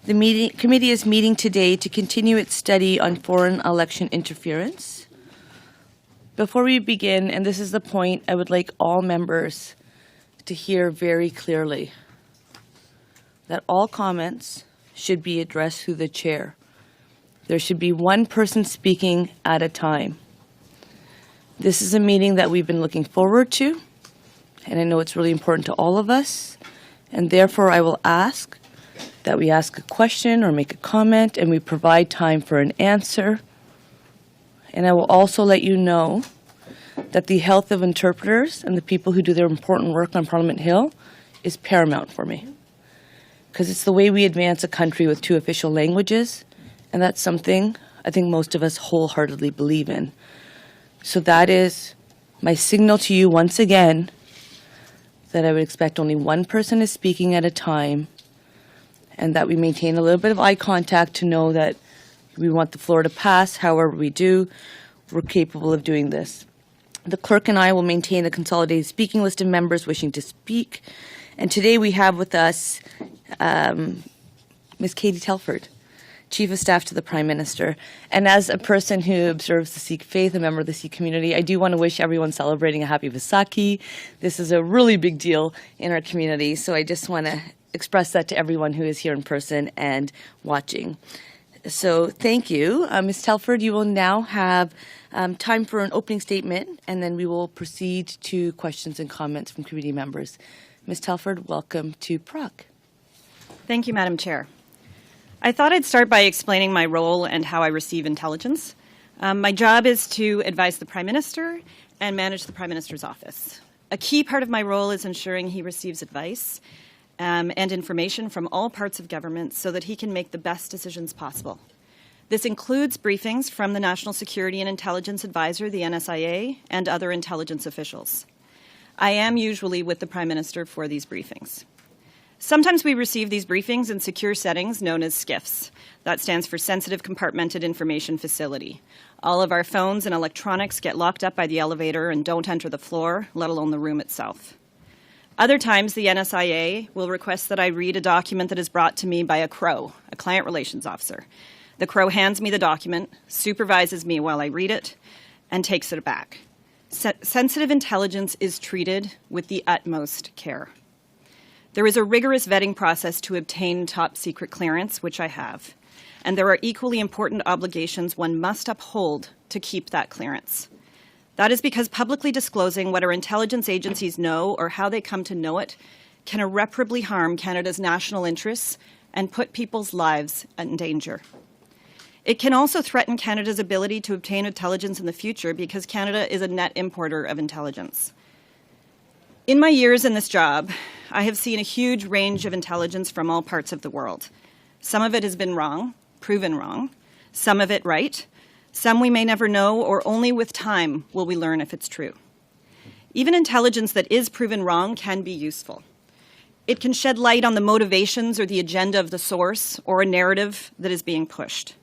The committee is meeting today to continue its study on foreign election interference. Before we begin, and this is the point I would like all members to hear very clearly, that all comments should be addressed through the chair. There should be one person speaking at a time. This is a meeting that we've been looking forward to, and I know it's really important to all of us, and therefore I will ask that we ask a question or make a comment and we provide time for an answer. And I will also let you know that the health of interpreters and the people who do their important work on Parliament Hill is paramount for me, because it's the way we advance a country with 2 official languages, and that's something I think most of us wholeheartedly believe in. So that is my signal to you once again that I would expect only one person is speaking at a time, and that we maintain a little bit of eye contact to know that we want the floor to pass. However we do, we're capable of doing this. The clerk and I will maintain a consolidated speaking list of members wishing to speak. And today we have with us Ms. Katie Telford, Chief of Staff to the Prime Minister. And as a person who observes the Sikh faith, a member of the Sikh community, I do want to wish everyone celebrating a happy Vaisakhi. This is a really big deal in our community, so I just want to express that to everyone who is here in person and watching. So thank you. Ms. Telford, you will now have time for an opening statement, and then we will proceed to questions and comments from committee members. Ms. Telford, welcome to Prague. Thank you, Madam Chair. I thought I'd start by explaining my role and how I receive intelligence. My job is to advise the Prime Minister and manage the Prime Minister's office. A key part of my role is ensuring he receives advice and information from all parts of government so that he can make the best decisions possible. This includes briefings from the National Security and Intelligence Advisor, the NSIA, and other intelligence officials. I am usually with the Prime Minister for these briefings. Sometimes we receive these briefings in secure settings known as SCIFs. That stands for Sensitive Compartmented Information Facility. All of our phones and electronics get locked up by the elevator and don't enter the floor, let alone the room itself. Other times, the NSIA will request that I read a document that is brought to me by a CRO, a client relations officer. The CRO hands me the document, supervises me while I read it, and takes it back. Sensitive intelligence is treated with the utmost care. There is a rigorous vetting process to obtain top secret clearance, which I have, and there are equally important obligations one must uphold to keep that clearance. That is because publicly disclosing what our intelligence agencies know or how they come to know it can irreparably harm Canada's national interests and put people's lives in danger. It can also threaten Canada's ability to obtain intelligence in the future because Canada is a net importer of intelligence. In my years in this job, I have seen a huge range of intelligence from all parts of the world. Some of it has been wrong, proven wrong, some of it right. Some we may never know, or only with time will we learn if it's true. Even intelligence that is proven wrong can be useful. It can shed light on the motivations or the agenda of the source or a narrative that is being pushed.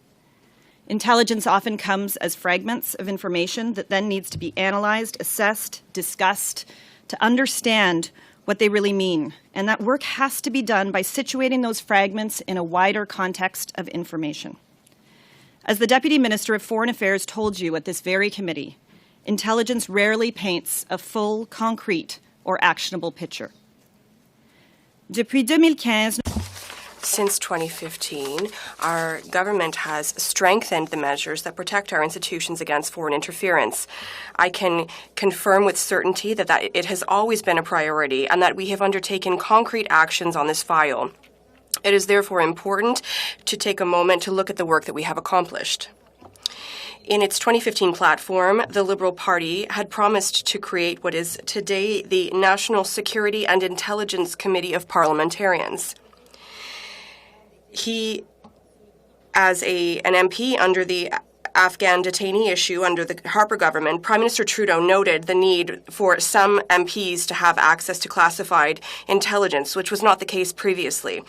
Intelligence often comes as fragments of information that then needs to be analyzed, assessed, discussed to understand what they really mean. And that work has to be done by situating those fragments in a wider context of information. As the Deputy Minister of Foreign Affairs told you at this very committee, intelligence rarely paints a full, concrete, or actionable picture. Since 2015, our government has strengthened the measures that protect our institutions against foreign interference. I can confirm with certainty that it has always been a priority and that we have undertaken concrete actions on this file. It is therefore important to take a moment to look at the work that we have accomplished. In its 2015 platform, the Liberal Party had promised to create what is today the National Security and Intelligence Committee of Parliamentarians. He, as an MP under the Afghan detainee issue under the Harper government, Prime Minister Trudeau noted the need for some MPs to have access to classified intelligence, which was not the case previously.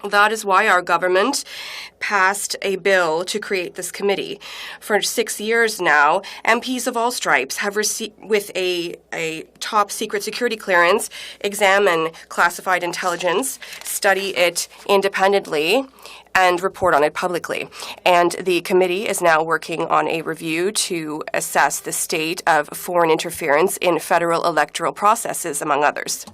That is why our government passed a bill to create this committee. For 6 years now, MPs of all stripes have received, with a top secret security clearance, examine classified intelligence, study it independently, and report on it publicly. And the committee is now working on a review to assess the state of foreign interference in federal electoral processes, among others.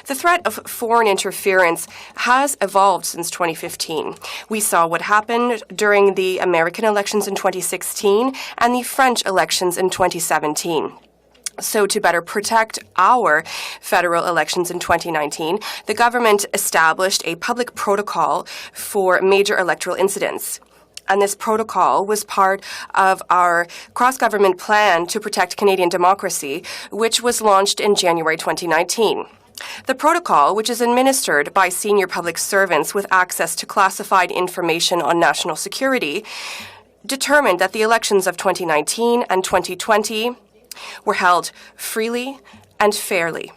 The threat of foreign interference has evolved since 2015. We saw what happened during the American elections in 2016 and the French elections in 2017. So to better protect our federal elections in 2019, the government established a public protocol for major electoral incidents. And this protocol was part of our cross-government plan to protect Canadian democracy, which was launched in January 2019. The protocol, which is administered by senior public servants with access to classified information on national security, determined that the elections of 2019 and 2020 were held freely and fairly.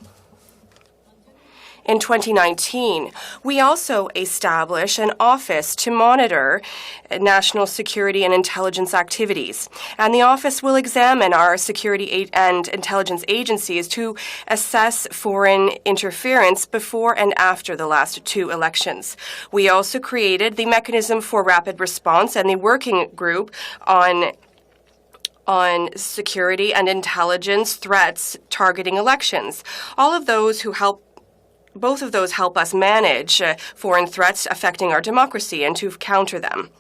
In 2019, we also established an office to monitor national security and intelligence activities. And the office will examine our security and intelligence agencies to assess foreign interference before and after the last 2 elections. We also created the mechanism for rapid response and the working group on security and intelligence threats targeting elections. Both of those help us manage foreign threats affecting our democracy and to counter them.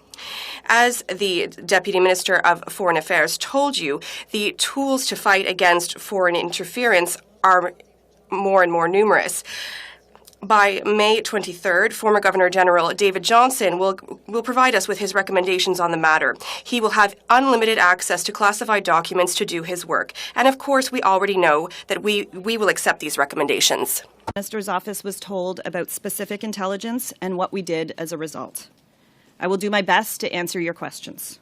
As the Deputy Minister of Foreign Affairs told you, the tools to fight against foreign interference are more and more numerous. By May 23rd, former Governor-General David Johnston will provide us with his recommendations on the matter. He will have unlimited access to classified documents to do his work. And of course, we already know that we will accept these recommendations. The Minister's office was told about specific intelligence and what we did as a result. I will do my best to answer your questions.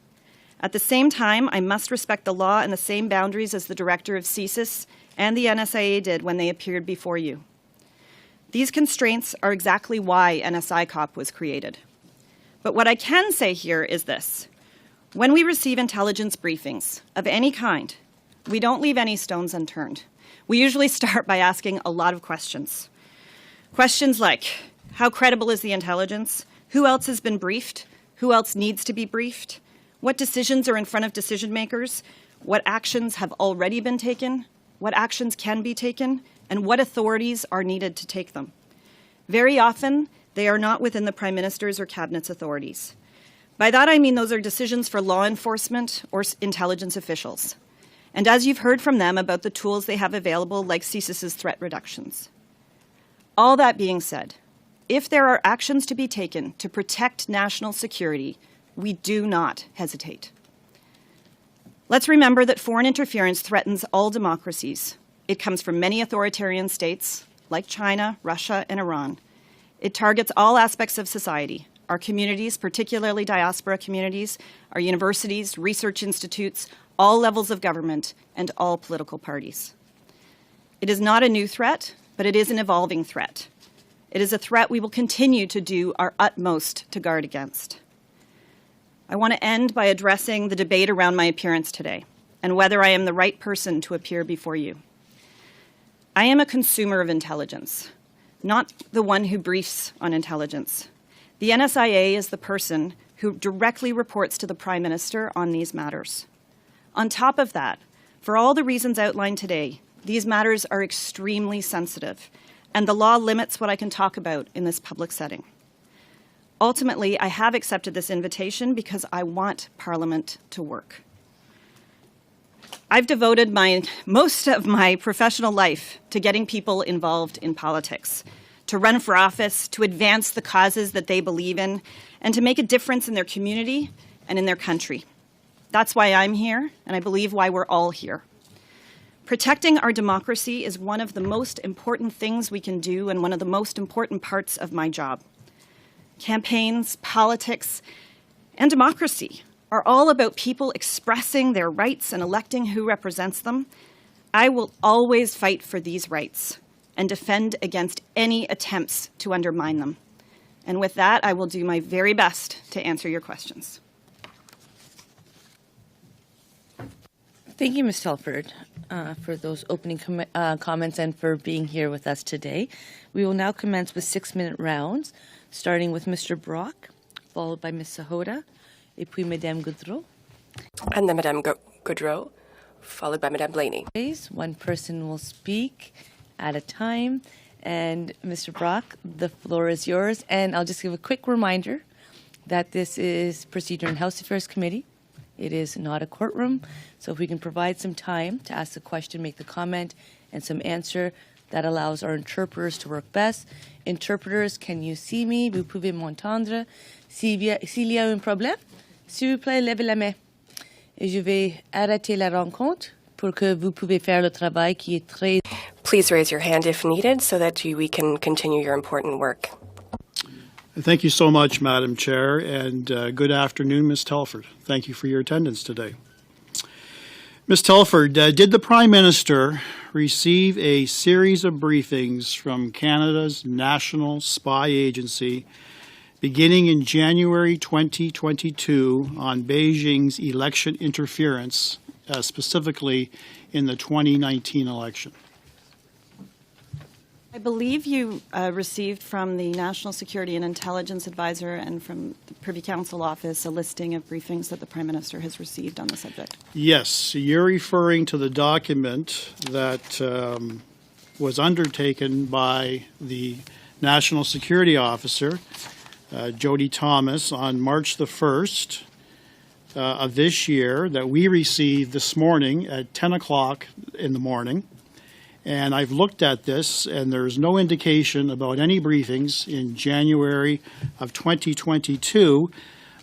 At the same time, I must respect the law and the same boundaries as the Director of CSIS and the NSIA did when they appeared before you. These constraints are exactly why NSICOP was created. But what I can say here is this. When we receive intelligence briefings of any kind, we don't leave any stones unturned. We usually start by asking a lot of questions. Questions like, how credible is the intelligence? Who else has been briefed? Who else needs to be briefed? What decisions are in front of decision makers? What actions have already been taken? What actions can be taken? And what authorities are needed to take them. Very often, they are not within the Prime Minister's or Cabinet's authorities. By that, I mean those are decisions for law enforcement or intelligence officials. And as you've heard from them about the tools they have available, like CSIS's threat reductions. All that being said, if there are actions to be taken to protect national security, we do not hesitate. Let's remember that foreign interference threatens all democracies. It comes from many authoritarian states, like China, Russia, and Iran. It targets all aspects of society, our communities, particularly diaspora communities, our universities, research institutes, all levels of government, and all political parties. It is not a new threat, but it is an evolving threat. It is a threat we will continue to do our utmost to guard against. I want to end by addressing the debate around my appearance today and whether I am the right person to appear before you. I am a consumer of intelligence, not the one who briefs on intelligence. The NSIA is the person who directly reports to the Prime Minister on these matters. On top of that, for all the reasons outlined today, these matters are extremely sensitive, and the law limits what I can talk about in this public setting. Ultimately, I have accepted this invitation because I want Parliament to work. I've devoted most of my professional life to getting people involved in politics, to run for office, to advance the causes that they believe in, and to make a difference in their community and in their country. That's why I'm here, and I believe why we're all here. Protecting our democracy is one of the most important things we can do and one of the most important parts of my job. Campaigns, politics, and democracy are all about people expressing their rights and electing who represents them. I will always fight for these rights and defend against any attempts to undermine them. And with that, I will do my very best to answer your questions. Thank you, Ms. Telford, for those opening comments and for being here with us today. We will now commence with 6-minute rounds, starting with Mr. Brock, followed by Ms. Sahota, et puis Madame Goudreau. And then Madame Goudreau, followed by Madame Blaney. One person will speak at a time. And Mr. Brock, the floor is yours. And I'll just give a quick reminder that this is Procedure and House Affairs Committee. It is not a courtroom. So if we can provide some time to ask the question, make the comment, and some answer, that allows our interpreters to work best. Interpreters, can you see me? Vous pouvez m'entendre? S'il y a un problème, s'il vous plaît, levez la main. Et je vais arrêter la rencontre pour que vous pouvez faire le travail qui est très... Please raise your hand if needed so that we can continue your important work. Thank you so much, Madam Chair, and good afternoon, Ms. Telford. Thank you for your attendance today. Ms. Telford, did the Prime Minister receive a series of briefings from Canada's National Spy Agency beginning in January 2022 on Beijing's election interference, specifically in the 2019 election? I believe you received from the National Security and Intelligence Advisor and from the Privy Council Office a listing of briefings that the Prime Minister has received on the subject. Yes, you're referring to the document that was undertaken by the National Security Officer, Jody Thomas, on March the 1st of this year that we received this morning at 10 o'clock in the morning. And I've looked at this, and there's no indication about any briefings in January of 2022.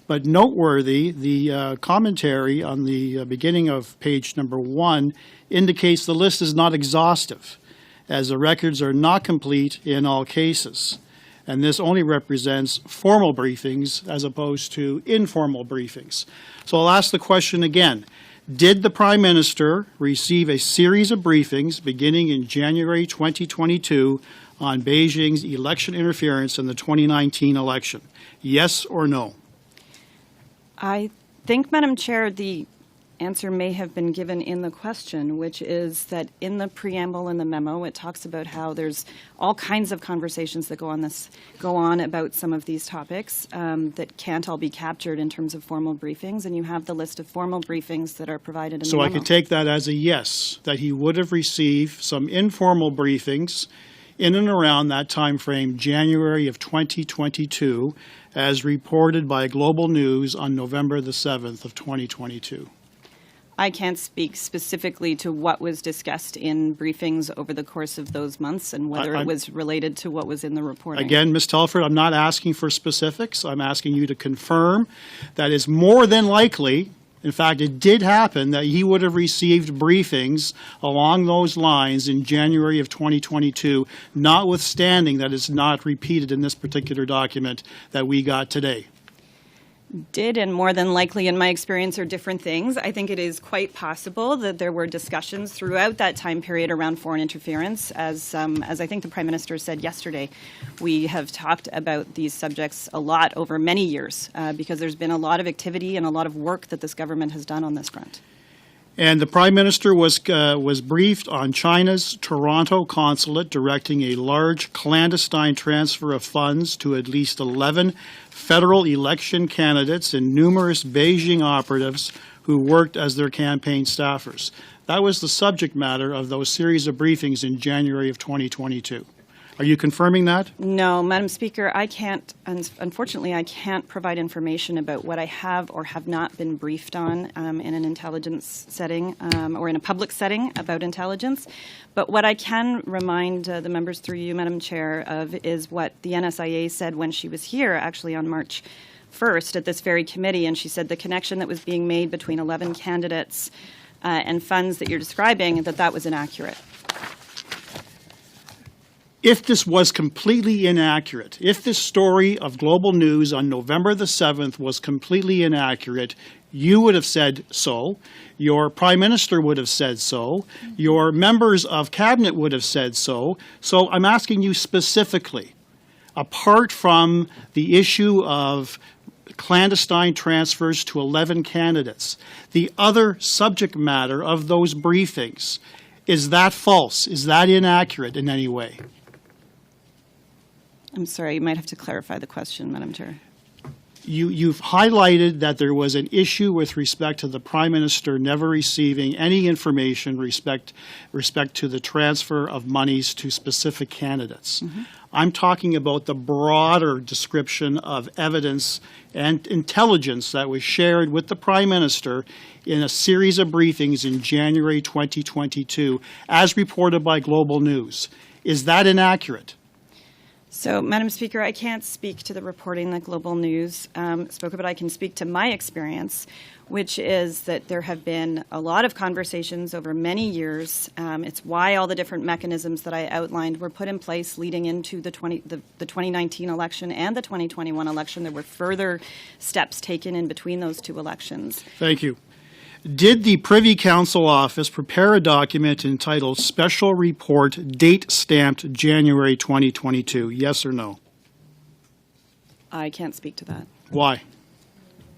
But noteworthy, the commentary on the beginning of page number 1 indicates the list is not exhaustive, as the records are not complete in all cases. And this only represents formal briefings as opposed to informal briefings. So I'll ask the question again. Did the Prime Minister receive a series of briefings beginning in January 2022 on Beijing's election interference in the 2019 election? Yes or no? I think, Madam Chair, the answer may have been given in the question, which is that in the preamble in the memo, it talks about how there's all kinds of conversations that go on about some of these topics that can't all be captured in terms of formal briefings, and you have the list of formal briefings that are provided in the memo. So I could take that as a yes, that he would have received some informal briefings in and around that time frame, January of 2022, as reported by Global News on November the 7th of 2022. I can't speak specifically to what was discussed in briefings over the course of those months and whether it was related to what was in the reporting. Again, Ms. Telford, I'm not asking for specifics. I'm asking you to confirm that it's more than likely, in fact, it did happen, that he would have received briefings along those lines in January of 2022, notwithstanding that it's not repeated in this particular document that we got today. Did and more than likely, in my experience, are different things. I think it is quite possible that there were discussions throughout that time period around foreign interference. As I think the Prime Minister said yesterday, we have talked about these subjects a lot over many years because there's been a lot of activity and a lot of work that this government has done on this front. And the Prime Minister was briefed on China's Toronto consulate directing a large clandestine transfer of funds to at least 11 federal election candidates and numerous Beijing operatives who worked as their campaign staffers. That was the subject matter of those series of briefings in January of 2022. Are you confirming that? No, Madam Speaker, I can't, unfortunately, I can't provide information about what I have or have not been briefed on in an intelligence setting or in a public setting about intelligence. But what I can remind the members through you, Madam Chair, of is what the NSIA said when she was here, actually on March 1st at this very committee, and she said the connection that was being made between 11 candidates and funds that you're describing, that was inaccurate. If this was completely inaccurate, if this story of Global News on November the 7th was completely inaccurate, you would have said so, your Prime Minister would have said so, your members of Cabinet would have said so. So I'm asking you specifically, apart from the issue of clandestine transfers to 11 candidates, the other subject matter of those briefings, is that false? Is that inaccurate in any way? I'm sorry, you might have to clarify the question, Madam Chair. You've highlighted that there was an issue with respect to the Prime Minister never receiving any information respect to the transfer of monies to specific candidates. I'm talking about the broader description of evidence and intelligence that was shared with the Prime Minister in a series of briefings in January 2022, as reported by Global News. Is that inaccurate? So, Madam Speaker, I can't speak to the reporting that Global News spoke about. I can speak to my experience, which is that there have been a lot of conversations over many years. It's why all the different mechanisms that I outlined were put in place leading into the 2019 election and the 2021 election. There were further steps taken in between those two elections. Thank you. Did the Privy Council Office prepare a document entitled Special Report, date stamped January 2022? Yes or no? I can't speak to that Why?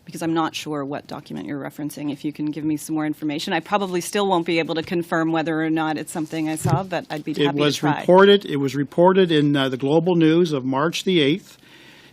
because I'm not sure what document you're referencing. If you can give me some more information, I probably still won't be able to confirm whether or not it's something I saw, but I'd be happy to try. It was reported in the Global News of March the 8th.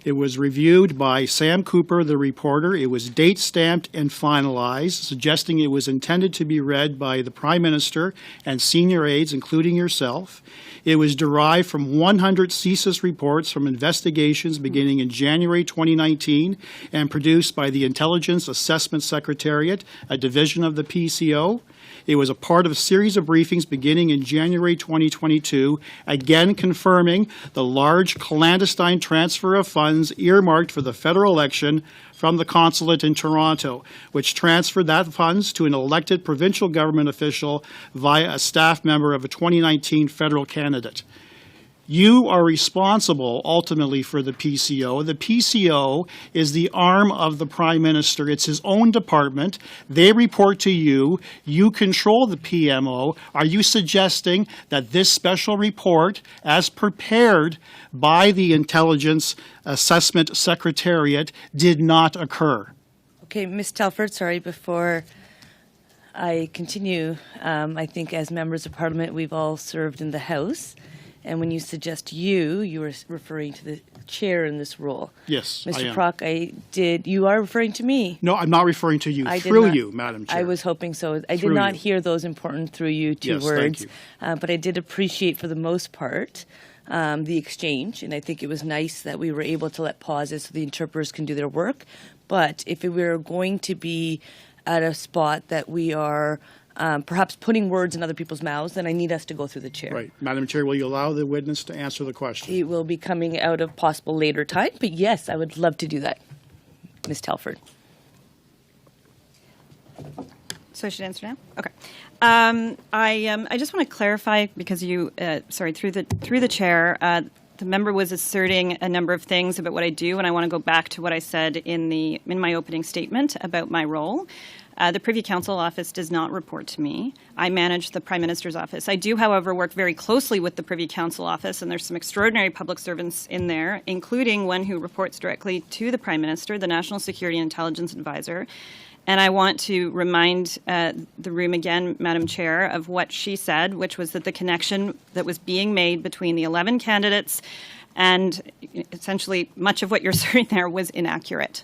It was reviewed by Sam Cooper, the reporter. It was date stamped and finalized, suggesting it was intended to be read by the Prime Minister and senior aides, including yourself. It was derived from 100 CSIS reports from investigations beginning in January 2019 and produced by the Intelligence Assessment Secretariat, a division of the PCO. It was a part of a series of briefings beginning in January 2022, again confirming the large clandestine transfer of funds earmarked for the federal election from the consulate in Toronto, which transferred that funds to an elected provincial government official via a staff member of a 2019 federal candidate. You are responsible ultimately for the PCO. The PCO is the arm of the Prime Minister. It's his own department. They report to you. You control the PMO. Are you suggesting that this special report, as prepared by the Intelligence Assessment Secretariat, did not occur? Okay, Ms. Telford, sorry, before I continue, I think as members of Parliament, we've all served in the House. And when you suggest you were referring to the chair in this role. Yes, I Mr. am. Prock, you are referring to me. No, I'm not referring to you. Through you, Madam Chair. I was hoping so. I Through did not you. hear those important through you two Yes, words. thank you. But I did appreciate for the most part the exchange. And I think it was nice that we were able to let pauses so the interpreters can do their work. But if we were going to be at a spot that we are perhaps putting words in other people's mouths, then I need us to go through the chair. Right. Madam Chair, will you allow the witness to answer the question? It will be coming out of possible later time, but yes, I would love to do that. Ms. Telford. So I should answer now? Okay. I just want to clarify because you, through the chair, the member was asserting a number of things about what I do, and I want to go back to what I said in my opening statement about my role. The Privy Council Office does not report to me. I manage the Prime Minister's office. I do, however, work very closely with the Privy Council Office, and there's some extraordinary public servants in there, including one who reports directly to the Prime Minister, the National Security and Intelligence Advisor. And I want to remind the room again, Madam Chair, of what she said, which was that the connection that was being made between the 11 candidates and essentially much of what you're saying there was inaccurate.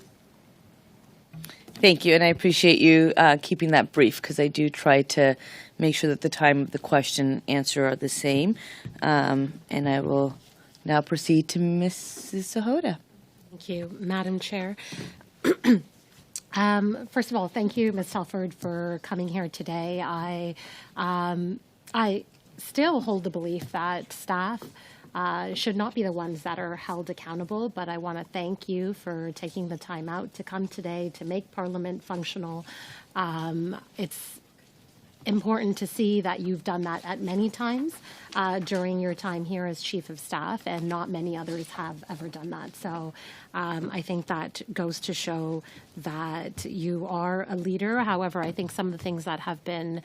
Thank you, and I appreciate you keeping that brief because I do try to make sure that the time of the question answer are the same. And I will now proceed to Mrs. Sahota. Thank you, Madam Chair. First of all, thank you, Ms. Telford, for coming here today. I still hold the belief that staff should not be the ones that are held accountable, but I want to thank you for taking the time out to come today to make Parliament functional. important to see that you've done that at many times during your time here as Chief of Staff, and not many others have ever done that. So I think that goes to show that you are a leader. However, I think some of the things that have been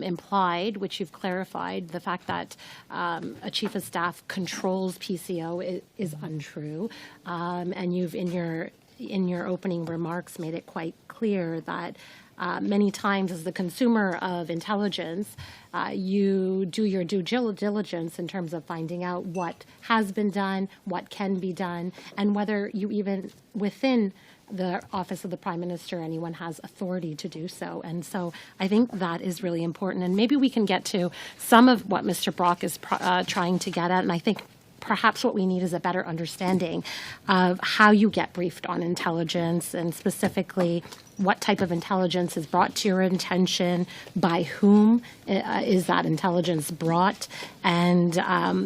implied, which you've clarified, the fact that a Chief of Staff controls PCO is untrue. And you've, in your opening remarks, made it quite clear that many times as the consumer of intelligence, you do your due diligence in terms of finding out what has been done, what can be done, and whether you even within the Office of the Prime Minister, anyone has authority to do so. And so I think that is really important. And maybe we can get to some of what Mr. Brock is trying to get at. And I think perhaps what we need is a better understanding of how you get briefed on intelligence, and specifically what type of intelligence is brought to your attention, by whom is that intelligence brought, and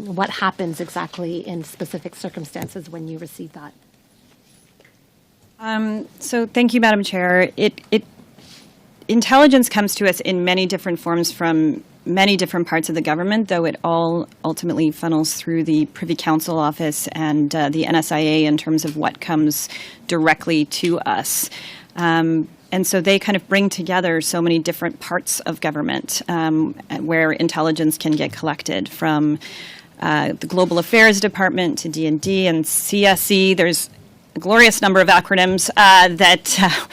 what happens exactly in specific circumstances when you receive that. So thank you, Madam Chair. Intelligence comes to us in many different forms from many different parts of the government, though it all ultimately funnels through the Privy Council office and the NSIA in terms of what comes directly to us. And so they kind of bring together so many different parts of government where intelligence can get collected, from the Global Affairs Department to D&D and CSE. There's a glorious number of acronyms that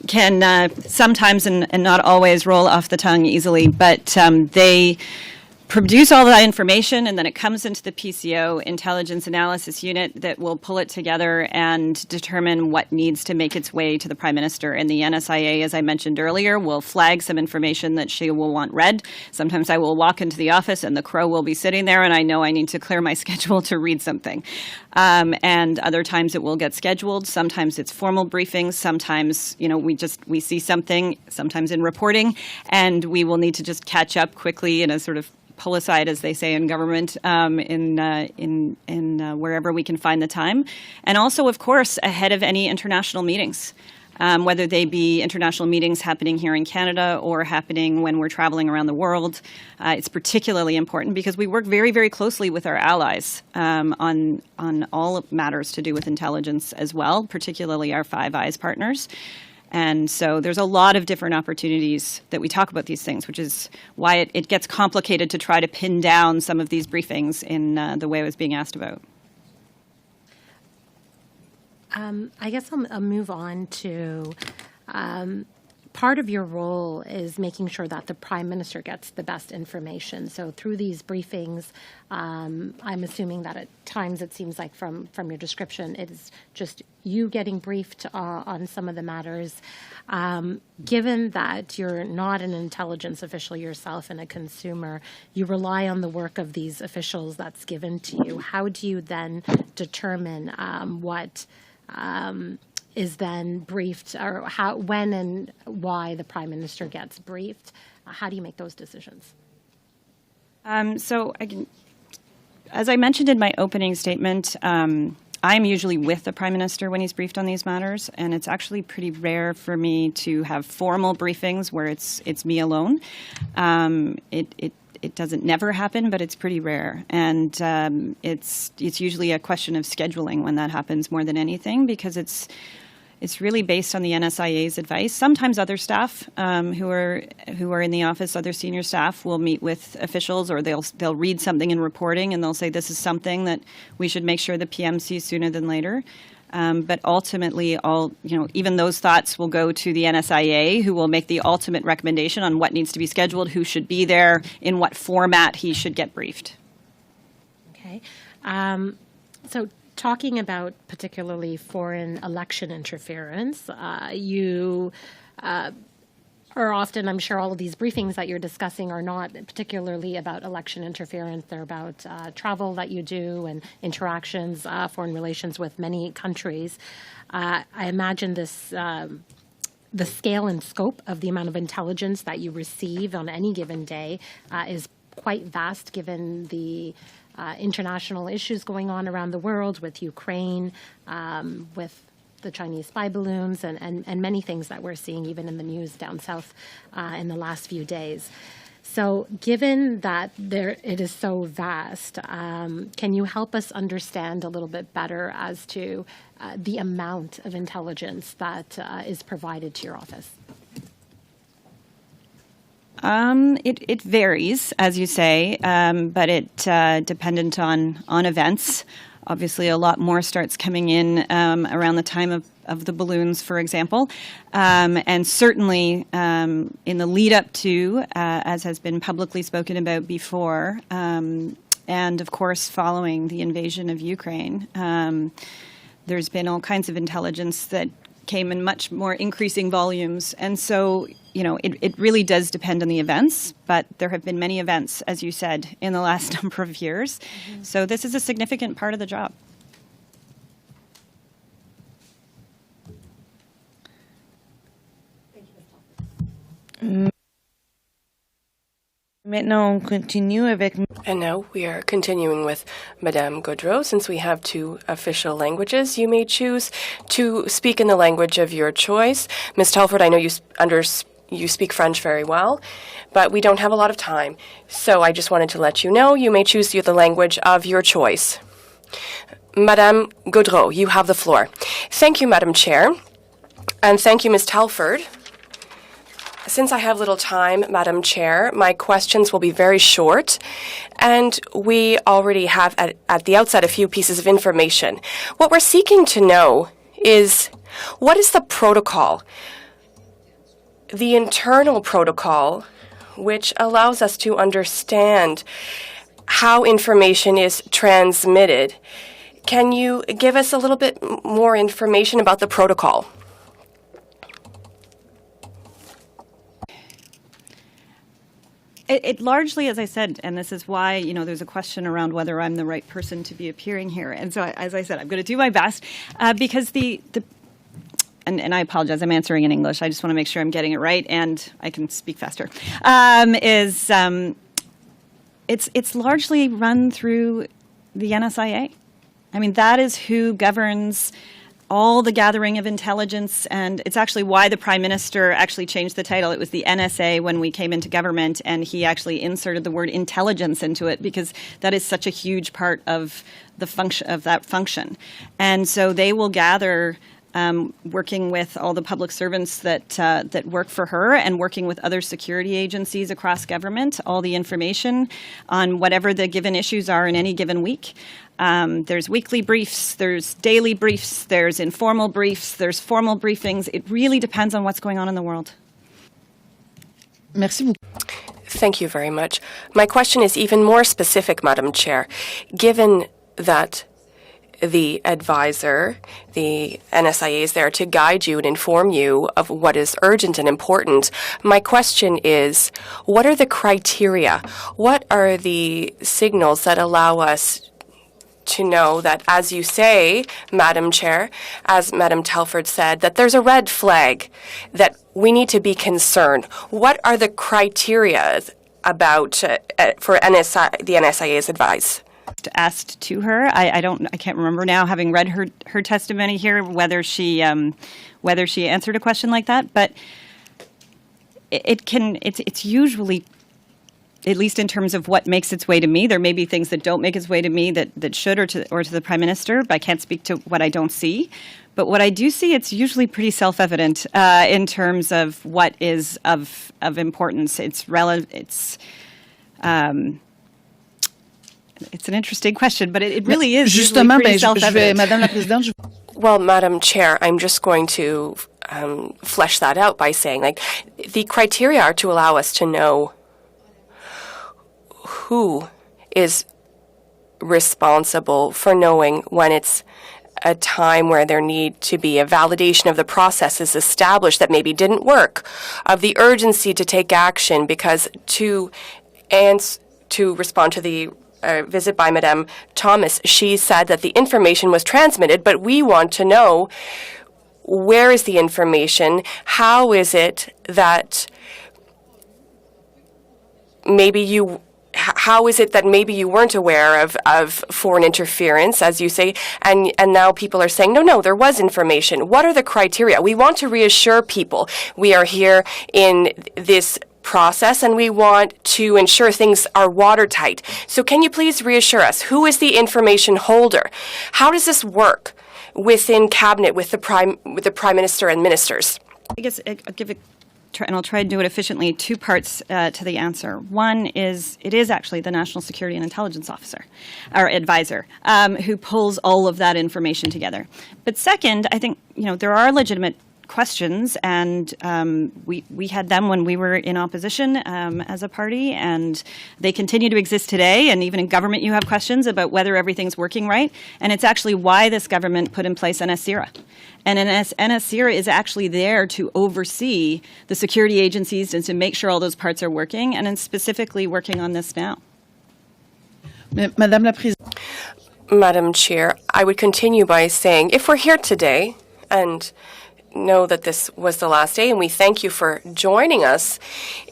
can sometimes and not always roll off the tongue easily, but they produce all that information, and then it comes into the PCO Intelligence Analysis Unit that will pull it together and determine what needs to make its way to the Prime Minister. And the NSIA, as I mentioned earlier, will flag some information that she will want read. Sometimes I will walk into the office and the crow will be sitting there, and I know I need to clear my schedule to read something. And other times it will get scheduled. Sometimes it's formal briefings. Sometimes, we see something, sometimes in reporting, and we will need to just catch up quickly in a sort of pull aside, as they say in government, in wherever we can find the time. And also, of course, ahead of any international meetings, whether they be international meetings happening here in Canada or happening when we're traveling around the world. It's particularly important because we work very, very closely with our allies on all matters to do with intelligence as well, particularly our Five Eyes partners. And so there's a lot of different opportunities that we talk about these things, which is why it gets complicated to try to pin down some of these briefings in the way I was being asked about. I guess I'll move on to part of your role is making sure that the Prime Minister gets the best information. So through these briefings, I'm assuming that at times it seems like from your description, it is just you getting briefed on some of the matters. Given that you're not an intelligence official yourself and a consumer, you rely on the work of these officials that's given to you. How do you then determine what is then briefed, or how, when and why the Prime Minister gets briefed? How do you make those decisions? So as I mentioned in my opening statement, I'm usually with the Prime Minister when he's briefed on these matters, and it's actually pretty rare for me to have formal briefings where it's me alone. It doesn't never happen, but it's pretty rare. And it's usually a question of scheduling when that happens more than anything, because it's really based on the NSIA's advice. Sometimes other staff who are in the office, other senior staff, will meet with officials, or they'll read something in reporting and they'll say this is something that we should make sure the PM sees sooner than later. But ultimately, even those thoughts will go to the NSIA, who will make the ultimate recommendation on what needs to be scheduled, who should be there, in what format he should get briefed. Okay. So talking about particularly foreign election interference, you are often, I'm sure all of these briefings that you're discussing are not particularly about election interference. They're about travel that you do and interactions, foreign relations with many countries. I imagine this, the scale and scope of the amount of intelligence that you receive on any given day is quite vast, given the international issues going on around the world with Ukraine, with the Chinese spy balloons and many things that we're seeing even in the news down south in the last few days. So given that it is so vast, can you help us understand a little bit better as to the amount of intelligence that is provided to your office? It varies, as you say, but it dependent on events. Obviously, a lot more starts coming in around the time of the balloons, for example. And certainly in the lead up to, as has been publicly spoken about before, and of course following the invasion of Ukraine, there's been all kinds of intelligence that came in much more increasing volumes. And so, it really does depend on the events, but there have been many events, as you said, in the last number of years. Mm-hmm. So this is a significant part of the job. Maintenant, on continue avec... And now we are continuing with Madame Gaudreau. Since we have two official languages, you may choose to speak in the language of your choice. Ms. Telford, I know you speak French very well, but we don't have a lot of time. So I just wanted to let you know you may choose the language of your choice. Madame Gaudreau, you have the floor. Thank you, Madam Chair. And thank you, Ms. Telford. Since I have little time, Madam Chair, my questions will be very short, and we already have at the outset a few pieces of information. What we're seeking to know is, what is the protocol, the internal protocol, which allows us to understand how information is transmitted? Can you give us a little bit more information about the protocol? It largely, as I said, and this is why, there's a question around whether I'm the right person to be appearing here. And so, as I said, I'm going to do my best because and I apologize, I'm answering in English. I just want to make sure I'm getting it right and I can speak faster. It's largely run through the NSIA. I mean, that is who governs all the gathering of intelligence, and it's actually why the Prime Minister actually changed the title. It was the NSA when we came into government, and he actually inserted the word intelligence into it because that is such a huge part of the function. And so they will gather, working with all the public servants that work for her and working with other security agencies across government, all the information on whatever the given issues are in any given week. There's weekly briefs, there's daily briefs, there's informal briefs, there's formal briefings. It really depends on what's going on in the world. Merci beaucoup. Thank you very much. My question is even more specific, Madam Chair. Given that the advisor, the NSIA, is there to guide you and inform you of what is urgent and important, my question is, what are the criteria? What are the signals that allow us to know that, as you say, Madam Chair, as Madam Telford said, that there's a red flag, that we need to be concerned? What are the criteria about for the NSIA's advice? Asked to her, I can't remember now, having read her testimony here, whether she answered a question like that, but it's usually, at least in terms of what makes its way to me. There may be things that don't make its way to me that should, or to the Prime Minister, but I can't speak to what I don't see. But what I do see, it's usually pretty self-evident in terms of what is of importance. It's an interesting question, but it really is Justement, pretty self-evident. Madame la Présidente, Well, Madam Chair, I'm just going to flesh that out by saying, the criteria are to allow us to know who is responsible for knowing when it's a time where there need to be a validation of the processes established that maybe didn't work, of the urgency to take action, because to respond to the visit by Madame Thomas, she said that the information was transmitted, but we want to know, where is the information? How is it that maybe you how is it that maybe you weren't aware of foreign interference, as you say, and now people are saying, no, there was information. What are the criteria? We want to reassure people. We are here in this process and we want to ensure things are watertight. So can you please reassure us, who is the information holder? How does this work within Cabinet with the Prime Minister and ministers? I guess I'll give it, and I'll try to do it efficiently. Two parts to the answer. One is it is actually the National Security and Intelligence Officer, or advisor, who pulls all of that information together. But second, I think there are legitimate questions, and we had them when we were in opposition as a party, and they continue to exist today. And even in government, you have questions about whether everything's working right. And it's actually why this government put in place NSCIRA. And NSCIRA is actually there to oversee the security agencies and to make sure all those parts are working, and it's specifically working on this now. Madame la Présidente. Madam Chair, I would continue by saying, if we're here today and know that this was the last day, and we thank you for joining us.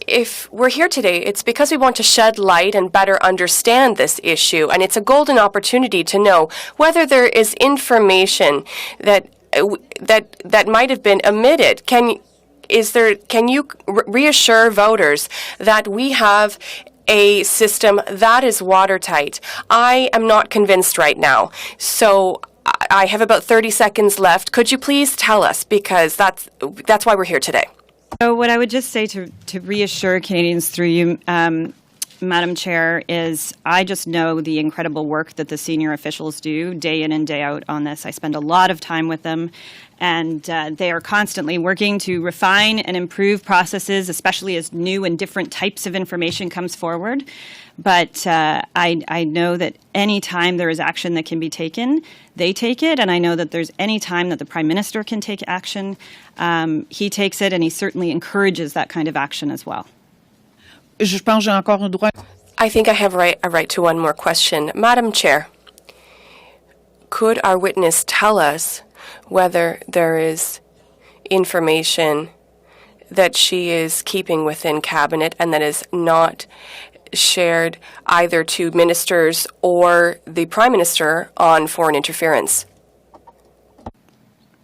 If we're here today, it's because we want to shed light and better understand this issue, and it's a golden opportunity to know whether there is information that might have been omitted. Can you reassure voters that we have a system that is watertight? I am not convinced right now, so I have about 30 seconds left. Could you please tell us, because that's why we're here today. So what I would just say to reassure Canadians through you, Madam Chair, is I just know the incredible work that the senior officials do day in and day out on this. I spend a lot of time with them, and they are constantly working to refine and improve processes, especially as new and different types of information comes forward. But I know that any time there is action that can be taken, they take it, and I know that there's any time that the Prime Minister can take action, he takes it, and he certainly encourages that kind of action as well. Je pense j'ai encore un droit. I think I have a right to one more question. Madam Chair, could our witness tell us whether there is information that she is keeping within Cabinet and that is not shared either to ministers or the Prime Minister on foreign interference?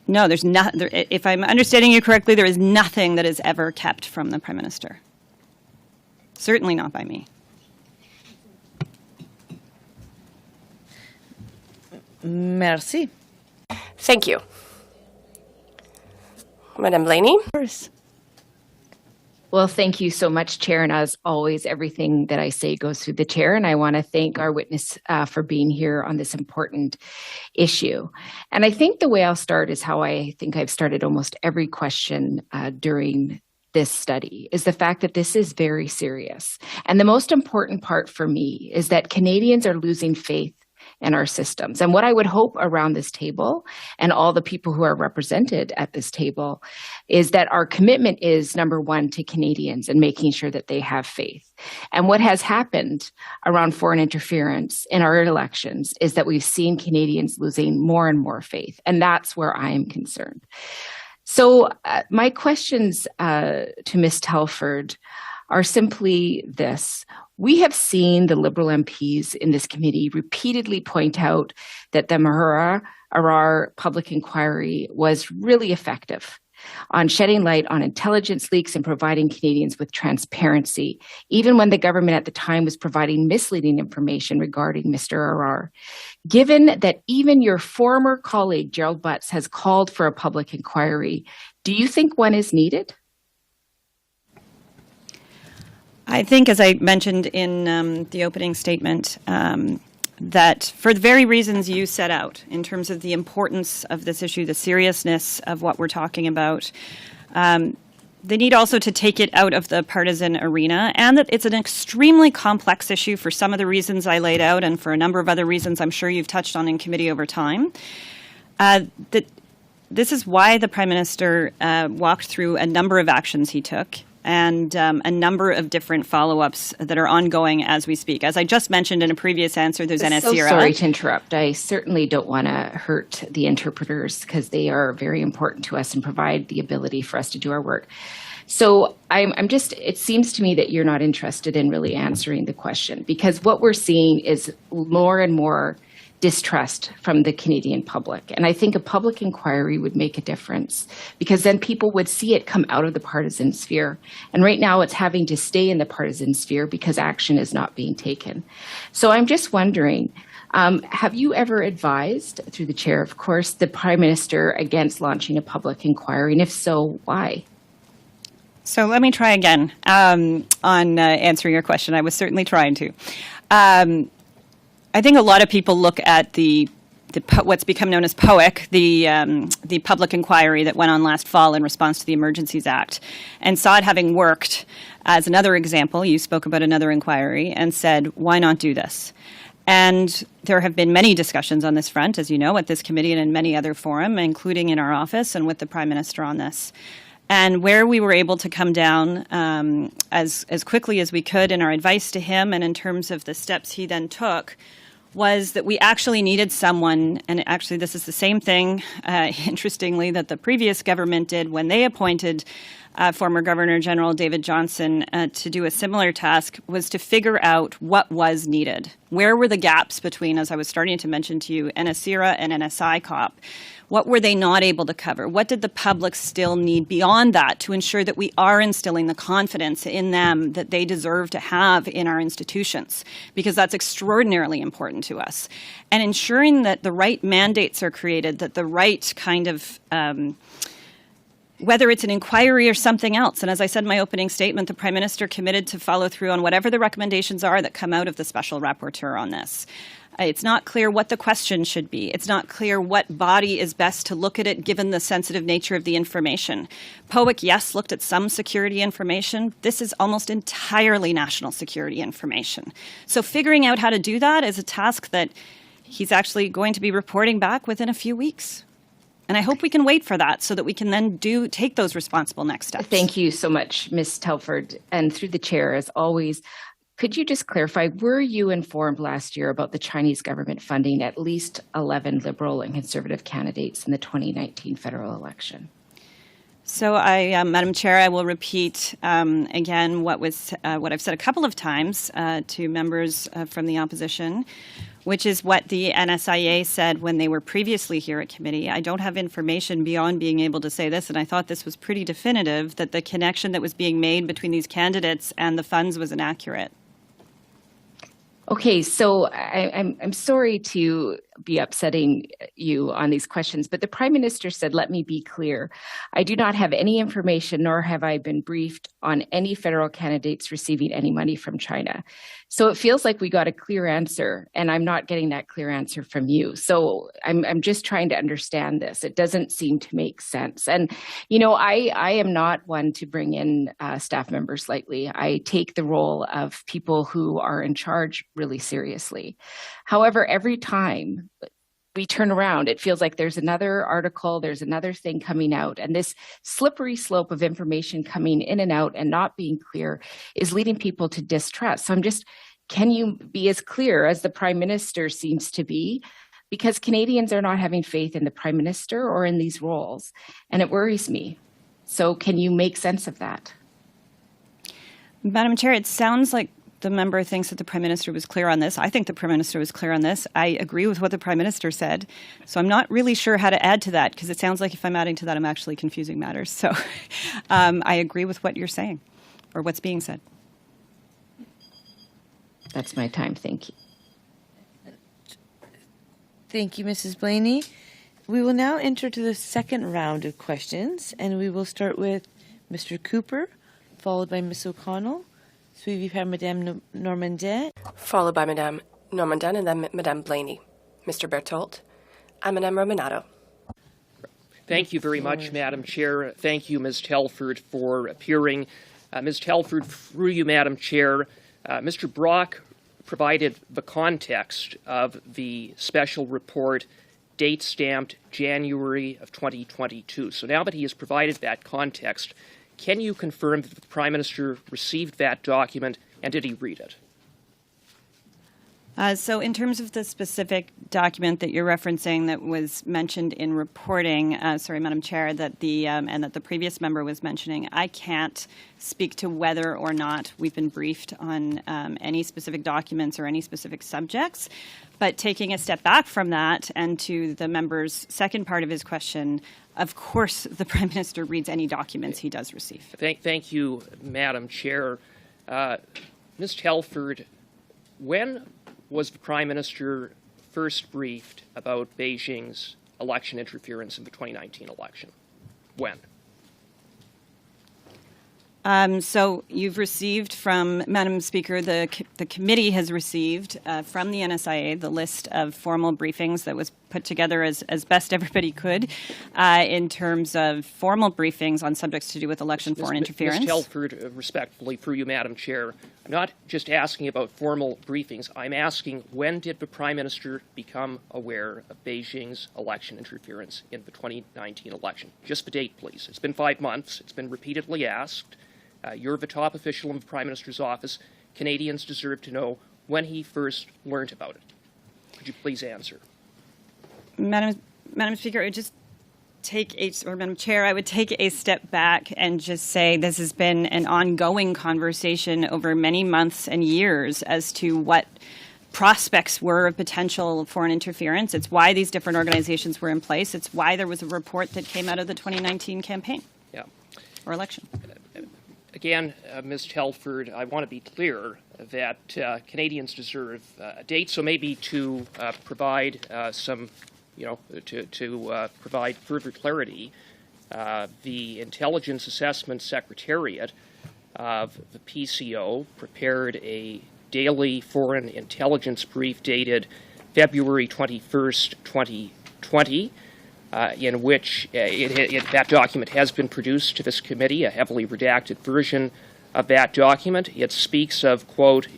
No, there's not. If I'm understanding you correctly, there is nothing that is ever kept from the Prime Minister. Certainly not by me. Merci. Thank you. Madame Blaney? Well, thank you so much, Chair. And as always, everything that I say goes through the Chair. And I want to thank our witness for being here on this important issue. And I think the way I'll start is how I think I've started almost every question during this study, is the fact that this is very serious. And the most important part for me is that Canadians are losing faith in our systems. And what I would hope around this table and all the people who are represented at this table is that our commitment is, number one, to Canadians and making sure that they have faith. And what has happened around foreign interference in our elections is that we've seen Canadians losing more and more faith. And that's where I am concerned. So my questions to Ms. Telford are simply this. We have seen the Liberal MPs in this committee repeatedly point out that the Arar public inquiry was really effective on shedding light on intelligence leaks and providing Canadians with transparency, even when the government at the time was providing misleading information regarding Mr. Arar. Given that even your former colleague, Gerald Butts, has called for a public inquiry, do you think one is needed? I think, as I mentioned in the opening statement, that for the very reasons you set out, in terms of the importance of this issue, the seriousness of what we're talking about, they need also to take it out of the partisan arena, and that it's an extremely complex issue for some of the reasons I laid out and for a number of other reasons I'm sure you've touched on in committee over time. That this is why the Prime Minister walked through a number of actions he took. and a number of different follow-ups that are ongoing as we speak. As I just mentioned in a previous answer, there's So NSCRA. sorry to interrupt. I certainly don't want to hurt the interpreters because they are very important to us and provide the ability for us to do our work. So it seems to me that you're not interested in really answering the question, because what we're seeing is more and more distrust from the Canadian public. And I think a public inquiry would make a difference, because then people would see it come out of the partisan sphere. And right now it's having to stay in the partisan sphere because action is not being taken. So I'm just wondering, have you ever advised, through the chair, of course, the Prime Minister against launching a public inquiry? And if so, why? So let me try again on answering your question. I was certainly trying to. I think a lot of people look at what's become known as POIC, the public inquiry that went on last fall in response to the Emergencies Act, and saw it having worked as another example. You spoke about another inquiry and said, why not do this? And there have been many discussions on this front, as you know, at this committee and in many other forums, including in our office and with the Prime Minister on this. And where we were able to come down as quickly as we could in our advice to him and in terms of the steps he then took was that we actually needed someone, and actually this is the same thing, interestingly, that the previous government did when they appointed former Governor General David Johnston to do a similar task, was to figure out what was needed. Where were the gaps between, as I was starting to mention to you, NSCRA and NSI COP? What were they not able to cover? What did the public still need beyond that to ensure that we are instilling the confidence in them that they deserve to have in our institutions? Because that's extraordinarily important to us. And ensuring that the right mandates are created, that the right kind of whether it's an inquiry or something else. And as I said in my opening statement, the Prime Minister committed to follow through on whatever the recommendations are that come out of the Special Rapporteur on this. It's not clear what the question should be. It's not clear what body is best to look at it given the sensitive nature of the information. POIC, yes, looked at some security information. This is almost entirely national security information. So figuring out how to do that is a task that he's actually going to be reporting back within a few weeks. And I hope we can wait for that so that we can then take those responsible next steps. Thank you so much, Ms. Telford. And through the chair, as always, could you just clarify, were you informed last year about the Chinese government funding at least 11 Liberal and Conservative candidates in the 2019 federal election? So, Madam Chair, I will repeat again what I've said a couple of times to members from the opposition, which is what the NSIA said when they were previously here at committee. I don't have information beyond being able to say this, and I thought this was pretty definitive, that the connection that was being made between these candidates and the funds was inaccurate. Okay, so I'm sorry to be upsetting you on these questions, but the Prime Minister said, let me be clear. I do not have any information, nor have I been briefed on any federal candidates receiving any money from China. So it feels like we got a clear answer, and I'm not getting that clear answer from you. So I'm just trying to understand this. It doesn't seem to make sense. And, you know, I am not one to bring in staff members lightly. I take the role of people who are in charge really seriously. However, every time we turn around, it feels like there's another article, there's another thing coming out, and this slippery slope of information coming in and out and not being clear is leading people to distrust. So can you be as clear as the Prime Minister seems to be? Because Canadians are not having faith in the Prime Minister or in these roles, and it worries me. So can you make sense of that? Madam Chair, it sounds like the member thinks that the Prime Minister was clear on this. I think the Prime Minister was clear on this. I agree with what the Prime Minister said. So I'm not really sure how to add to that, because it sounds like if I'm adding to that, I'm actually confusing matters. So I agree with what you're saying, or what's being said. That's my time. Thank you. Thank you, Mrs. Blaney. We will now enter to the second round of questions, and we will start with Mr. Cooper, followed by Ms. O'Connell, suivi par Madame Normandin, Followed by Madame Normandin and then Madame Blaney, Mr. Berthold, and Madame Romanado. Thank you very much, Madam Chair. Thank you, Ms. Telford, for appearing. Ms. Telford, through you, Madam Chair, Mr. Brock provided the context of the special report, date stamped January of 2022. So now that he has provided that context, Can you confirm that the Prime Minister received that document, and did he read it? So in terms of the specific document that you're referencing that was mentioned in reporting, sorry, Madam Chair, that and that the previous member was mentioning, I can't speak to whether or not we've been briefed on any specific documents or any specific subjects. But taking a step back from that and to the member's second part of his question, of course the Prime Minister reads any documents he does receive. Thank you, Madam Chair. Ms. Telford, when was the Prime Minister first briefed about Beijing's election interference in the 2019 election? When? So you've received from, Madam Speaker, the committee has received from the NSIA the list of formal briefings that was put together as best everybody could in terms of formal briefings on subjects to do with election foreign interference. Ms. Telford, respectfully, through you, Madam Chair, I'm not just asking about formal briefings. I'm asking, when did the Prime Minister become aware of Beijing's election interference in the 2019 election? Just the date, please. It's been 5 months. It's been repeatedly asked. You're the top official in the Prime Minister's office. Canadians deserve to know when he first learned about it. Could you please answer? Madam Speaker, I would just Madam Chair, I would take a step back and just say this has been an ongoing conversation over many months and years as to what prospects were of potential foreign interference. It's why these different organizations were in place. It's why there was a report that came out of the 2019 campaign or election. Again, Ms. Telford, I want to be clear that Canadians deserve a date, so maybe to provide some, to provide further clarity, the Intelligence Assessment Secretariat of the PCO prepared a daily foreign intelligence brief dated February 21st, 2020, in which that document has been produced to this committee, a heavily redacted version of that document. It speaks of, quote,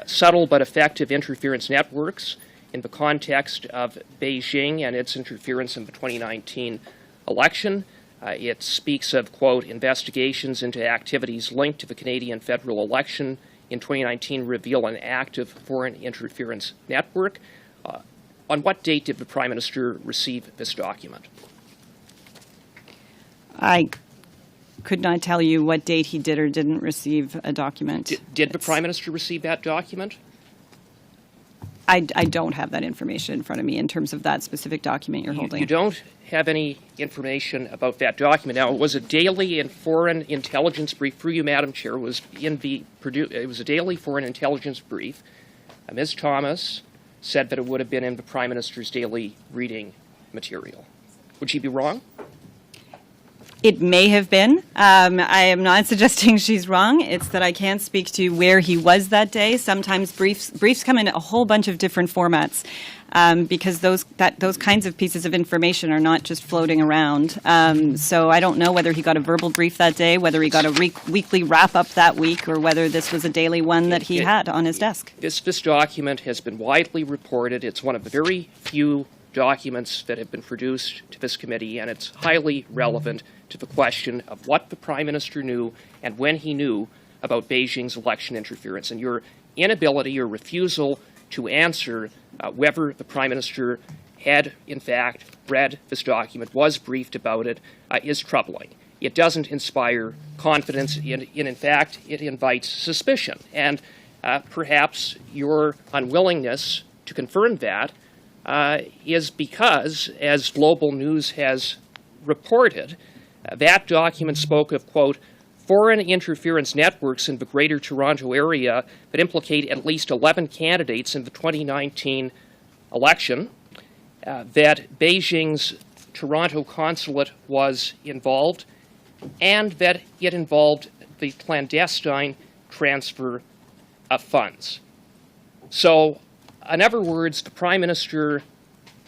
subtle but effective interference networks in the context of Beijing and its interference in the 2019 election. It speaks of, quote, investigations into activities linked to the Canadian federal election in 2019 reveal an active foreign interference network. On what date did the Prime Minister receive this document? I could not tell you what date he did or didn't receive a document. Did the Prime Minister receive that document? I don't have that information in front of me in terms of that specific document you're holding. You don't have any information about that document. Now, it was a daily and foreign intelligence brief, through you, Madam Chair, it was a daily foreign intelligence brief. Ms. Thomas said that it would have been in the Prime Minister's daily reading material. Would she be wrong? It may have been. I am not suggesting she's wrong. It's that I can't speak to where he was that day. Sometimes briefs come in a whole bunch of different formats because those kinds of pieces of information are not just floating around. So I don't know whether he got a verbal brief that day, whether he got a weekly wrap-up that week, or whether this was a daily one that he had on his desk. This document has been widely reported. It's one of the very few documents that have been produced to this committee, and it's highly relevant to the question of what the Prime Minister knew and when he knew about Beijing's election interference. And your inability or refusal to answer whether the Prime Minister had, in fact, read this document, was briefed about it, is troubling. It doesn't inspire confidence. In fact, it invites suspicion. And perhaps your unwillingness to confirm that is because, as Global News has reported, that document spoke of, quote, foreign interference networks in the Greater Toronto Area that implicate at least 11 candidates in the 2019 election, that Beijing's Toronto consulate was involved, and that it involved the clandestine transfer of funds. So, in other words, the Prime Minister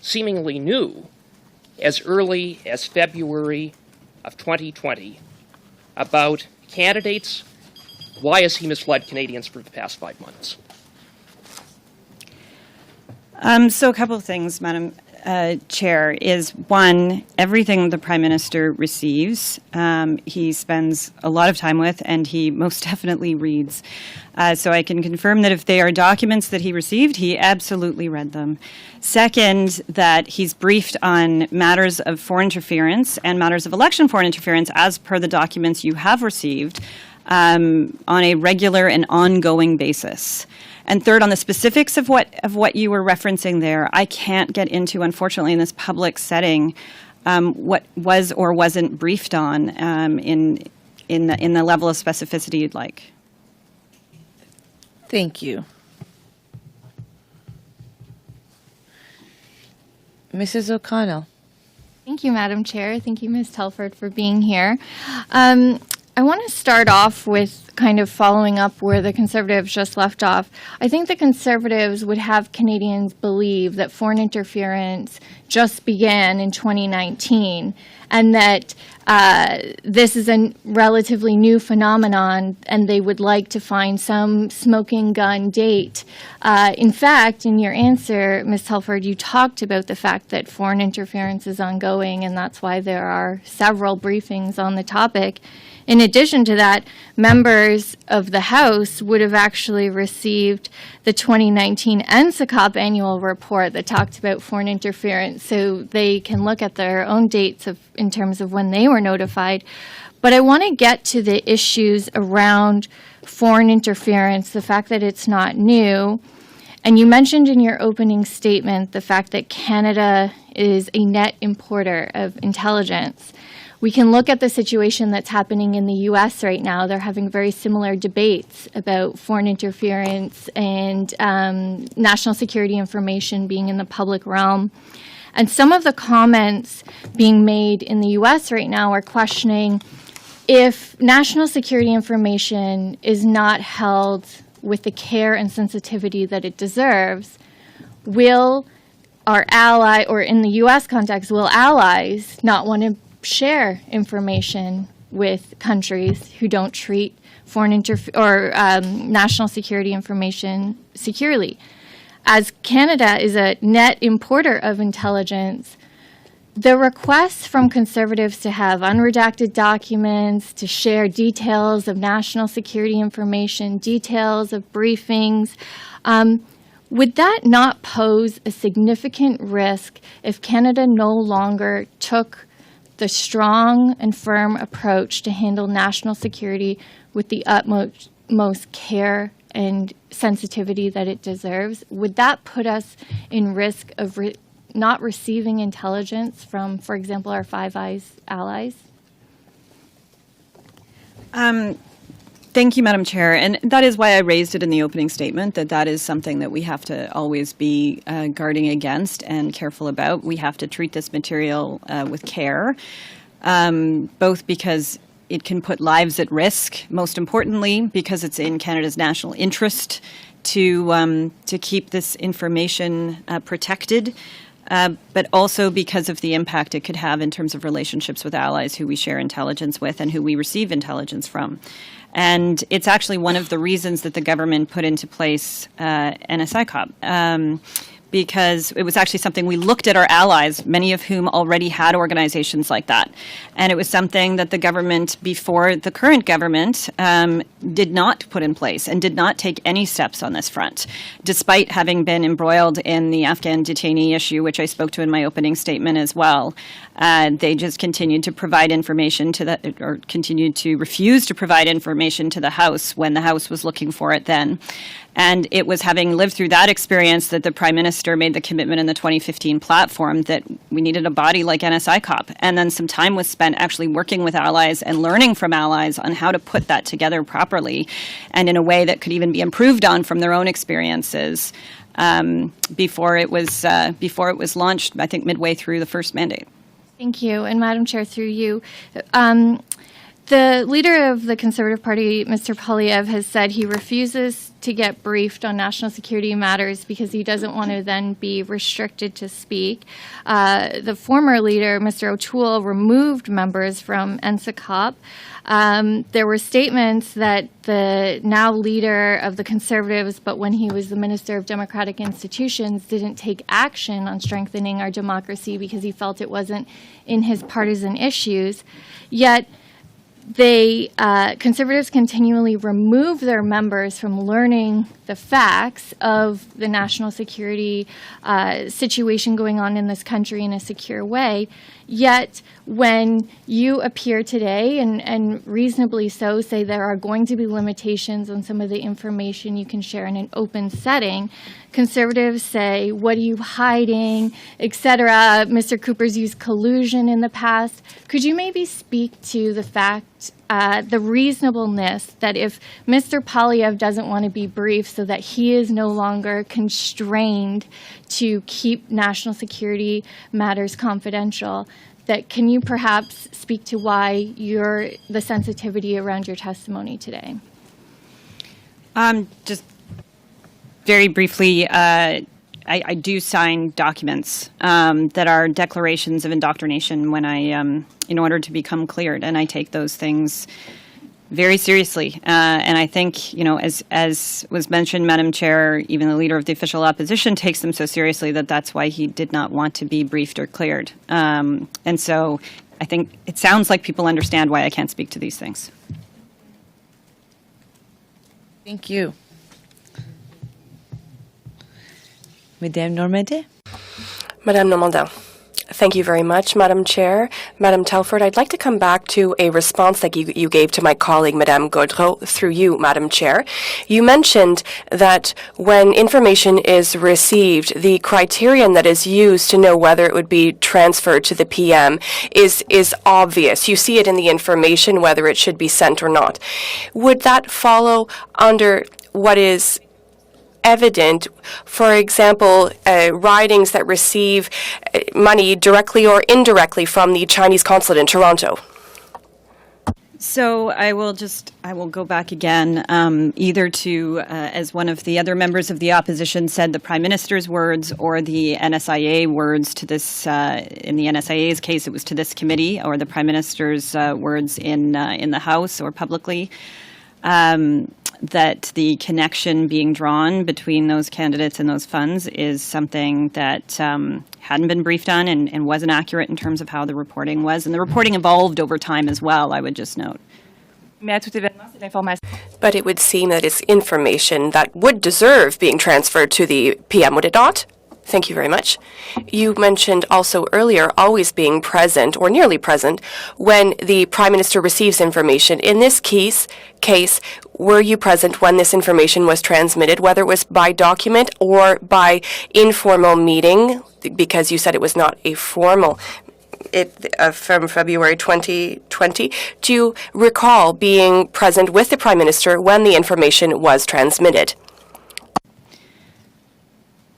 seemingly knew as early as February of 2020 about candidates. Why has he misled Canadians for the past 5 months? So a couple of things, Madam Chair, is one, everything the Prime Minister receives, he spends a lot of time with, and he most definitely reads. So I can confirm that if they are documents that he received, he absolutely read them. Second, that he's briefed on matters of foreign interference and matters of election foreign interference as per the documents you have received on a regular and ongoing basis. And third, on the specifics of what you were referencing there, I can't get into, unfortunately, in this public setting, what was or wasn't briefed on in the level of specificity you'd like. Thank you. Mrs. O'Connell. Thank you, Madam Chair. Thank you, Ms. Telford, for being here. I want to start off with kind of following up where the Conservatives just left off. I think the Conservatives would have Canadians believe that foreign interference just began in 2019 and that this is a relatively new phenomenon and they would like to find some smoking gun date. In fact, in your answer, Ms. Telford, you talked about the fact that foreign interference is ongoing and that's why there are several briefings on the topic. In addition to that, members of the House would have actually received the 2019 NSICOP annual report that talked about foreign interference, so they can look at their own dates in terms of when they were notified. But I want to get to the issues around foreign interference, the fact that it's not new. And you mentioned in your opening statement the fact that Canada is a net importer of intelligence. We can look at the situation that's happening in the U.S. right now. They're having very similar debates about foreign interference and national security information being in the public realm. And some of the comments being made in the U.S. right now are questioning if national security information is not held with the care and sensitivity that it deserves, will our ally, or in the U.S. context, will allies not want to share information with countries who don't treat foreign national security information securely? As Canada is a net importer of intelligence, the requests from Conservatives to have unredacted documents, to share details of national security information, details of briefings, would that not pose a significant risk if Canada no longer took the strong and firm approach to handle national security with the utmost care and sensitivity that it deserves? Would that put us in risk of not receiving intelligence from, for example, our Five Eyes allies? Thank you, Madam Chair. And that is why I raised it in the opening statement, that is something that we have to always be guarding against and careful about. We have to treat this material with care, both because it can put lives at risk, most importantly, because it's in Canada's national interest to keep this information protected, but also because of the impact it could have in terms of relationships with allies who we share intelligence with and who we receive intelligence from. And it's actually one of the reasons that the government put into place NSICOP, because it was actually something we looked at our allies, many of whom already had organizations like that. And it was something that the government, before the current government, did not put in place and did not take any steps on this front, despite having been embroiled in the Afghan detainee issue, which I spoke to in my opening statement as well. They just continued to provide information or continued to refuse to provide information to the House when the House was looking for it then. And it was having lived through that experience that the Prime Minister made the commitment in the 2015 platform that we needed a body like NSICOP. And then some time was spent actually working with allies and learning from allies on how to put that together properly and in a way that could even be improved on from their own experiences before it was launched, I think, midway through the first mandate. Thank you. And Madam Chair, through you, The leader of the Conservative Party, Mr. Polyev, has said he refuses to get briefed on national security matters because he doesn't want to then be restricted to speak. The former leader, Mr. O'Toole, removed members from NSICOP. There were statements that the now leader of the Conservatives, but when he was the Minister of Democratic Institutions, didn't take action on strengthening our democracy because he felt it wasn't in his partisan issues. Yet, Conservatives continually remove their members from learning the facts of the national security situation going on in this country in a secure way. Yet, when you appear today, and reasonably so, say there are going to be limitations on some of the information you can share in an open setting, Conservatives say, what are you hiding, etc. Mr. Cooper's used collusion in the past. Could you maybe speak to the fact, the reasonableness that if Mr. Polyev doesn't want to be briefed so that he is no longer constrained to keep national security matters confidential, that can you perhaps speak to why the sensitivity around your testimony today? Just very briefly, I do sign documents that are declarations of indoctrination when in order to become cleared, and I take those things very seriously. And I think, as was mentioned, Madam Chair, even the leader of the official opposition takes them so seriously that that's why he did not want to be briefed or cleared. And so I think it sounds like people understand why I can't speak to these things. Thank you. Madame Normandin. Madame Normandin. Thank you very much, Madam Chair. Madam Telford, I'd like to come back to a response that you gave to my colleague, Madame Gaudreau, through you, Madam Chair. You mentioned that when information is received, the criterion that is used to know whether it would be transferred to the PM is obvious. You see it in the information, whether it should be sent or not. Would that follow under what is evident, for example, ridings that receive money directly or indirectly from the Chinese consulate in Toronto? So I will go back again, either to, as one of the other members of the opposition said, the Prime Minister's words or the NSIA words to this, in the NSIA's case, it was to this committee, or the Prime Minister's words in the House or publicly. That the connection being drawn between those candidates and those funds is something that hadn't been briefed on and wasn't accurate in terms of how the reporting was. And the reporting evolved over time as well, I would just note. But it would seem that it's information that would deserve being transferred to the PM, would it not? Thank you very much. You mentioned also earlier always being present or nearly present when the Prime Minister receives information. In this case, were you present when this information was transmitted, whether it was by document or by informal meeting, because you said it was not a formal from February 2020. Do you recall being present with the Prime Minister when the information was transmitted?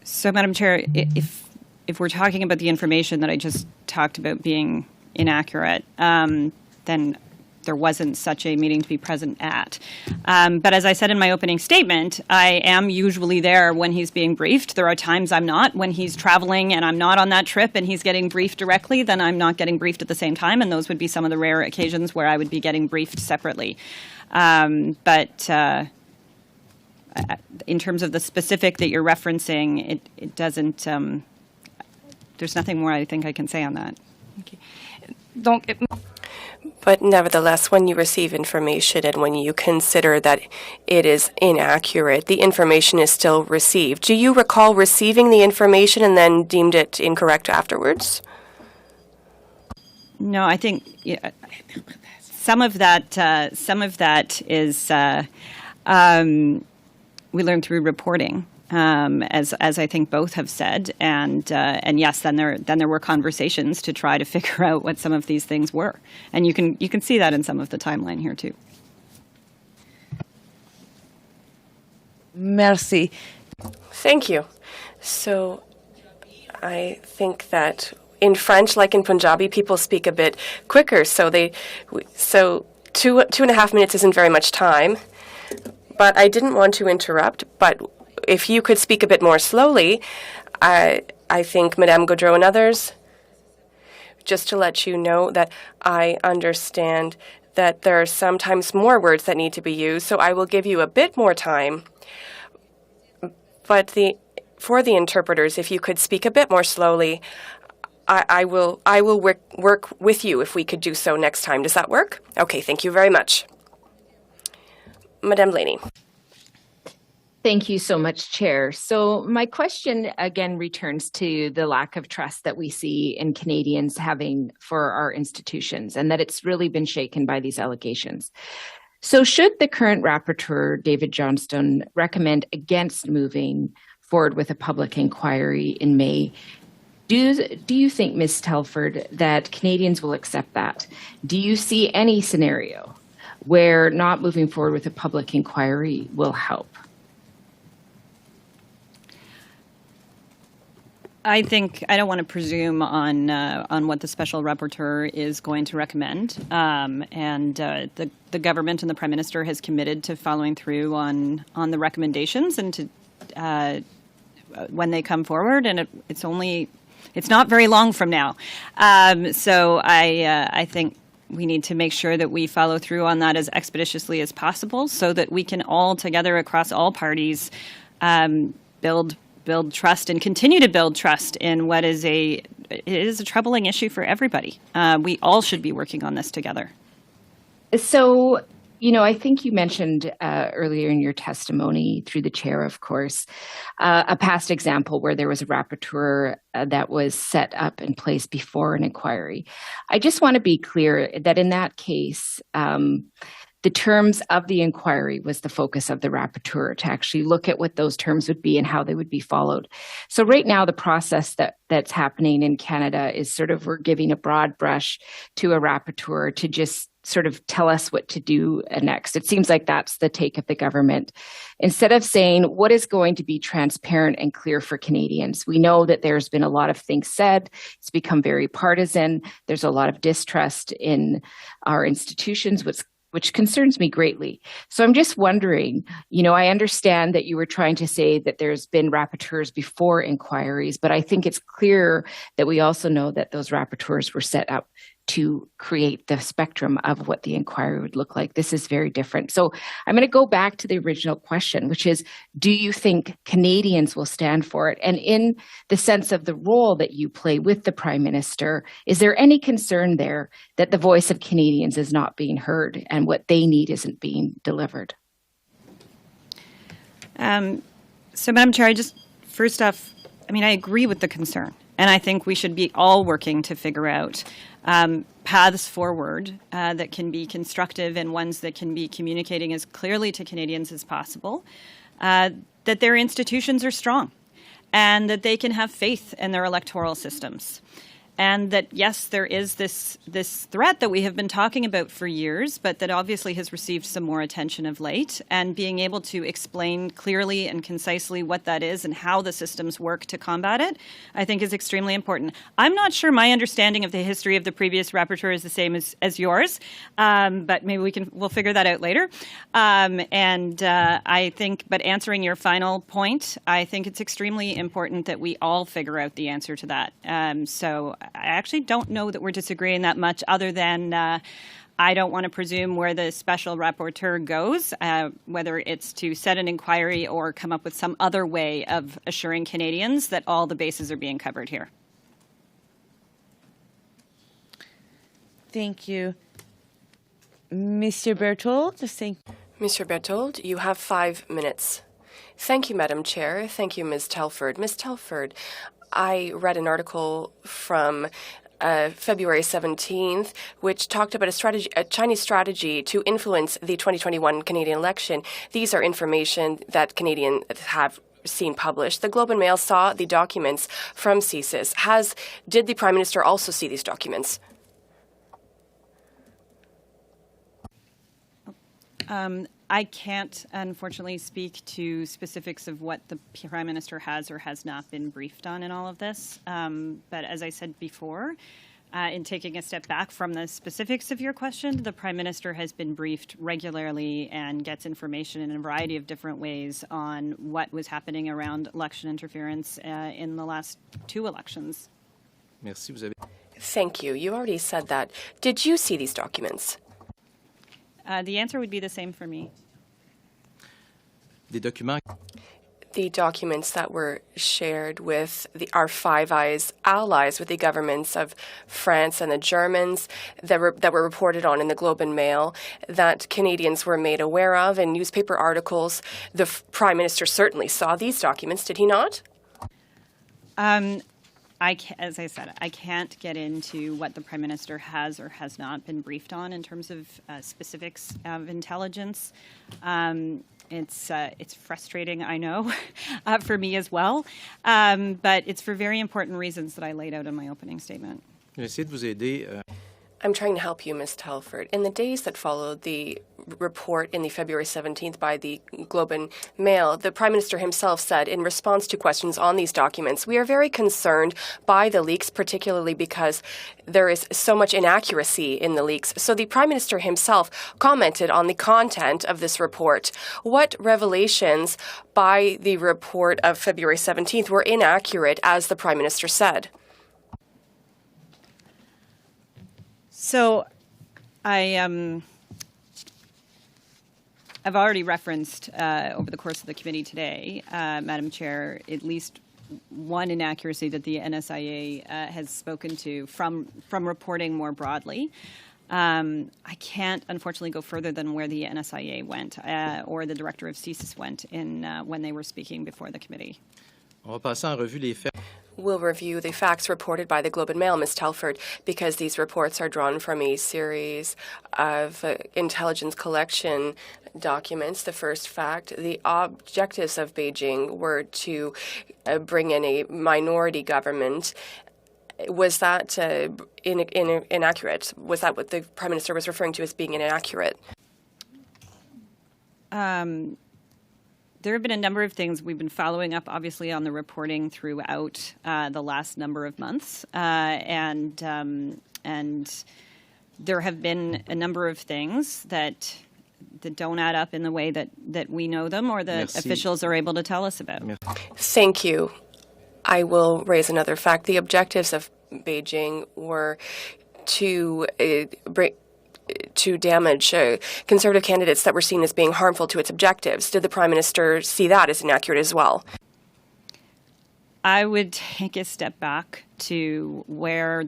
So, Madam Chair, if we're talking about the information that I just talked about being inaccurate, then there wasn't such a meeting to be present at. But as I said in my opening statement, I am usually there when he's being briefed. There are times I'm not. When he's traveling and I'm not on that trip and he's getting briefed directly, then I'm not getting briefed at the same time, and those would be some of the rare occasions where I would be getting briefed separately. But in terms of the specific that you're referencing, it doesn't, there's nothing more I think I can say on that. Okay. But nevertheless, when you receive information and when you consider that it is inaccurate, the information is still received. Do you recall receiving the information and then deemed it incorrect afterwards? No, I think some of that is we learned through reporting. As I think both have said, and yes, then there were conversations to try to figure out what some of these things were, and you can see that in some of the timeline here too. Merci. Thank you. So, I think that in French, like in Punjabi, people speak a bit quicker. So to 2.5 minutes isn't very much time, but I didn't want to interrupt. But if you could speak a bit more slowly, I think Madame Gaudreau and others, just to let you know that I understand that there are sometimes more words that need to be used, so I will give you a bit more time. But for the interpreters, if you could speak a bit more slowly, I will work with you if we could do so next time. Does that work? Okay, thank you very much. Madame Blaney. Thank you so much, Chair. So my question again returns to the lack of trust that we see in Canadians having for our institutions, and that it's really been shaken by these allegations. So should the current rapporteur, David Johnston, recommend against moving forward with a public inquiry in May, do you think, Ms. Telford, that Canadians will accept that? Do you see any scenario where not moving forward with a public inquiry will help? I think I don't want to presume on what the special rapporteur is going to recommend, the government and the Prime Minister has committed to following through on the recommendations and to when they come forward, and it's not very long from now. So I think we need to make sure that we follow through on that as expeditiously as possible, so that we can all together across all parties build trust and continue to build trust in what is a troubling issue for everybody. We all should be working on this together. So, I think you mentioned earlier in your testimony, through the chair, of course, a past example where there was a rapporteur that was set up in place before an inquiry. I just want to be clear that in that case, the terms of the inquiry was the focus of the rapporteur, to actually look at what those terms would be and how they would be followed. So right now, the process that's happening in Canada is sort of, we're giving a broad brush to a rapporteur to just sort of tell us what to do next. It seems like that's the take of the government. Instead of saying what is going to be transparent and clear for Canadians. We know that there's been a lot of things said. It's become very partisan. There's a lot of distrust in our institutions, which concerns me greatly. So I'm just wondering, I understand that you were trying to say that there's been rapporteurs before inquiries, but I think it's clear that we also know that those rapporteurs were set up to create the spectrum of what the inquiry would look like. This is very different. So I'm going to go back to the original question, which is, do you think Canadians will stand for it? And in the sense of the role that you play with the Prime Minister, is there any concern there that the voice of Canadians is not being heard and what they need isn't being delivered? So, Madam Chair, first off, I agree with the concern. And I think we should be all working to figure out paths forward that can be constructive and ones that can be communicating as clearly to Canadians as possible, that their institutions are strong and that they can have faith in their electoral systems. And that, yes, there is this threat that we have been talking about for years, but that obviously has received some more attention of late. And being able to explain clearly and concisely what that is and how the systems work to combat it, I think is extremely important. I'm not sure my understanding of the history of the previous rapporteur is the same as yours, but maybe we'll figure that out later. I think, but answering your final point, I think it's extremely important that we all figure out the answer to that. So I actually don't know that we're disagreeing that much, other than I don't want to presume where the special rapporteur goes, whether it's to set an inquiry or come up with some other way of assuring Canadians that all the bases are being covered here. Thank you. Mr. Berthold, Mr. Berthold, you have 5 minutes. Thank you, Madam Chair. Thank you, Ms. Telford. Ms. Telford, I read an article from February 17th, which talked about a Chinese strategy to influence the 2021 Canadian election. These are information that Canadians have seen published. The Globe and Mail saw the documents from CSIS. Did the Prime Minister also see these documents? I can't, unfortunately, speak to specifics of what the Prime Minister has or has not been briefed on in all of this. But as I said before, In taking a step back from the specifics of your question, the Prime Minister has been briefed regularly and gets information in a variety of different ways on what was happening around election interference in the last 2 elections. Merci, vous avez... Thank you. You already said that. Did you see these documents? The answer would be the same for me. Des documents... The documents that were shared with our Five Eyes allies, with the governments of France and the Germans, that were reported on in the Globe and Mail, that Canadians were made aware of in newspaper articles. The Prime Minister certainly saw these documents, did he not? As I said, I can't get into what the Prime Minister has or has not been briefed on in terms of specifics of intelligence. It's frustrating, I know, for me as well, but it's for very important reasons that I laid out in my opening statement. J'essaie de vous aider. I'm trying to help you, Ms. Telford. In the days that followed the report in the February 17th by the Globe and Mail, the Prime Minister himself said in response to questions on these documents, "We are very concerned by the leaks, particularly because there is so much inaccuracy in the leaks." So the Prime Minister himself commented on the content of this report. What revelations by the report of February 17th were inaccurate, as the Prime Minister said? So I've already referenced over the course of the committee today, Madam Chair, at least one inaccuracy that the NSIA has spoken to from reporting more broadly. I can't, unfortunately, go further than where the NSIA went or the director of CSIS went when they were speaking before the committee. On va passer en revue les faits. We'll review the facts reported by the Globe and Mail, Ms. Telford, because these reports are drawn from a series of intelligence collection documents. The first fact, the objectives of Beijing were to bring in a minority government. Was that inaccurate? Was that what the Prime Minister was referring to as being inaccurate? There have been a number of things we've been following up, obviously, on the reporting throughout the last number of months, and there have been a number of things that don't add up in the way that we know them or that Merci. officials are able to tell us about. Thank you. I will raise another fact. The objectives of Beijing were to damage Conservative candidates that were seen as being harmful to its objectives. Did the Prime Minister see that as inaccurate as well? I would take a step back to where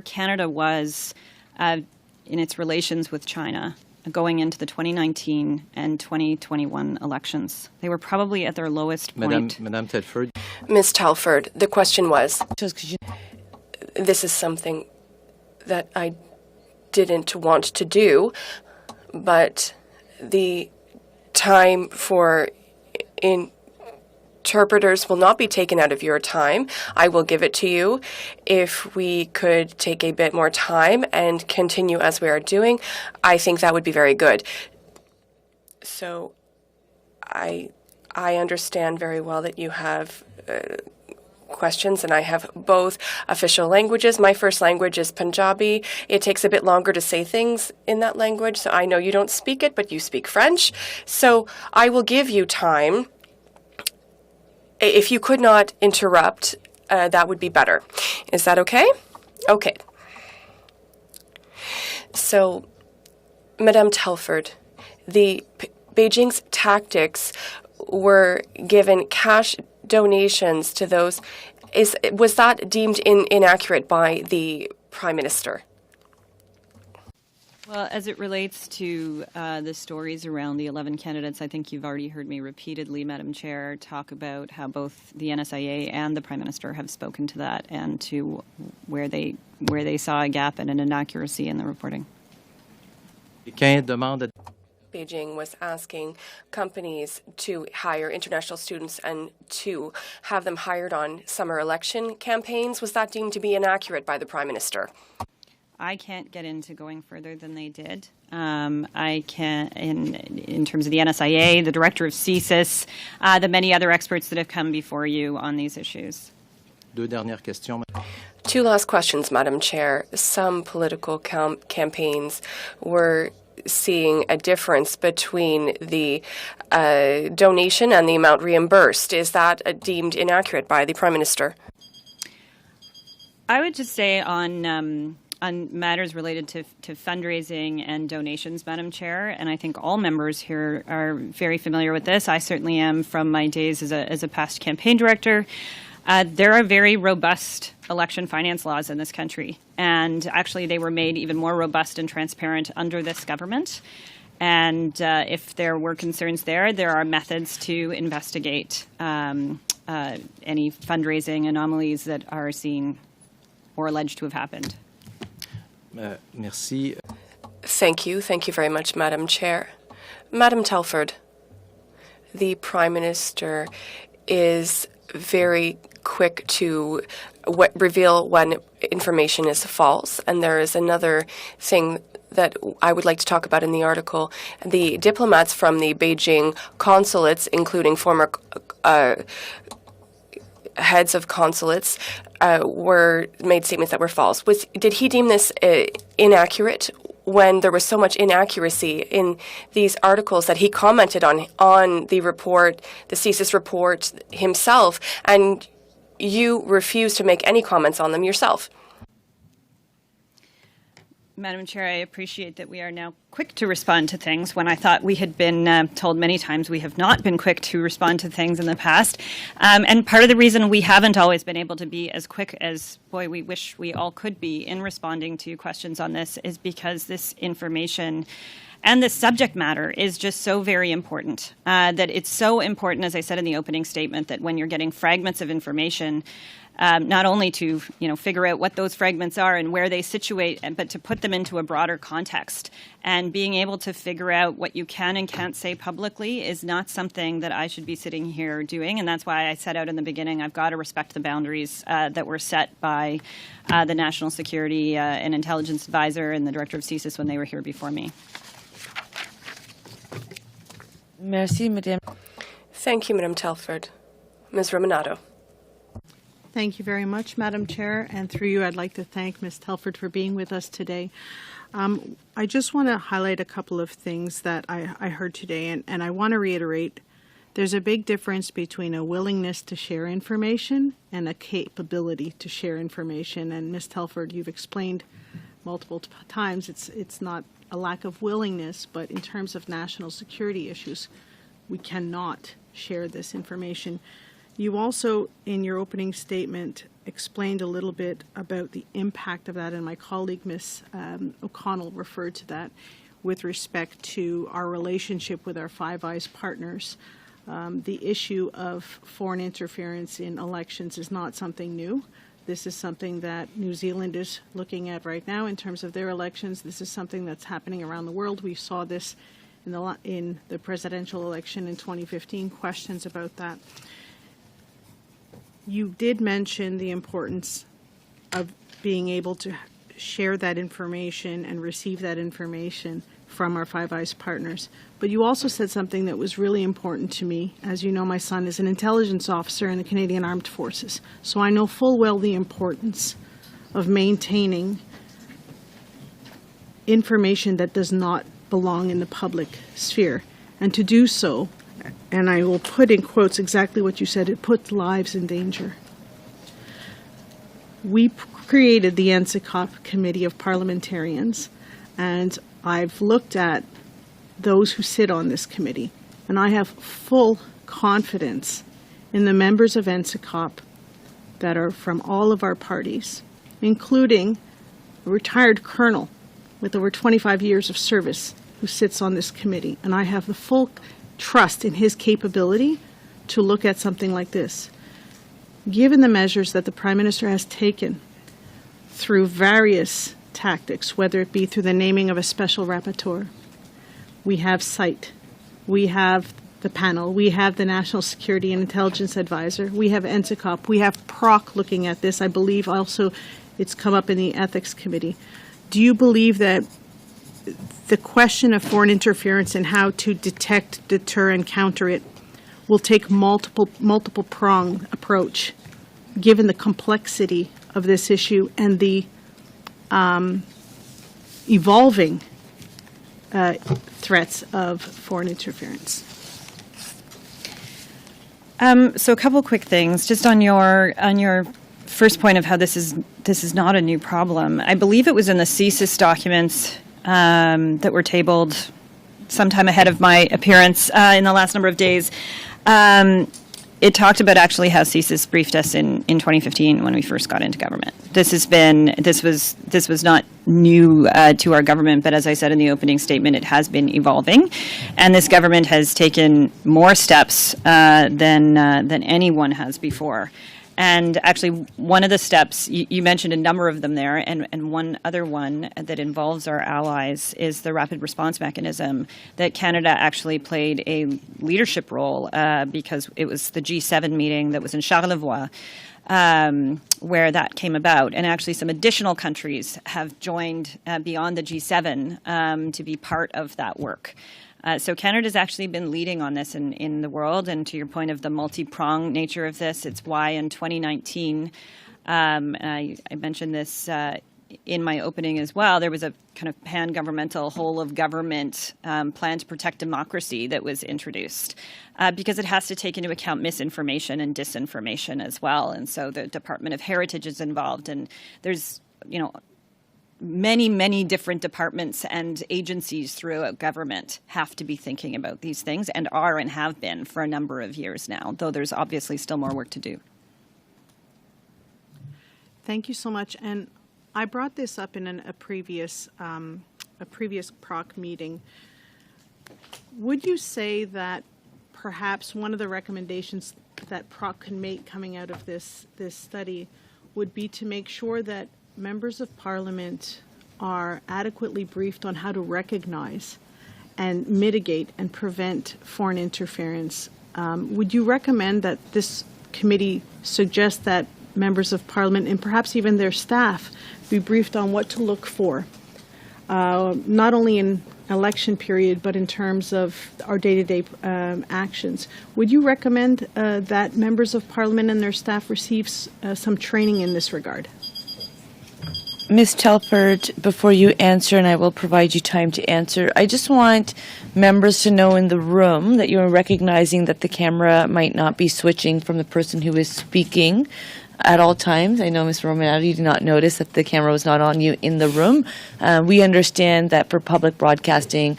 Canada was in its relations with China going into the 2019 and 2021 elections. They were probably at their lowest point. Madame Telford. Ms. Telford, the question was, this is something that I didn't want to do, but the time for interpreters will not be taken out of your time. I will give it to you. If we could take a bit more time and continue as we are doing, I think that would be very good. So I understand very well that you have questions, and I have both official languages. My first language is Punjabi. It takes a bit longer to say things in that language, so I know you don't speak it, but you speak French. So I will give you time. If you could not interrupt, that would be better. Is that okay? Okay. So, Madame Telford, Beijing's tactics were given cash donations to those. Was that deemed inaccurate by the Prime Minister? Well, as it relates to the stories around the 11 candidates, I think you've already heard me repeatedly, Madam Chair, talk about how both the NSIA and the Prime Minister have spoken to that and to where they saw a gap and an inaccuracy in the reporting. Beijing was asking companies to hire international students and to have them hired on summer election campaigns. Was that deemed to be inaccurate by the Prime Minister? I can't get into going further than they did. I can't, in terms of the NSIA, the director of CSIS, the many other experts that have come before you on these issues. Two last questions, Madam Chair. Some political campaigns were seeing a difference between the donation and the amount reimbursed. Is that deemed inaccurate by the Prime Minister? I would just say on matters related to fundraising and donations, Madam Chair, and I think all members here are very familiar with this. I certainly am from my days as a past campaign director. There are very robust election finance laws in this country, and actually they were made even more robust and transparent under this government. And if there were concerns there are methods to investigate any fundraising anomalies that are seen or alleged to have happened. Merci. Thank you. Thank you very much, Madam Chair. Madam Telford, the Prime Minister is very quick to reveal when information is false. And there is another thing that I would like to talk about in the article. The diplomats from the Beijing consulates, including former heads of consulates, made statements that were false. Did he deem this inaccurate when there was so much inaccuracy in these articles that he commented on the report, the CSIS report himself, and you refused to make any comments on them yourself? Madam Chair, I appreciate that we are now quick to respond to things when I thought we had been told many times we have not been quick to respond to things in the past. And part of the reason we haven't always been able to be as quick as, boy, we wish we all could be in responding to questions on this is because this information and the subject matter is just so very important, that it's so important, as I said in the opening statement, that when you're getting fragments of information, not only to figure out what those fragments are and where they situate, but to put them into a broader context. And being able to figure out what you can and can't say publicly is not something that I should be sitting here doing. And that's why I set out in the beginning, I've got to respect the boundaries that were set by the National Security and Intelligence Advisor and the Director of CSIS when they were here before me. Merci, Madame. Thank you, Madam Telford. Ms. Romanado. Thank you very much, Madam Chair, and through you I'd like to thank Ms. Telford for being with us today. I just want to highlight a couple of things that I heard today, and I want to reiterate there's a big difference between a willingness to share information and a capability to share information. And Ms. Telford, you've explained multiple times it's not a lack of willingness, but in terms of national security issues, we cannot share this information. You also, in your opening statement, explained a little bit about the impact of that, and my colleague, Ms. O'Connell, referred to that with respect to our relationship with our Five Eyes partners. The issue of foreign interference in elections is not something new. This is something that New Zealand is looking at right now in terms of their elections. This is something that's happening around the world. We saw this in the presidential election in 2015, questions about that. You did mention the importance of being able to share that information and receive that information from our Five Eyes partners. But you also said something that was really important to me. As you know, my son is an intelligence officer in the Canadian Armed Forces. So I know full well the importance of maintaining information that does not belong in the public sphere. And to do so, and I will put in quotes exactly what you said, it puts lives in danger. We created the NSICOP Committee of Parliamentarians, and I've looked at those who sit on this committee, and I have full confidence in the members of NSICOP that are from all of our parties, including a retired colonel with over 25 years of service who sits on this committee, and I have the full trust in his capability to look at something like this. Given the measures that the Prime Minister has taken through various tactics, whether it be through the naming of a special rapporteur, we have SITE, we have the panel, we have the National Security and Intelligence Advisor, we have NSICOP, we have PROC looking at this. I believe also it's come up in the Ethics Committee. Do you believe that the question of foreign interference and how to detect, deter, and counter it will take multiple prong approach, given the complexity of this issue and the evolving threats of foreign interference? So a couple quick things, just on your first point of how this is not a new problem. I believe it was in the CSIS documents that were tabled sometime ahead of my appearance in the last number of days. It talked about actually how CSIS briefed us in 2015 when we first got into government. This was not new to our government, but as I said in the opening statement, it has been evolving, and this government has taken more steps than anyone has before. And actually, one of the steps, you mentioned a number of them there, and one other one that involves our allies is the rapid response mechanism that Canada actually played a leadership role because it was the G7 meeting that was in Charlevoix where that came about. And actually some additional countries have joined beyond the G7 to be part of that work. So Canada's actually been leading on this in the world, and to your point of the multi-pronged nature of this, it's why in 2019, I mentioned this in my opening as well, there was a kind of pan-governmental, whole-of-government plan to protect democracy that was introduced because it has to take into account misinformation and disinformation as well. And so the Department of Heritage is involved, and there's, many different departments and agencies throughout government have to be thinking about these things and are and have been for a number of years now, though there's obviously still more work to do. Thank you so much. And I brought this up in a previous PROC meeting. Would you say that perhaps one of the recommendations that PROC can make coming out of this study would be to make sure that members of Parliament are adequately briefed on how to recognize and mitigate and prevent foreign interference? Would you recommend that this committee suggest that members of Parliament and perhaps even their staff be briefed on what to look for, not only in election period, but in terms of our day-to-day actions? Would you recommend that members of Parliament and their staff receive some training in this regard? Ms. Telford, before you answer, and I will provide you time to answer, I just want members to know in the room that you are recognizing that the camera might not be switching from the person who is speaking at all times. I know, Ms. Romano, you did not notice that the camera was not on you in the room. We understand that for public broadcasting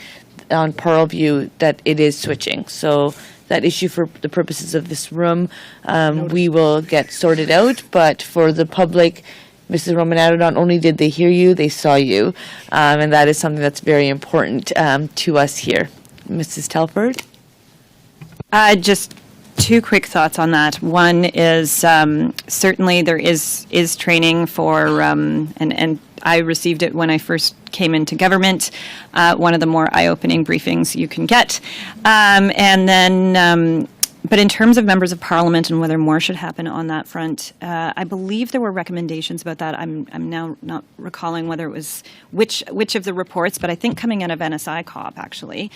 on Parleview that it is switching. So that issue for the purposes of this room, we will get sorted out, but for the public, Mrs. Romano, not only did they hear you, they saw you, and that is something that's very important to us here. Mrs. Telford? Just two quick thoughts on that. One is certainly there is training for, and I received it when I first came into government, one of the more eye-opening briefings you can get. And then but in terms of members of Parliament and whether more should happen on that front, I believe there were recommendations about that. I'm now not recalling whether it was which of the reports, but I think coming out of NSI COP actually,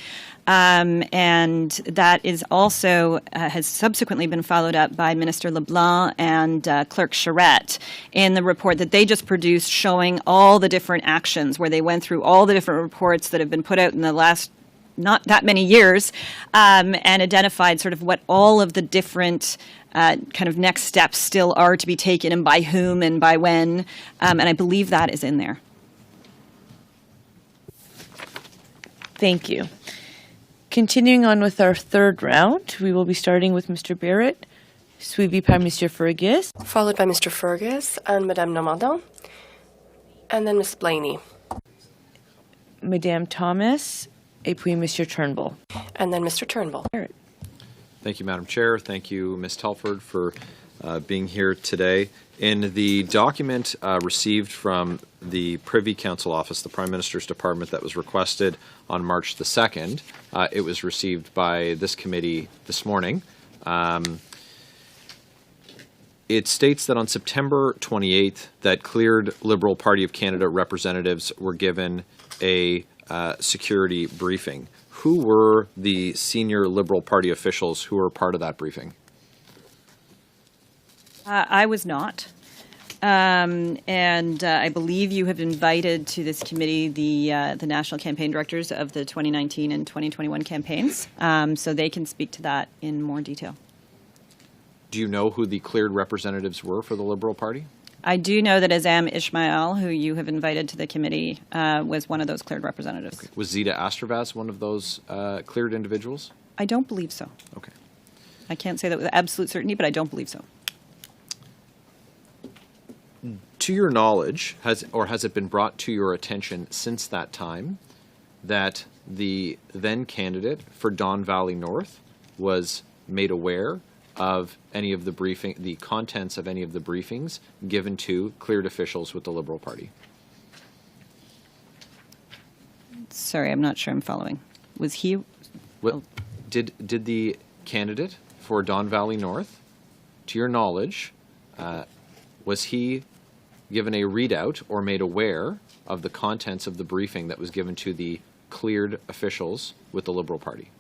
and that is also has subsequently been followed up by Minister LeBlanc and Clerk Charette in the report that they just produced, showing all the different actions where they went through all the different reports that have been put out in the last not that many years, and identified sort of what all of the different kind of next steps still are to be taken and by whom and by when, and I believe that is in there. Thank you. Continuing on with our third round, we will be starting with Mr. Barrett, suivi par Monsieur Fergus, Followed by Mr. Fergus and Madame Normandin, and then Ms. Blaney. Madame Thomas, et puis Monsieur Turnbull. And then Mr. Turnbull. Thank you, Madam Chair. Thank you, Ms. Telford, for being here today. In the document received from the Privy Council Office, the Prime Minister's Department, that was requested on March the 2nd, it was received by this committee this morning. It states that on September 28th, that cleared Liberal Party of Canada representatives were given a security briefing. Who were the senior Liberal Party officials who were part of that briefing? I was not. And I believe you have invited to this committee the national campaign directors of the 2019 and 2021 campaigns, so they can speak to that in more detail. Do you know who the cleared representatives were for the Liberal Party? I do know that Azam Ismail, who you have invited to the committee, was one of those cleared representatives. Okay. Was Zita Astravaz one of those cleared individuals? I don't believe so. Okay. I can't say that with absolute certainty, but I don't believe so. To your knowledge, has it been brought to your attention since that time that the then candidate for Don Valley North was made aware of any of the contents of any of the briefings given to cleared officials with the Liberal Party? Sorry, I'm not sure I'm following. Was he? What, did the candidate for Don Valley North, to your knowledge, was he given a readout or made aware of the contents of the briefing that was given to the cleared officials with the Liberal Party?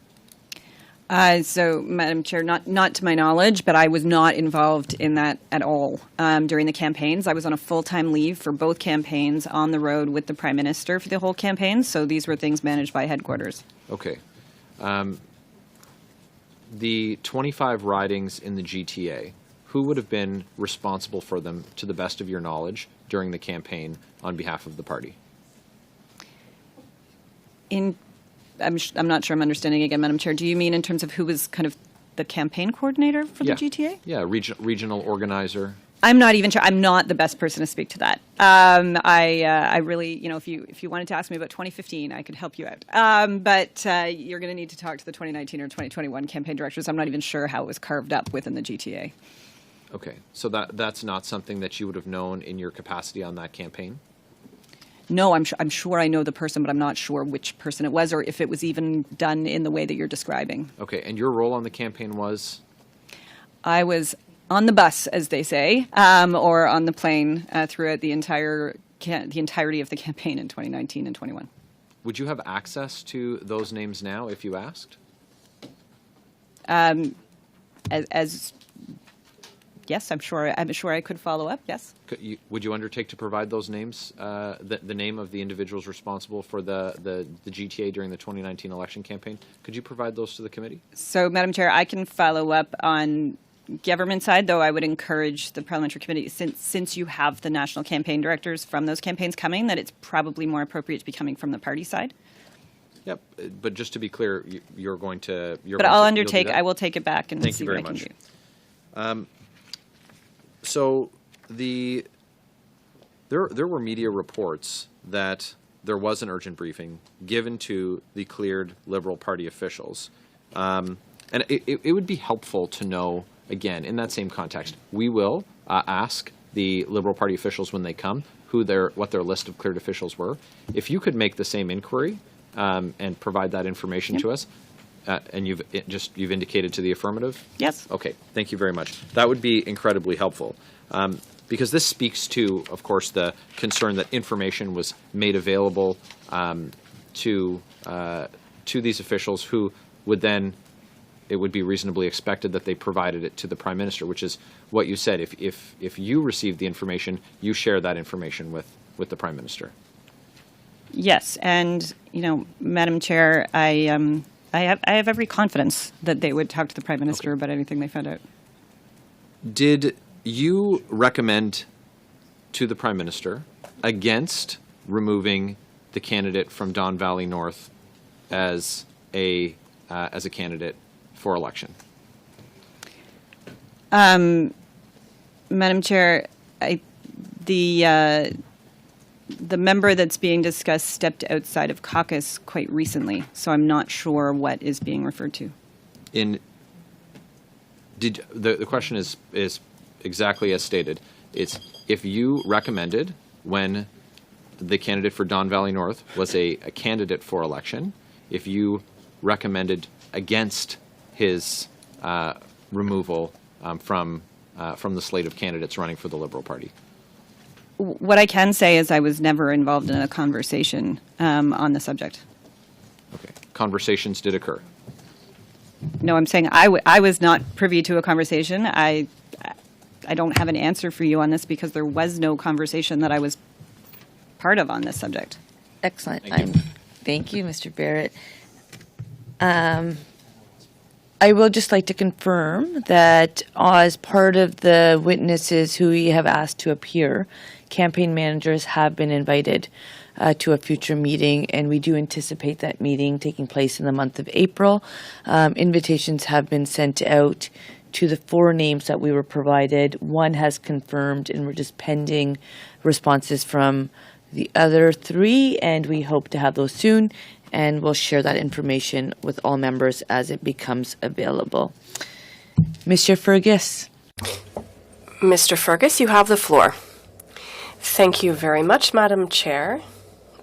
So, Madam Chair, not to my knowledge, but I was not involved in that at all during the campaigns. I was on a full-time leave for both campaigns on the road with the Prime Minister for the whole campaign, so these were things managed by headquarters. Okay. The 25 ridings in the GTA, who would have been responsible for them, to the best of your knowledge, during the campaign on behalf of the party? I'm not sure I'm understanding again, Madam Chair. Do you mean in terms of who was kind of the campaign coordinator for the GTA? Yeah, regional organizer. I'm not even sure. I'm not the best person to speak to that. I really, if you wanted to ask me about 2015, I could help you out. But you're going to need to talk to the 2019 or 2021 campaign directors. I'm not even sure how it was carved up within the GTA. Okay, so that's not something that you would have known in your capacity on that campaign? No, I'm sure I know the person, but I'm not sure which person it was or if it was even done in the way that you're describing. Okay, and your role on the campaign was? I was on the bus, as they say, or on the plane throughout the entirety of the campaign in 2019 and 21. Would you have access to those names now if you asked? Yes, I'm sure I could follow up. Yes. Would you undertake to provide those names, the name of the individuals responsible for the GTA during the 2019 election campaign? Could you provide those to the committee? So, Madam Chair, I can follow up on government side, though I would encourage the parliamentary committee, since you have the national campaign directors from those campaigns coming, that it's probably more appropriate to be coming from the party side. Yep, but just to be clear, you're going to. But I'll undertake. I will take it back and see what I can do. So there were media reports that there was an urgent briefing given to the cleared Liberal Party officials, and it would be helpful to know, again, in that same context. We will ask the Liberal Party officials when they come what their list of cleared officials were. If you could make the same inquiry and provide that information to us. And you've indicated to the affirmative? Yes. Okay, thank you very much. That would be incredibly helpful. Because this speaks to, of course, the concern that information was made available to these officials who would then, it would be reasonably expected that they provided it to the Prime Minister, which is what you said. If you receive the information, you share that information with the Prime Minister. Yes, and, Madam Chair, I have every confidence that they would talk to the Prime Minister about anything they found out. Did you recommend to the Prime Minister against removing the candidate from Don Valley North as a candidate for election? Madam Chair, the member that's being discussed stepped outside of caucus quite recently, so I'm not sure what is being referred to. The question is exactly as stated. It's if you recommended when the candidate for Don Valley North was a candidate for election, if you recommended against his removal from the slate of candidates running for the Liberal Party. What I can say is I was never involved in a conversation on the subject. Okay. Conversations did occur. No, I'm saying I was not privy to a conversation. I don't have an answer for you on this because there was no conversation that I was part of on this subject. Excellent. Thank you. Thank you, Mr. Barrett. I will just like to confirm that as part of the witnesses who we have asked to appear, campaign managers have been invited to a future meeting, and we do anticipate that meeting taking place in the month of April. Invitations have been sent out to the 4 names that we were provided. 1 has confirmed, and we're just pending responses from the other 3, and we hope to have those soon, and we'll share that information with all members as it becomes available. Mr. Fergus. Mr. Fergus, you have the floor. Thank you very much, Madam Chair.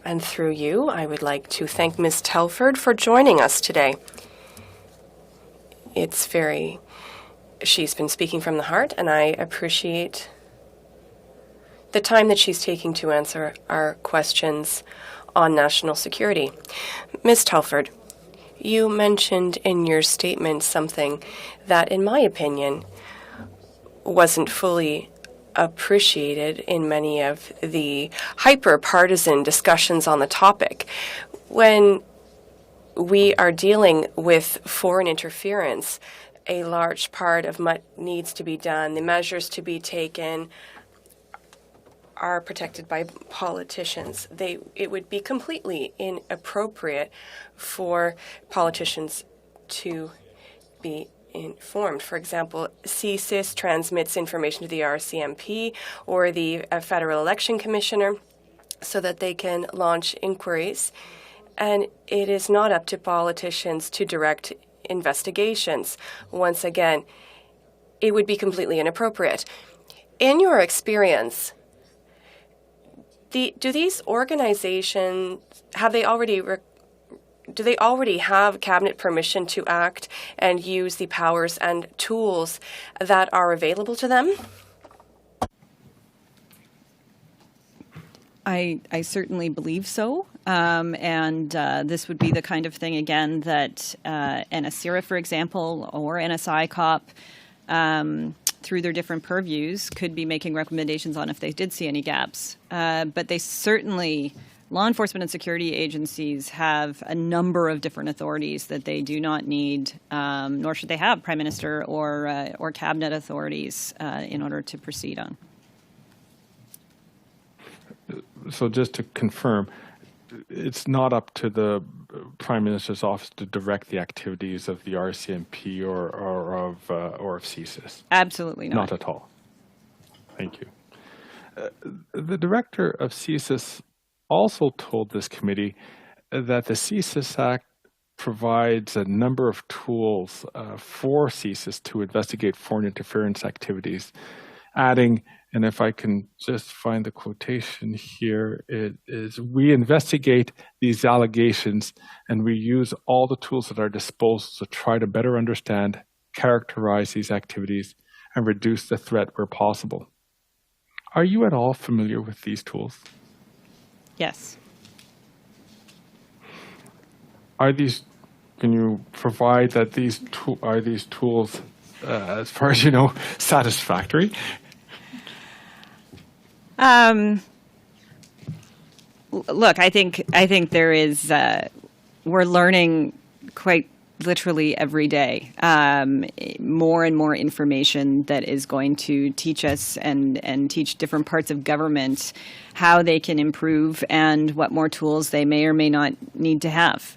And through you, I would like to thank Ms. Telford for joining us today. She's been speaking from the heart, and I appreciate the time that she's taking to answer our questions on national security. Ms. Telford, you mentioned in your statement something that, in my opinion, wasn't fully appreciated in many of the hyper-partisan discussions on the topic. When we are dealing with foreign interference, a large part of what needs to be done, the measures to be taken, are protected by politicians. It would be completely inappropriate for politicians to be informed. For example, CSIS transmits information to the RCMP or the Federal Election Commissioner so that they can launch inquiries. And it is not up to politicians to direct investigations. Once again, it would be completely inappropriate. In your experience, do these organizations, do they already have cabinet permission to act and use the powers and tools that are available to them? I certainly believe so. And this would be the kind of thing, again, that NSIRA, for example, or NSICOP, through their different purviews, could be making recommendations on if they did see any gaps. But they certainly, law enforcement and security agencies have a number of different authorities that they do not need, nor should they have Prime Minister or cabinet authorities in order to proceed on. So just to confirm, it's not up to the Prime Minister's office to direct the activities of the RCMP or of CSIS? Absolutely not. Not at all. Thank you. The director of CSIS also told this committee that the CSIS Act provides a number of tools for CSIS to investigate foreign interference activities, adding, and if I can just find the quotation here, it is, we investigate these allegations and we use all the tools at our disposal to try to better understand, characterize these activities, and reduce the threat where possible. Are you at all familiar with these tools? Yes. Can you provide that are these tools, as far as you know, satisfactory? Look, I think there is. We're learning quite literally every day more and more information that is going to teach us and teach different parts of government how they can improve and what more tools they may or may not need to have.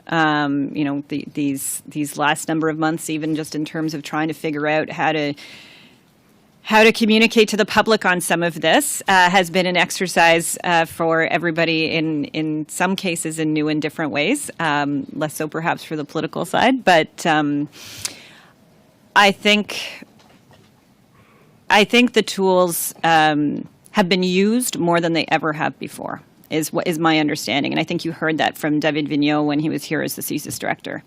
These last number of months, even just in terms of trying to figure out how to communicate to the public on some of this has been an exercise for everybody in some cases in new and different ways, less so perhaps for the political side. But I think the tools have been used more than they ever have before, is my understanding. And I think you heard that from David Vigneault when he was here as the CSIS director.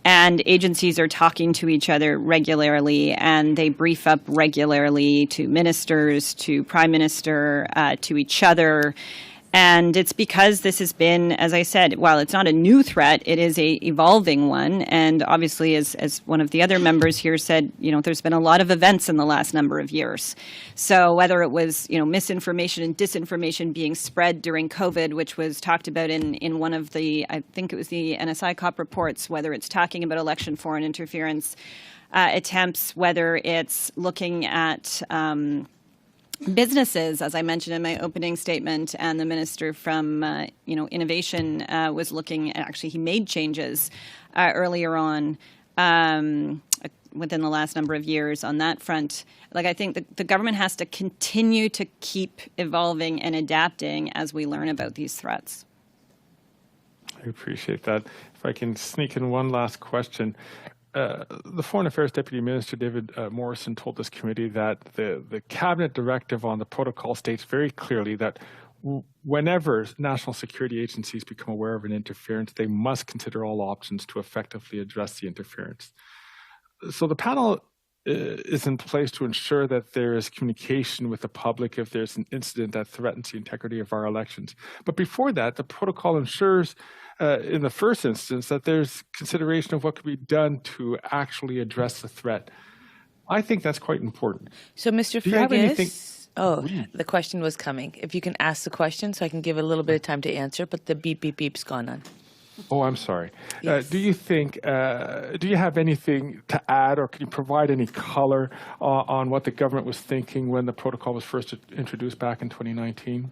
And agencies are talking to each other regularly, and they brief up regularly to ministers, to Prime Minister, to each other. And it's because this has been, as I said, while it's not a new threat, it is a evolving one. And obviously, as one of the other members here said, there's been a lot of events in the last number of years. So whether it was, misinformation and disinformation being spread during COVID, which was talked about in one of the, I think it was the NSI COP reports, whether it's talking about election foreign interference attempts, whether it's looking at businesses, as I mentioned in my opening statement, and the minister from innovation was looking at, actually he made changes earlier on within the last number of years on that front. I think the government has to continue to keep evolving and adapting as we learn about these threats. I appreciate that. If I can sneak in one last question. The Foreign Affairs Deputy Minister, David Morrison, told this committee that the cabinet directive on the protocol states very clearly that whenever national security agencies become aware of an interference, they must consider all options to effectively address the interference. So the panel is in place to ensure that there is communication with the public if there's an incident that threatens the integrity of our elections. But before that, the protocol ensures in the first instance that there's consideration of what could be done to actually address the threat. I think that's quite important. So, Mr. Fergus, the question was coming. If you can ask the question so I can give it a little bit of time to answer, but the beep, beep, beep's gone on. Oh, I'm sorry. Yes. Do you have anything to add, or can you provide any color on what the government was thinking when the protocol was first introduced back in 2019?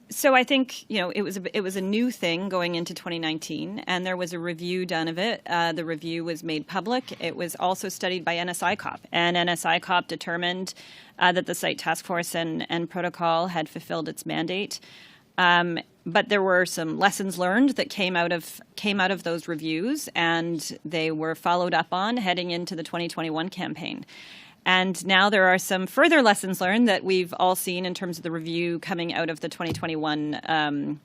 So I think, it was a new thing going into 2019, and there was a review done of it. The review was made public. It was also studied by NSI COP, and NSI COP determined that the Site Task Force and protocol had fulfilled its mandate. But there were some lessons learned that came out of those reviews, and they were followed up on heading into the 2021 campaign. And now there are some further lessons learned that we've all seen in terms of the review coming out of the 2021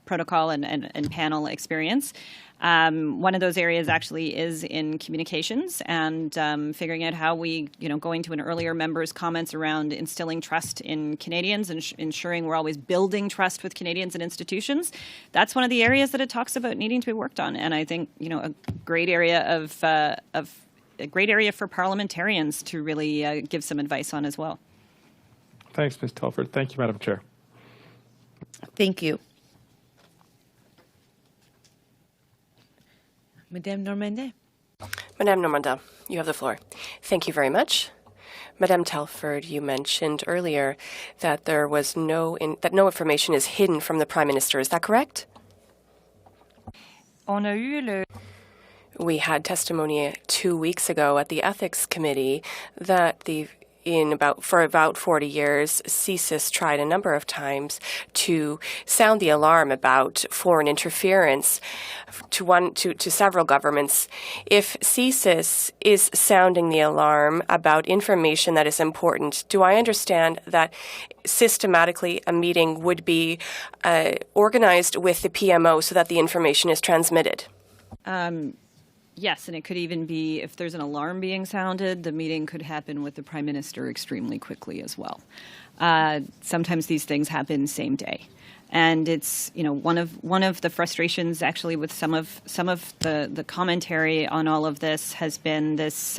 protocol and panel experience. One of those areas actually is in communications and figuring out how we, going to an earlier member's comments around instilling trust in Canadians and ensuring we're always building trust with Canadians and institutions. That's one of the areas that it talks about needing to be worked on. And I think, a great area a great area for parliamentarians to really give some advice on as well. Thanks, Ms. Telford. Thank you, Madam Chair. Thank you. Madame Normandin. Madame Normandin, you have the floor. Thank you very much. Madame Telford, you mentioned earlier that there was no information is hidden from the Prime Minister. Is that correct? We had testimony 2 weeks ago at the Ethics Committee that for about 40 years, CSIS tried a number of times to sound the alarm about foreign interference to several governments. If CSIS is sounding the alarm about information that is important, do I understand that systematically a meeting would be organized with the PMO so that the information is transmitted? Yes, and it could even be, if there's an alarm being sounded, the meeting could happen with the Prime Minister extremely quickly as well. Sometimes these things happen same day. And it's, one of the frustrations actually with some of the commentary on all of this has been this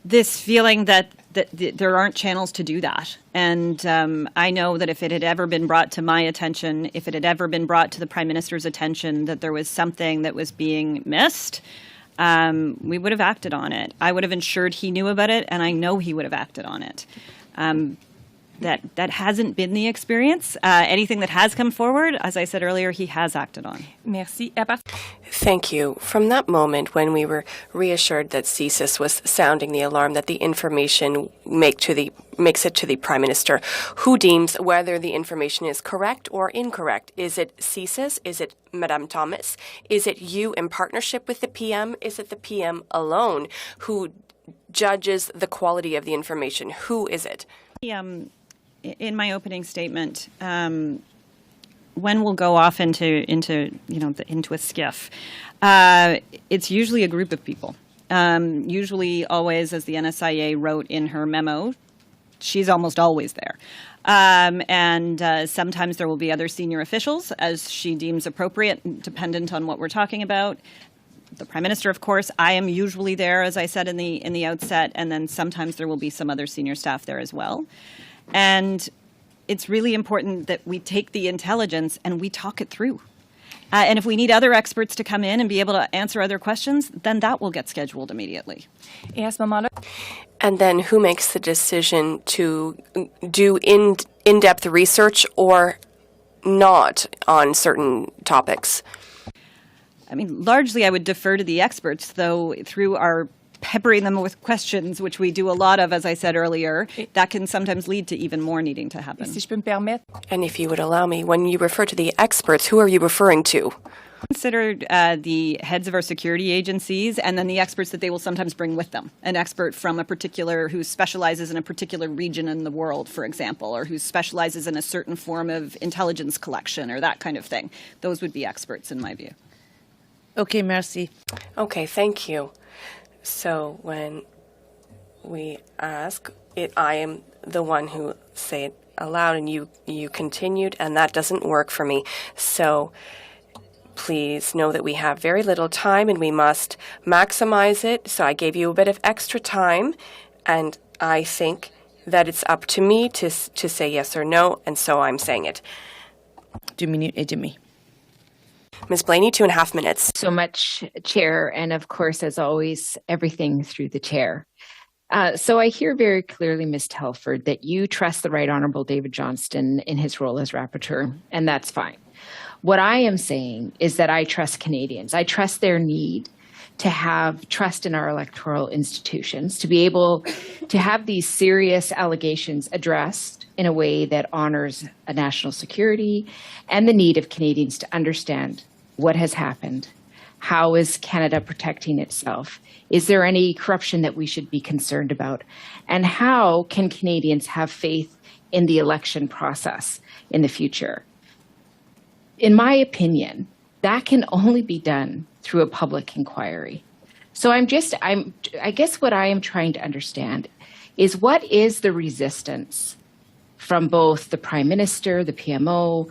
this feeling that there aren't channels to do that. And I know that if it had ever been brought to my attention, if it had ever been brought to the Prime Minister's attention that there was something that was being missed, we would have acted on it. I would have ensured he knew about it, and I know he would have acted on it. That hasn't been the experience. Anything that has come forward, as I said earlier, he has acted on. Merci. Thank you. From that moment when we were reassured that CSIS was sounding the alarm that the information makes it to the Prime Minister, who deems whether the information is correct or incorrect? Is it CSIS? Is it Madame Thomas? Is it you in partnership with the PM? Is it the PM alone who judges the quality of the information? Who is it? In my opening statement, when we'll go off into a skiff, it's usually a group of people. Usually, always, as the NSIA wrote in her memo she's almost always there. And sometimes there will be other senior officials as she deems appropriate, dependent on what we're talking about. The Prime Minister, of course. I am usually there, as I said in the outset, and then sometimes there will be some other senior staff there as well. And it's really important that we take the intelligence and we talk it through. And if we need other experts to come in and be able to answer other questions, then that will get scheduled immediately. And then who makes the decision to do in-depth research or not on certain topics? I mean, largely I would defer to the experts, though through our peppering them with questions, which we do a lot of, as I said earlier, that can sometimes lead to even more needing to happen. And if you would allow me, when you refer to the experts, who are you referring to? Consider the heads of our security agencies and then the experts that they will sometimes bring with them. An expert from a particular, who specializes in a particular region in the world, for example, or who specializes in a certain form of intelligence collection or that kind of thing. Those would be experts in my view. Okay, merci. Okay, thank you. So when we ask it, I am the one who say it aloud, and you continued, and that doesn't work for me. So please know that we have very little time, and we must maximize it. So I gave you a bit of extra time, and I think that it's up to me to say yes or no, and so I'm saying it. 2 minutes et demi. Ms. Blaney, 2.5 minutes. So much, Chair, and of course, as always, everything through the Chair. So I hear very clearly, Ms. Telford, that you trust the Right Honourable David Johnston in his role as Rapporteur, and that's fine. What I am saying is that I trust Canadians. I trust their need to have trust in our electoral institutions, to be able to have these serious allegations addressed in a way that honours a national security and the need of Canadians to understand what has happened. How is Canada protecting itself? Is there any corruption that we should be concerned about? And how can Canadians have faith in the election process in the future? In my opinion, that can only be done through a public inquiry. So I guess what I am trying to understand is what is the resistance from both the Prime Minister, the PMO,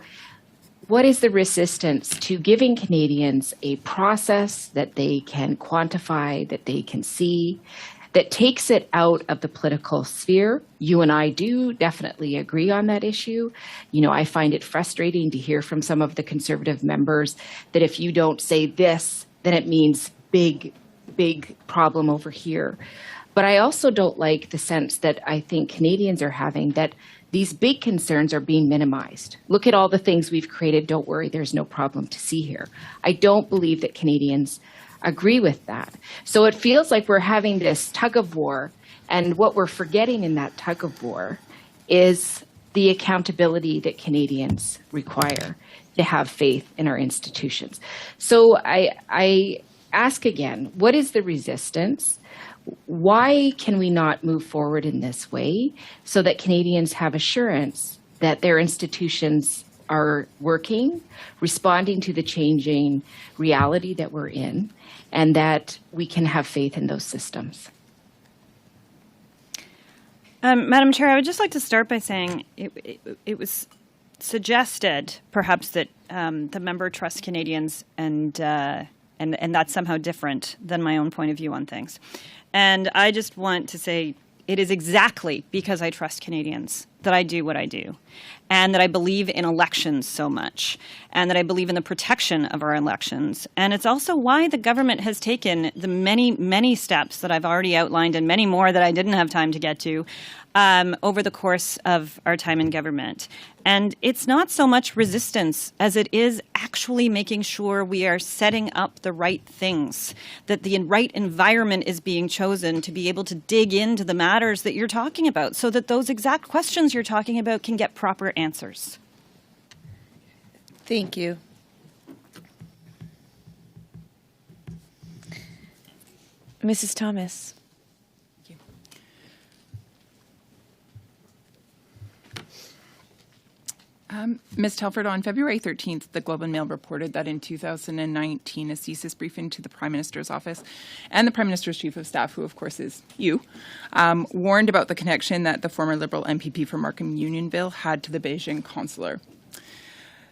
what is the resistance to giving Canadians a process that they can quantify, that they can see, that takes it out of the political sphere? You and I do definitely agree on that issue. You know, I find it frustrating to hear from some of the Conservative members that if you don't say this, then it means big problem over here. But I also don't like the sense that I think Canadians are having that these big concerns are being minimized. Look at all the things we've created. Don't worry, there's no problem to see here. I don't believe that Canadians agree with that. So it feels like we're having this tug of war, and what we're forgetting in that tug of war is the accountability that Canadians require to have faith in our institutions. So I ask again, what is the resistance? Why can we not move forward in this way so that Canadians have assurance that their institutions are working, responding to the changing reality that we're in, and that we can have faith in those systems? Madam Chair, I would just like to start by saying it was suggested, perhaps, that the member trusts Canadians and that's somehow different than my own point of view on things. And I just want to say it is exactly because I trust Canadians that I do what I do, and that I believe in elections so much, and that I believe in the protection of our elections. And it's also why the government has taken the many, many steps that I've already outlined and many more that I didn't have time to get to over the course of our time in government. And it's not so much resistance as it is actually making sure we are setting up the right things, that the right environment is being chosen to be able to dig into the matters that you're talking about so that those exact questions you're talking about can get proper answers. Thank you. Mrs. Thomas. Ms. Telford, on February 13th, the Globe and Mail reported that in 2019, a CSIS briefing to the Prime Minister's office and the Prime Minister's Chief of Staff, who of course is you, warned about the connection that the former Liberal MPP from Markham Unionville had to the Beijing consular.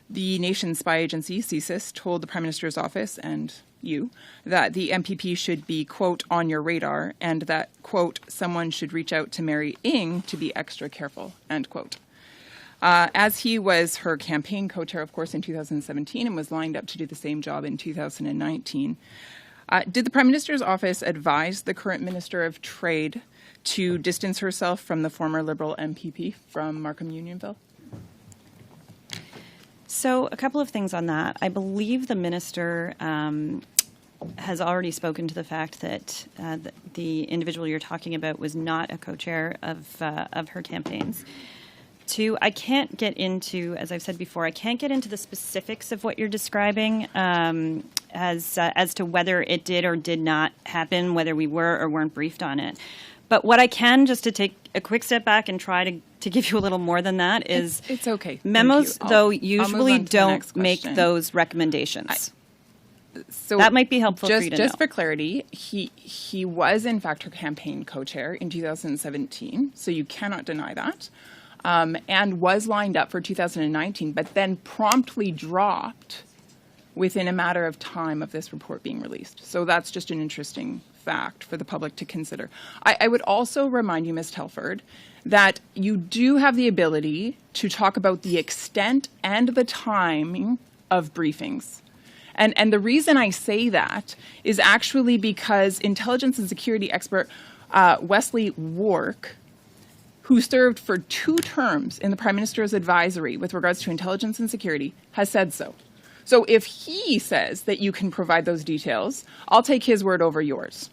The nation's spy agency, CSIS, told the Prime Minister's office and you that the MPP should be, quote, on your radar, and that, quote, someone should reach out to Mary Ng to be extra careful, end quote. As he was her campaign co-chair, of course, in 2017 and was lined up to do the same job in 2019, did the Prime Minister's office advise the current Minister of Trade to distance herself from the former Liberal MPP from Markham Unionville? So a couple of things on that. I believe the minister has already spoken to the fact that the individual you're talking about was not a co-chair of her campaigns. Two, I can't get into, as I've said before, I can't get into the specifics of what you're describing as to whether it did or did not happen, whether we were or weren't briefed on it. But what I can, just to take a quick step back and try to give you a little more than that, is it's okay. Memos, though, I'll usually move on to the next don't make question. those recommendations. So that might be helpful for you to know. Just for clarity, he was in fact her campaign co-chair in 2017, so you cannot deny that, and was lined up for 2019, but then promptly dropped within a matter of time of this report being released. So that's just an interesting fact for the public to consider. I would also remind you, Ms. Telford, that you do have the ability to talk about the extent and the timing of briefings. And the reason I say that is actually because intelligence and security expert Wesley Wark, who served for 2 terms in the Prime Minister's advisory with regards to intelligence and security, has said so. So if he says that you can provide those details, I'll take his word over yours.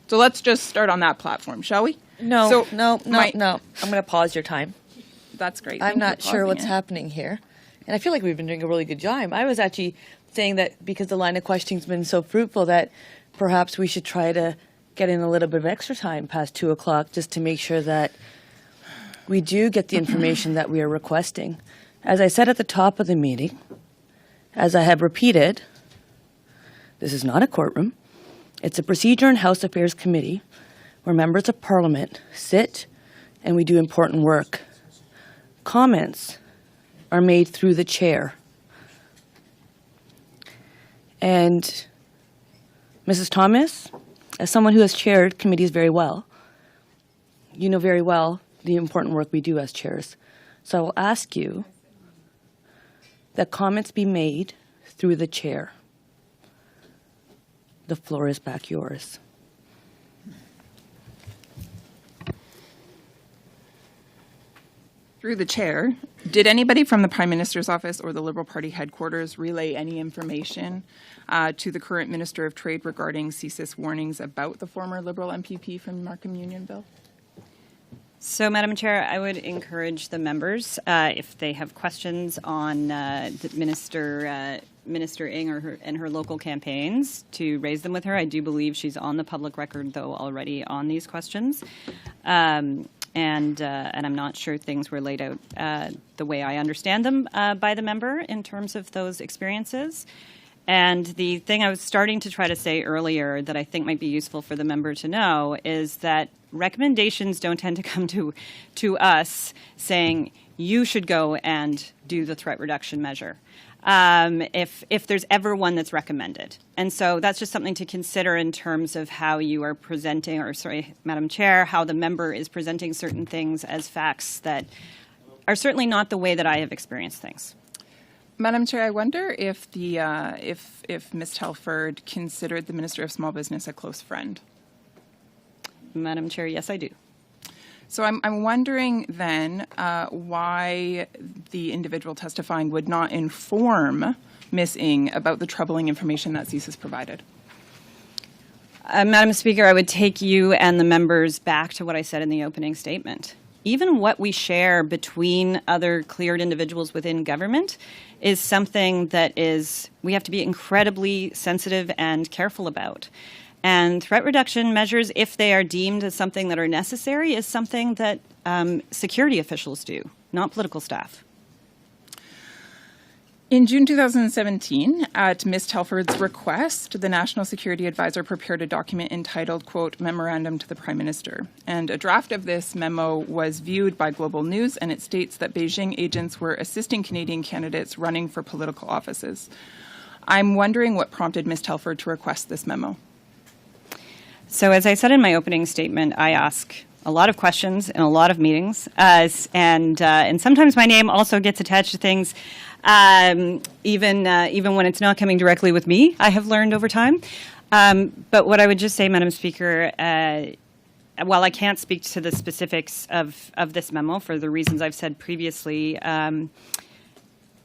So let's just start on that platform, shall we? No. I'm going to pause your time. That's great. I'm Thank you not for sure pausing what's it. happening here. And I feel like we've been doing a really good job. I was actually saying that because the line of questioning's been so fruitful that perhaps we should try to get in a little bit of extra time past 2 o'clock just to make sure that we do get the information that we are requesting. As I said at the top of the meeting, as I have repeated, this is not a courtroom. It's a Procedure and House Affairs Committee where members of Parliament sit and we do important work. Comments are made through the chair. And Mrs. Thomas, as someone who has chaired committees very well, you know very well the important work we do as chairs. So I will ask you that comments be made through the chair. The floor is back yours. Through the chair, did anybody from the Prime Minister's office or the Liberal Party headquarters relay any information to the current Minister of Trade regarding CSIS warnings about the former Liberal MPP from Markham Unionville? So, Madam Chair, I would encourage the members, if they have questions on the Minister Ng and her local campaigns, to raise them with her. I do believe she's on the public record, though, already on these questions. And I'm not sure things were laid out the way I understand them by the member in terms of those experiences. And the thing I was starting to try to say earlier that I think might be useful for the member to know is that recommendations don't tend to come to us saying you should go and do the threat reduction measure if there's ever one that's recommended. And so that's just something to consider in terms of how you are presenting, or sorry, Madam Chair, how the member is presenting certain things as facts that are certainly not the way that I have experienced things. Madam Chair, I wonder if the if Ms. Telford considered the Minister of Small Business a close friend. Madam Chair, yes, I do. So I'm wondering then why the individual testifying would not inform Ms. Ng about the troubling information that CSIS provided. Madam Speaker, I would take you and the members back to what I said in the opening statement. Even what we share between other cleared individuals within government is something that we have to be incredibly sensitive and careful about. And threat reduction measures, if they are deemed as something that are necessary, is something that security officials do, not political staff. In June 2017, at Ms. Telford's request, the National Security Advisor prepared a document entitled, quote, Memorandum to the Prime Minister. And a draft of this memo was viewed by Global News, and it states that Beijing agents were assisting Canadian candidates running for political offices. I'm wondering what prompted Ms. Telford to request this memo. So as I said in my opening statement, I ask a lot of questions in a lot of meetings, and sometimes my name also gets attached to things, even when it's not coming directly with me, I have learned over time. But what I would just say, Madam Speaker, while I can't speak to the specifics of this memo for the reasons I've said previously,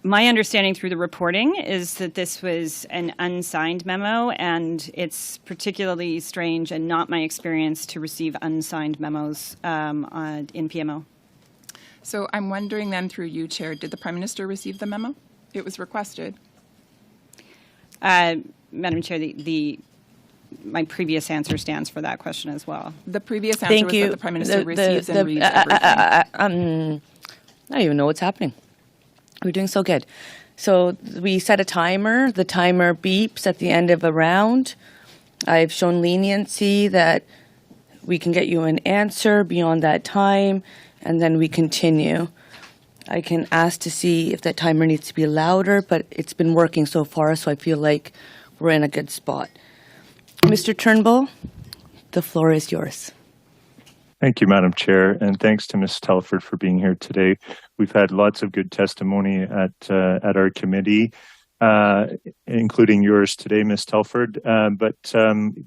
my understanding through the reporting is that this was an unsigned memo, and it's particularly strange and not my experience to receive unsigned memos in PMO. So I'm wondering then, through you, Chair, did the Prime Minister receive the memo? It was requested. Madam Chair, my previous answer stands for that question as well. The previous answer was that the Prime Minister receives and reads everything. I don't even know what's happening. We're doing so good. So we set a timer. The timer beeps at the end of a round. I've shown leniency that we can get you an answer beyond that time, and then we continue. I can ask to see if that timer needs to be louder, but it's been working so far, so I feel like we're in a good spot. Mr. Turnbull, the floor is yours. Thank you, Madam Chair, and thanks to Ms. Telford for being here today. We've had lots of good testimony at our committee, including yours today, Ms. Telford. But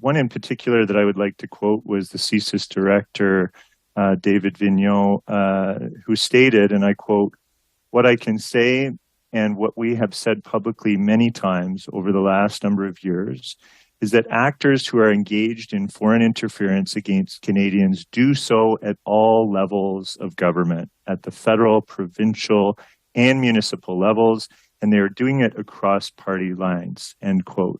one in particular that I would like to quote was the CSIS director, David Vigneault, who stated, and I quote, "What I can say and what we have said publicly many times over the last number of years is that actors who are engaged in foreign interference against Canadians do so at all levels of government, at the federal, provincial, and municipal levels, and they are doing it across party lines," end quote.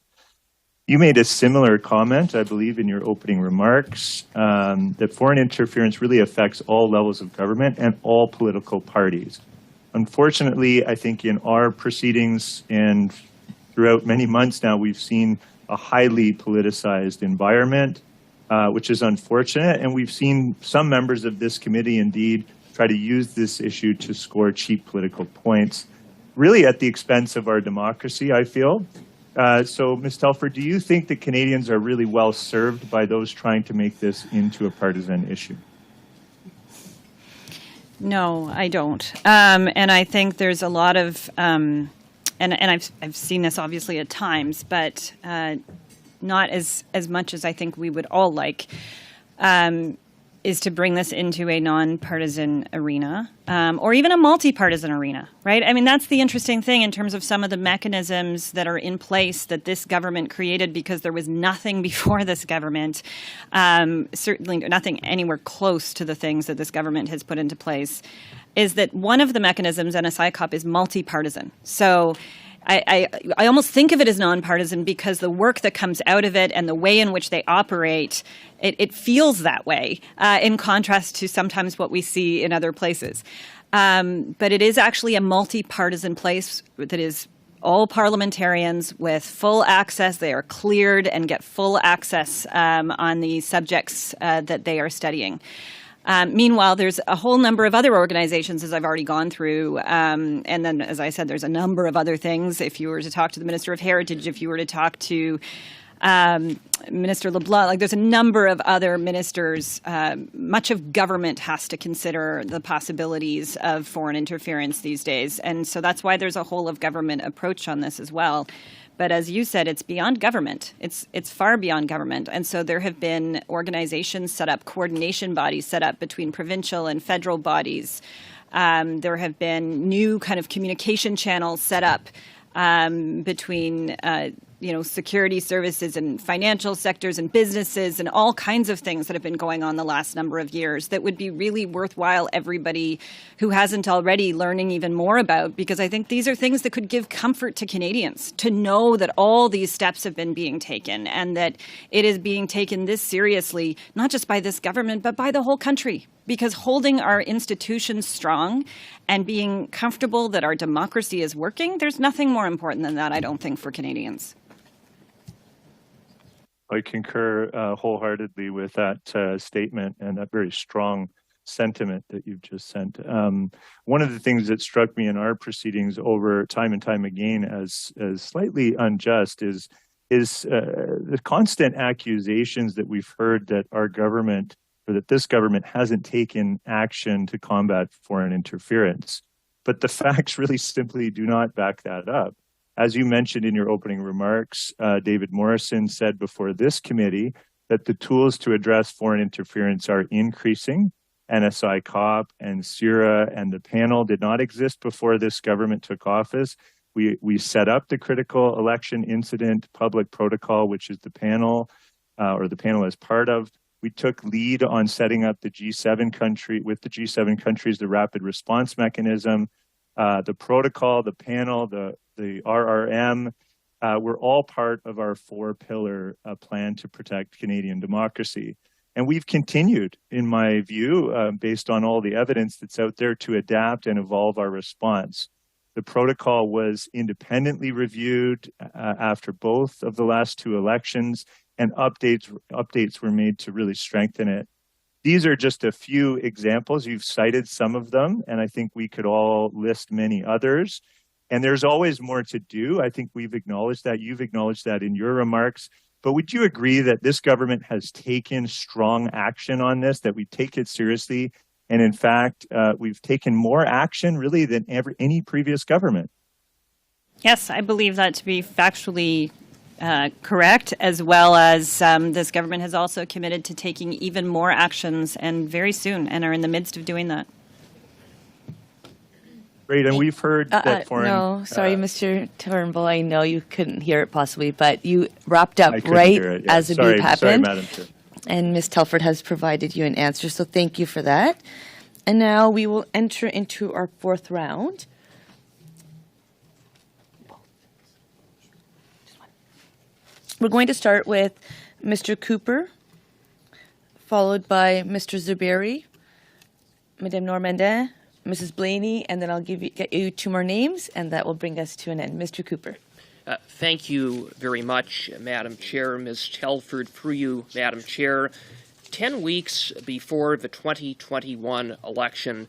You made a similar comment, I believe, in your opening remarks, that foreign interference really affects all levels of government and all political parties. Unfortunately, I think in our proceedings and throughout many months now, we've seen a highly politicized environment, which is unfortunate. And we've seen some members of this committee indeed try to use this issue to score cheap political points, really at the expense of our democracy, I feel. So, Ms. Telford, do you think that Canadians are really well served by those trying to make this into a partisan issue? No, I don't. And I think there's a lot of... And I've seen this obviously at times, but not as much as I think we would all like, is to bring this into a non-partisan arena, or even a multi-partisan arena, right? I mean, that's the interesting thing in terms of some of the mechanisms that are in place that this government created because there was nothing before this government, certainly nothing anywhere close to the things that this government has put into place, is that one of the mechanisms, NSICOP, is multi-partisan. So I almost think of it as nonpartisan because the work that comes out of it and the way in which they operate, it feels that way, in contrast to sometimes what we see in other places. But it is actually a multi-partisan place that is all parliamentarians with full access. They are cleared and get full access on the subjects that they are studying. Meanwhile, there's a whole number of other organizations, as I've already gone through. And then, as I said, there's a number of other things. If you were to talk to the Minister of Heritage, if you were to talk to Minister LeBlanc, like there's a number of other ministers. Much of government has to consider the possibilities of foreign interference these days. And so that's why there's a whole of government approach on this as well. But as you said, it's beyond government. It's far beyond government. And so there have been organizations set up, coordination bodies set up between provincial and federal bodies. There have been new kind of communication channels set up between security services and financial sectors and businesses and all kinds of things that have been going on the last number of years that would be really worthwhile everybody who hasn't already learning even more about, because I think these are things that could give comfort to Canadians to know that all these steps have been being taken and that it is being taken this seriously, not just by this government, but by the whole country. Because holding our institutions strong and being comfortable that our democracy is working, there's nothing more important than that, I don't think, for Canadians. I concur wholeheartedly with that statement and that very strong sentiment that you've just sent. One of the things that struck me in our proceedings over time and time again as slightly unjust is the constant accusations that we've heard that our government, or that this government hasn't taken action to combat foreign interference. But the facts really simply do not back that up. As you mentioned in your opening remarks, David Morrison said before this committee that the tools to address foreign interference are increasing. NSI COP and CIRA and the panel did not exist before this government took office. We set up the critical election incident public protocol, which is the panel, or the panel is part of. We took lead on setting up the G7 countries, the rapid response mechanism, the protocol, the panel, the RRM, were all part of our 4-pillar plan to protect Canadian democracy. And we've continued, in my view, based on all the evidence that's out there, to adapt and evolve our response. The protocol was independently reviewed after both of the last 2 elections, and updates were made to really strengthen it. These are just a few examples. You've cited some of them, and I think we could all list many others. And there's always more to do. I think we've acknowledged that. You've acknowledged that in your remarks. But would you agree that this government has taken strong action on this, that we take it seriously? And in fact, we've taken more action really than any previous government. Yes, I believe that to be factually correct, as well as this government has also committed to taking even more actions, and very soon, and are in the midst of doing that. Great, and we've heard that foreign... No, sorry, Mr. Turnbull, I know you couldn't hear it possibly, but you wrapped up right as the beep happened. Sorry, Madam Chair. And Ms. Telford has provided you an answer, so thank you for that. And now we will enter into our 4th round. We're going to start with Mr. Cooper, followed by Mr. Zuberi, Madame Normandin, Mrs. Blaney, and then I'll get you 2 more names, and that will bring us to an end. Mr. Cooper. Thank you very much, Madam Chair. Ms. Telford, through you, Madam Chair. 10 weeks before the 2021 election,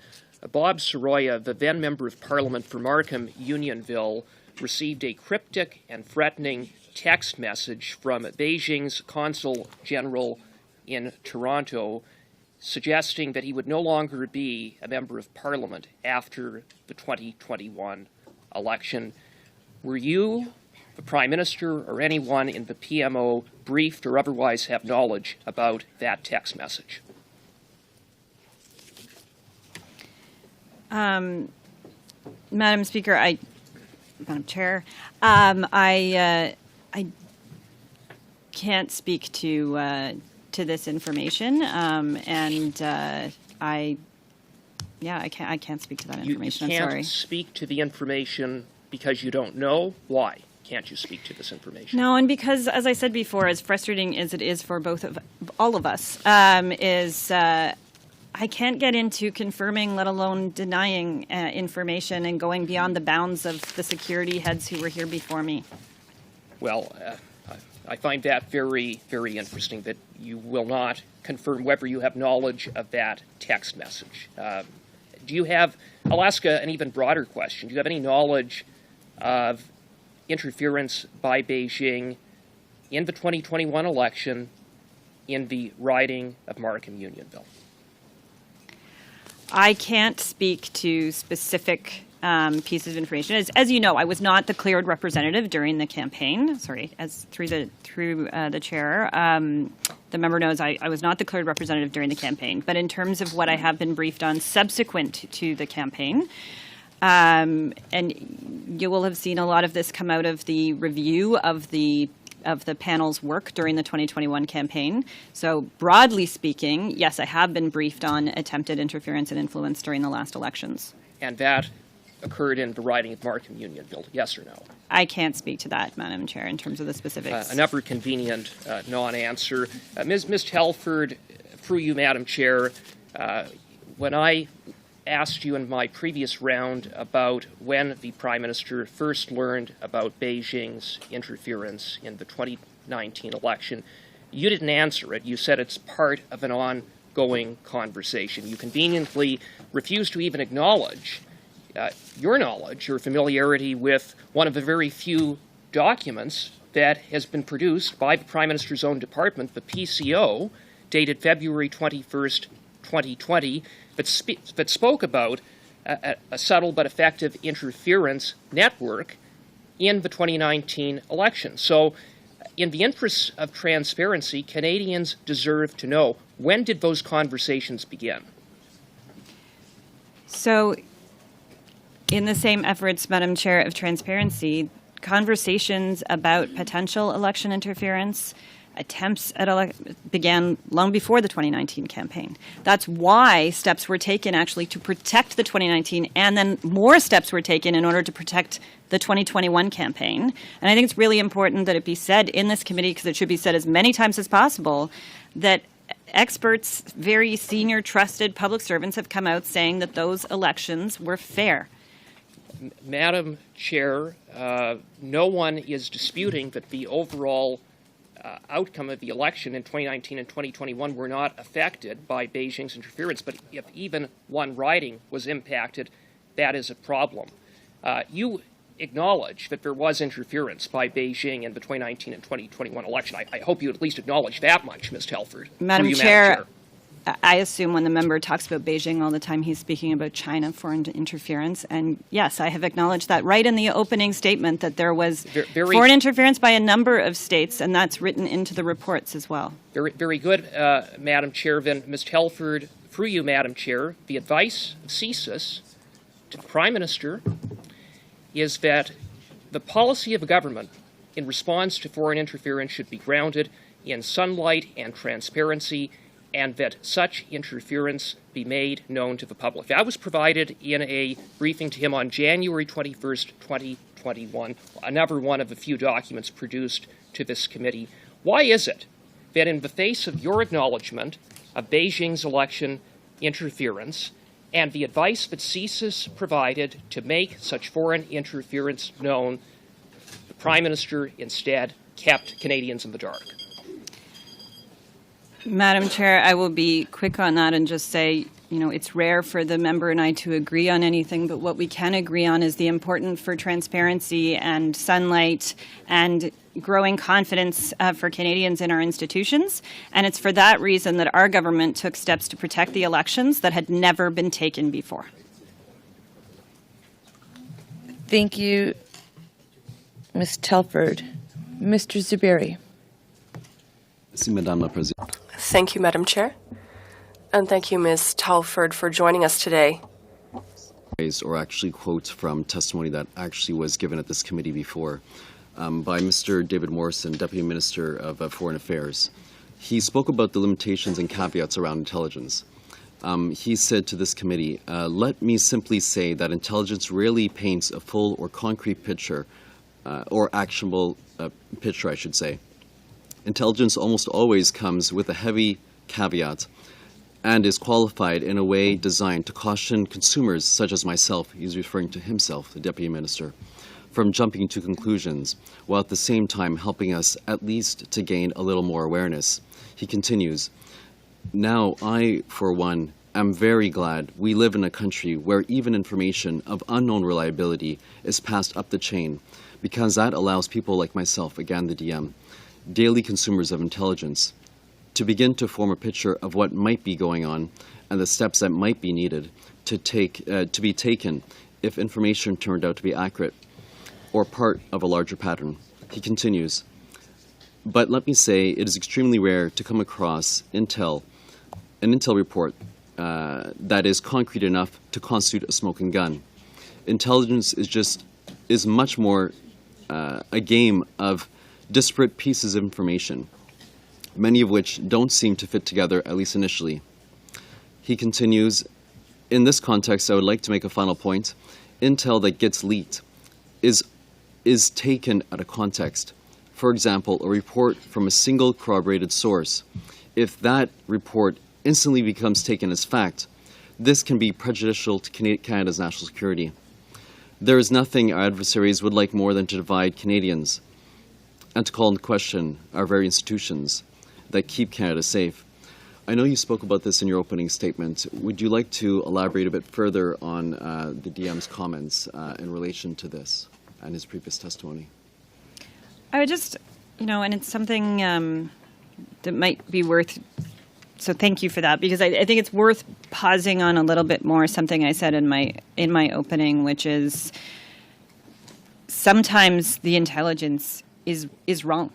Bob Soroya, the then Member of Parliament for Markham Unionville, received a cryptic and threatening text message from Beijing's Consul General in Toronto, suggesting that he would no longer be a Member of Parliament after the 2021 election. Were you, the Prime Minister, or anyone in the PMO briefed or otherwise have knowledge about that text message? Madam Speaker, Madam Chair, I can't speak to this information, and I can't speak to that information. You I'm sorry. can't speak to the information because you don't know? Why can't you speak to this information? No, and because, as I said before, as frustrating as it is for all of us, I can't get into confirming, let alone denying information and going beyond the bounds of the security heads who were here before me. Well, I find that very, very interesting that you will not confirm whether you have knowledge of that text message. Do you have, I'll ask an even broader question. Do you have any knowledge of interference by Beijing in the 2021 election in the riding of Markham Unionville? I can't speak to specific pieces of information. As you know, I was not the cleared representative during the campaign. Sorry, as through the chair, the member knows I was not the cleared representative during the campaign. But in terms of what I have been briefed on subsequent to the campaign, And you will have seen a lot of this come out of the review of the panel's work during the 2021 campaign. So broadly speaking, yes, I have been briefed on attempted interference and influence during the last elections. And that occurred in the riding of Markham Unionville, yes or no? I can't speak to that, Madam Chair, in terms of the specifics. Another convenient non-answer. Ms. Telford, through you, Madam Chair, when I asked you in my previous round about when the Prime Minister first learned about Beijing's interference in the 2019 election, you didn't answer it. You said it's part of an ongoing conversation. You conveniently refused to even acknowledge your knowledge, your familiarity with one of the very few documents that has been produced by the Prime Minister's own department, the PCO, dated February 21st, 2020, that spoke about a subtle but effective interference network in the 2019 election. So, in the interests of transparency, Canadians deserve to know, when did those conversations begin? So, in the same efforts, Madam Chair, of transparency, conversations about potential election interference, attempts at began long before the 2019 campaign. That's why steps were taken actually to protect the 2019, and then more steps were taken in order to protect the 2021 campaign. And I think it's really important that it be said in this committee, because it should be said as many times as possible, that experts, very senior, trusted public servants have come out saying that those elections were fair. Madam Chair, no one is disputing that the overall outcome of the election in 2019 and 2021 were not affected by Beijing's interference. But if even one riding was impacted, that is a problem. You acknowledge that there was interference by Beijing in the 2019 and 2021 election. I hope you at least acknowledge that much, Ms. Telford. Madam Chair, I assume when the member talks about Beijing all the time, he's speaking about China foreign interference. And yes, I have acknowledged that right in the opening statement that there was foreign interference by a number of states, and that's written into the reports as well. Very good, Madam Chair. Then, Ms. Telford, through you, Madam Chair, the advice of CSIS to the Prime Minister is that the policy of a government in response to foreign interference should be grounded in sunlight and transparency, and that such interference be made known to the public. That was provided in a briefing to him on January 21st, 2021, another one of the few documents produced to this committee. Why is it that in the face of your acknowledgement of Beijing's election interference and the advice that CSIS provided to make such foreign interference known, the Prime Minister instead kept Canadians in the dark? Madam Chair, I will be quick on that and just say, it's rare for the member and I to agree on anything, but what we can agree on is the importance for transparency and sunlight and growing confidence for Canadians in our institutions. And it's for that reason that our government took steps to protect the elections that had never been taken before. Thank you, Ms. Telford. Mr. Zuberi. Thank you, Madam Chair. And thank you, Ms. Telford, for joining us today. Or actually quotes from testimony that actually was given at this committee before by Mr. David Morrison, Deputy Minister of Foreign Affairs. He spoke about the limitations and caveats around intelligence. He said to this committee, let me simply say that intelligence rarely paints a full or concrete picture, or actionable picture, I should say. Intelligence almost always comes with a heavy caveat and is qualified in a way designed to caution consumers, such as myself, he's referring to himself, the Deputy Minister, from jumping to conclusions, while at the same time helping us at least to gain a little more awareness. He continues, now I, for one, am very glad we live in a country where even information of unknown reliability is passed up the chain, because that allows people like myself, again the DM, daily consumers of intelligence, to begin to form a picture of what might be going on and the steps that might be needed to be taken if information turned out to be accurate or part of a larger pattern. He continues, but let me say it is extremely rare to come across an intel report that is concrete enough to constitute a smoking gun. Intelligence is much more a game of disparate pieces of information, many of which don't seem to fit together, at least initially. He continues, in this context, I would like to make a final point. Intel that gets leaked is taken out of context. For example, a report from a single corroborated source. If that report instantly becomes taken as fact, this can be prejudicial to Canada's national security. There is nothing our adversaries would like more than to divide Canadians and to call into question our very institutions that keep Canada safe. I know you spoke about this in your opening statement. Would you like to elaborate a bit further on the DM's comments in relation to this and his previous testimony? I would just, and it's something that might be worth, so thank you for that, because I think it's worth pausing on a little bit more something I said in my opening, which is sometimes the intelligence is wrong.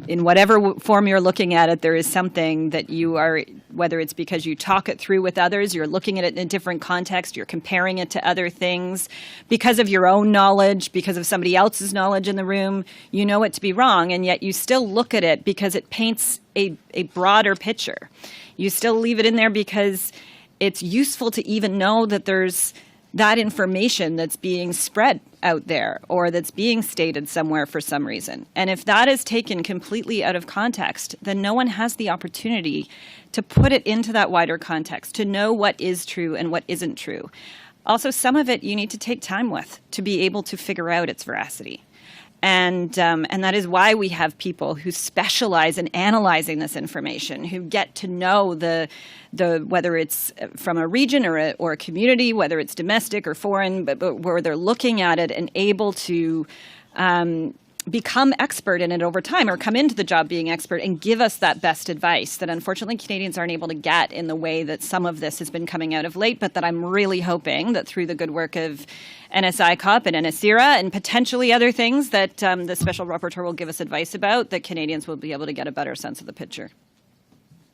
In whatever form you're looking at it, there is something that you are, whether it's because you talk it through with others, you're looking at it in a different context, you're comparing it to other things, because of your own knowledge, because of somebody else's knowledge in the room, you know it to be wrong, and yet you still look at it because it paints a broader picture. You still leave it in there because it's useful to even know that there's that information that's being spread out there or that's being stated somewhere for some reason. And if that is taken completely out of context, then no one has the opportunity to put it into that wider context, to know what is true and what isn't true. Also, some of it you need to take time with to be able to figure out its veracity. And that is why we have people who specialize in analyzing this information, who get to know the whether it's from a region or a community, whether it's domestic or foreign, but where they're looking at it and able to become expert in it over time, or come into the job being expert and give us that best advice that unfortunately Canadians aren't able to get in the way that some of this has been coming out of late, but that I'm really hoping that through the good work of NSICOP and NSIRA and potentially other things that the Special Rapporteur will give us advice about, that Canadians will be able to get a better sense of the picture.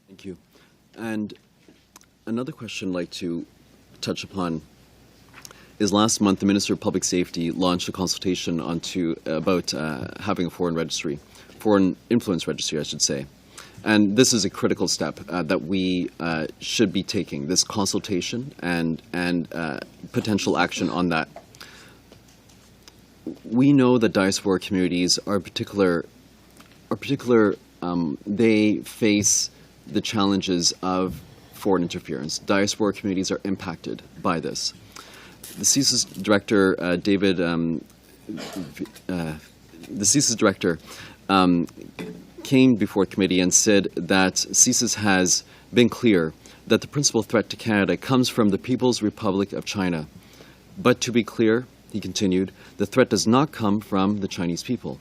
Thank you. And another question I'd like to touch upon is last month the Minister of Public Safety launched a consultation about having a foreign influence registry, I should say. And this is a critical step that we should be taking, this consultation and potential action on that. We know that diaspora communities are particular. They face the challenges of foreign interference. Diaspora communities are impacted by this. The CSIS director, came before committee and said that CSIS has been clear that the principal threat to Canada comes from the People's Republic of China. But to be clear, he continued, the threat does not come from the Chinese people,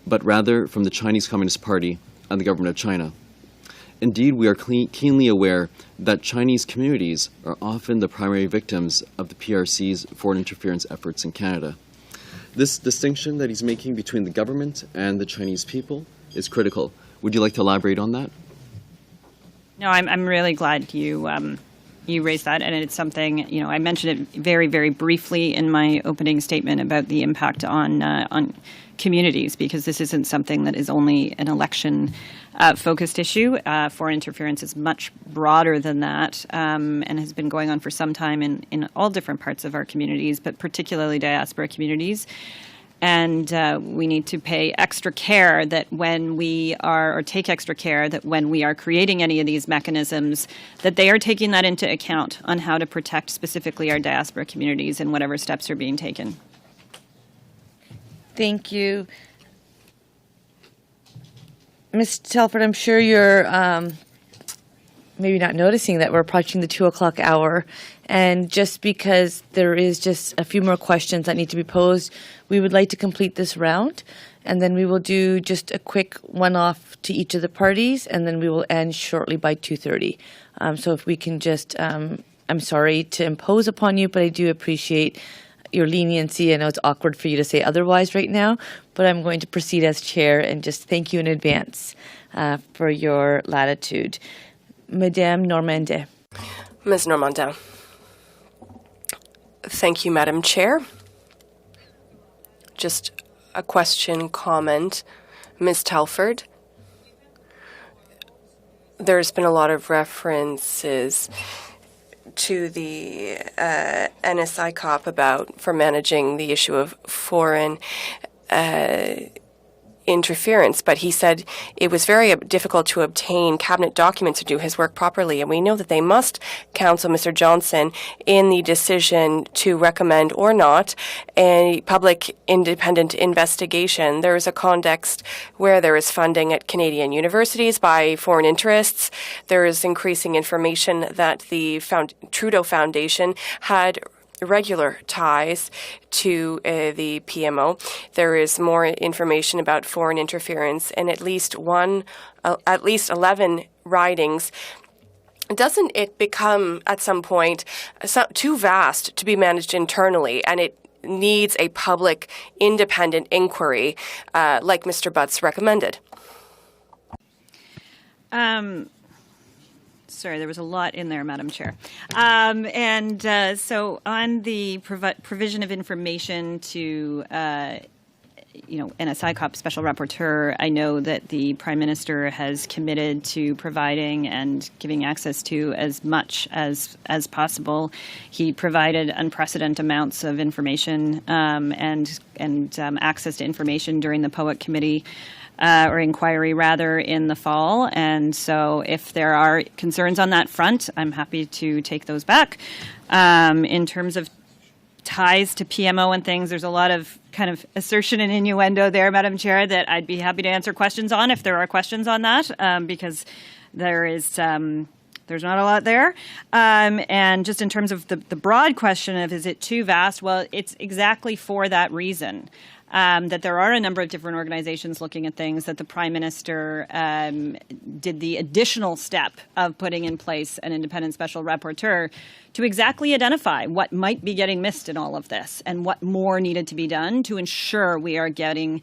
but rather from the Chinese Communist Party and the government of China. Indeed, we are keenly aware that Chinese communities are often the primary victims of the PRC's foreign interference efforts in Canada. This distinction that he's making between the government and the Chinese people is critical. Would you like to elaborate on that? No, I'm really glad you raised that, and it's something, I mentioned it very, very briefly in my opening statement about the impact on communities, because this isn't something that is only an election-focused issue. Foreign interference is much broader than that, and has been going on for some time in all different parts of our communities, but particularly diaspora communities. And we need to pay extra care that when we are, or take extra care that when we are creating any of these mechanisms, that they are taking that into account on how to protect specifically our diaspora communities and whatever steps are being taken. Thank you. Ms. Telford, I'm sure you're maybe not noticing that we're approaching the 2 o'clock hour. And just because there is just a few more questions that need to be posed, we would like to complete this round. And then we will do just a quick one-off to each of the parties, and then we will end shortly by 2:30. So if we can just, I'm sorry to impose upon you, but I do appreciate your leniency. I know it's awkward for you to say otherwise right now, but I'm going to proceed as chair and just thank you in advance for your latitude. Madame Normande. Ms. Normandin. Thank you, Madam Chair. Just a question, comment. Ms. Telford, there's been a lot of references to the NSI COP for managing the issue of foreign interference, but he said it was very difficult to obtain cabinet documents to do his work properly, and we know that they must counsel Mr. Johnson in the decision to recommend or not a public independent investigation. There is a context where there is funding at Canadian universities by foreign interests. There is increasing information that the Trudeau Foundation had regular ties to the PMO. There is more information about foreign interference in at least 11 ridings. Doesn't it become at some point too vast to be managed internally, and it needs a public independent inquiry like Mr. Butts recommended? Sorry, there was a lot in there, Madam Chair. So on the provision of information to, NSI COP Special Rapporteur, I know that the Prime Minister has committed to providing and giving access to as much as possible. He provided unprecedented amounts of information and access to information during the POEC committee. Or inquiry, rather, in the fall. And so if there are concerns on that front, I'm happy to take those back. In terms of ties to PMO and things, there's a lot of kind of assertion and innuendo there, Madam Chair, that I'd be happy to answer questions on if there are questions on that, because there's not a lot there. And just in terms of the broad question of is it too vast, well, it's exactly for that reason. That there are a number of different organizations looking at things, that the Prime Minister did the additional step of putting in place an independent special rapporteur to exactly identify what might be getting missed in all of this and what more needed to be done to ensure we are getting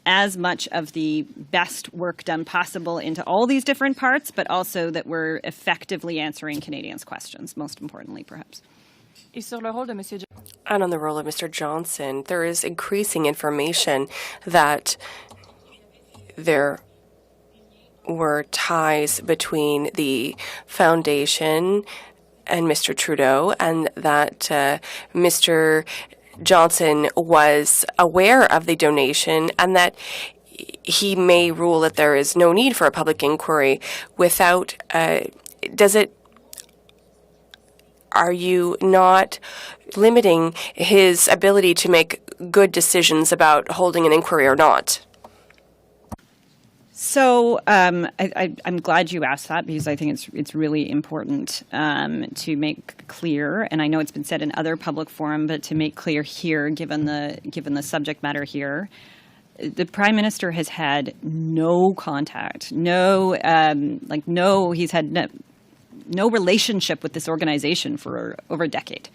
as much of the best work done possible into all these different parts, but also that we're effectively answering Canadians' questions, most importantly, perhaps. And on the role of Mr. Johnson, there is increasing information that there were ties between the foundation and Mr. Trudeau, and that Mr. Johnson was aware of the donation, and that he may rule that there is no need for a public inquiry without, are you not limiting his ability to make good decisions about holding an inquiry or not? So I'm glad you asked that, because I think it's really important to make clear, and I know it's been said in other public forum, but to make clear here, given the subject matter here, the Prime Minister has had no contact, he's had no relationship with this organization for over a decade.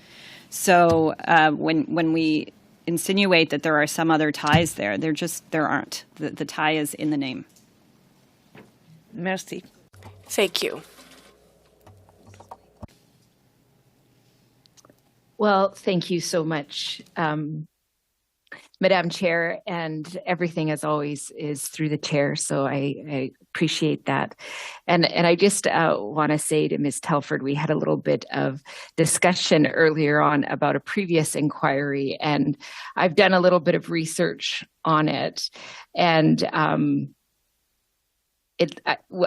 So when we insinuate that there are some other ties there, there aren't. The tie is in the name. Merci. Thank you. Well, thank you so much, Madam Chair, and everything, as always, is through the chair, so I appreciate that. And I just want to say to Ms. Telford, we had a little bit of discussion earlier on about a previous inquiry, and I've done a little bit of research on it. And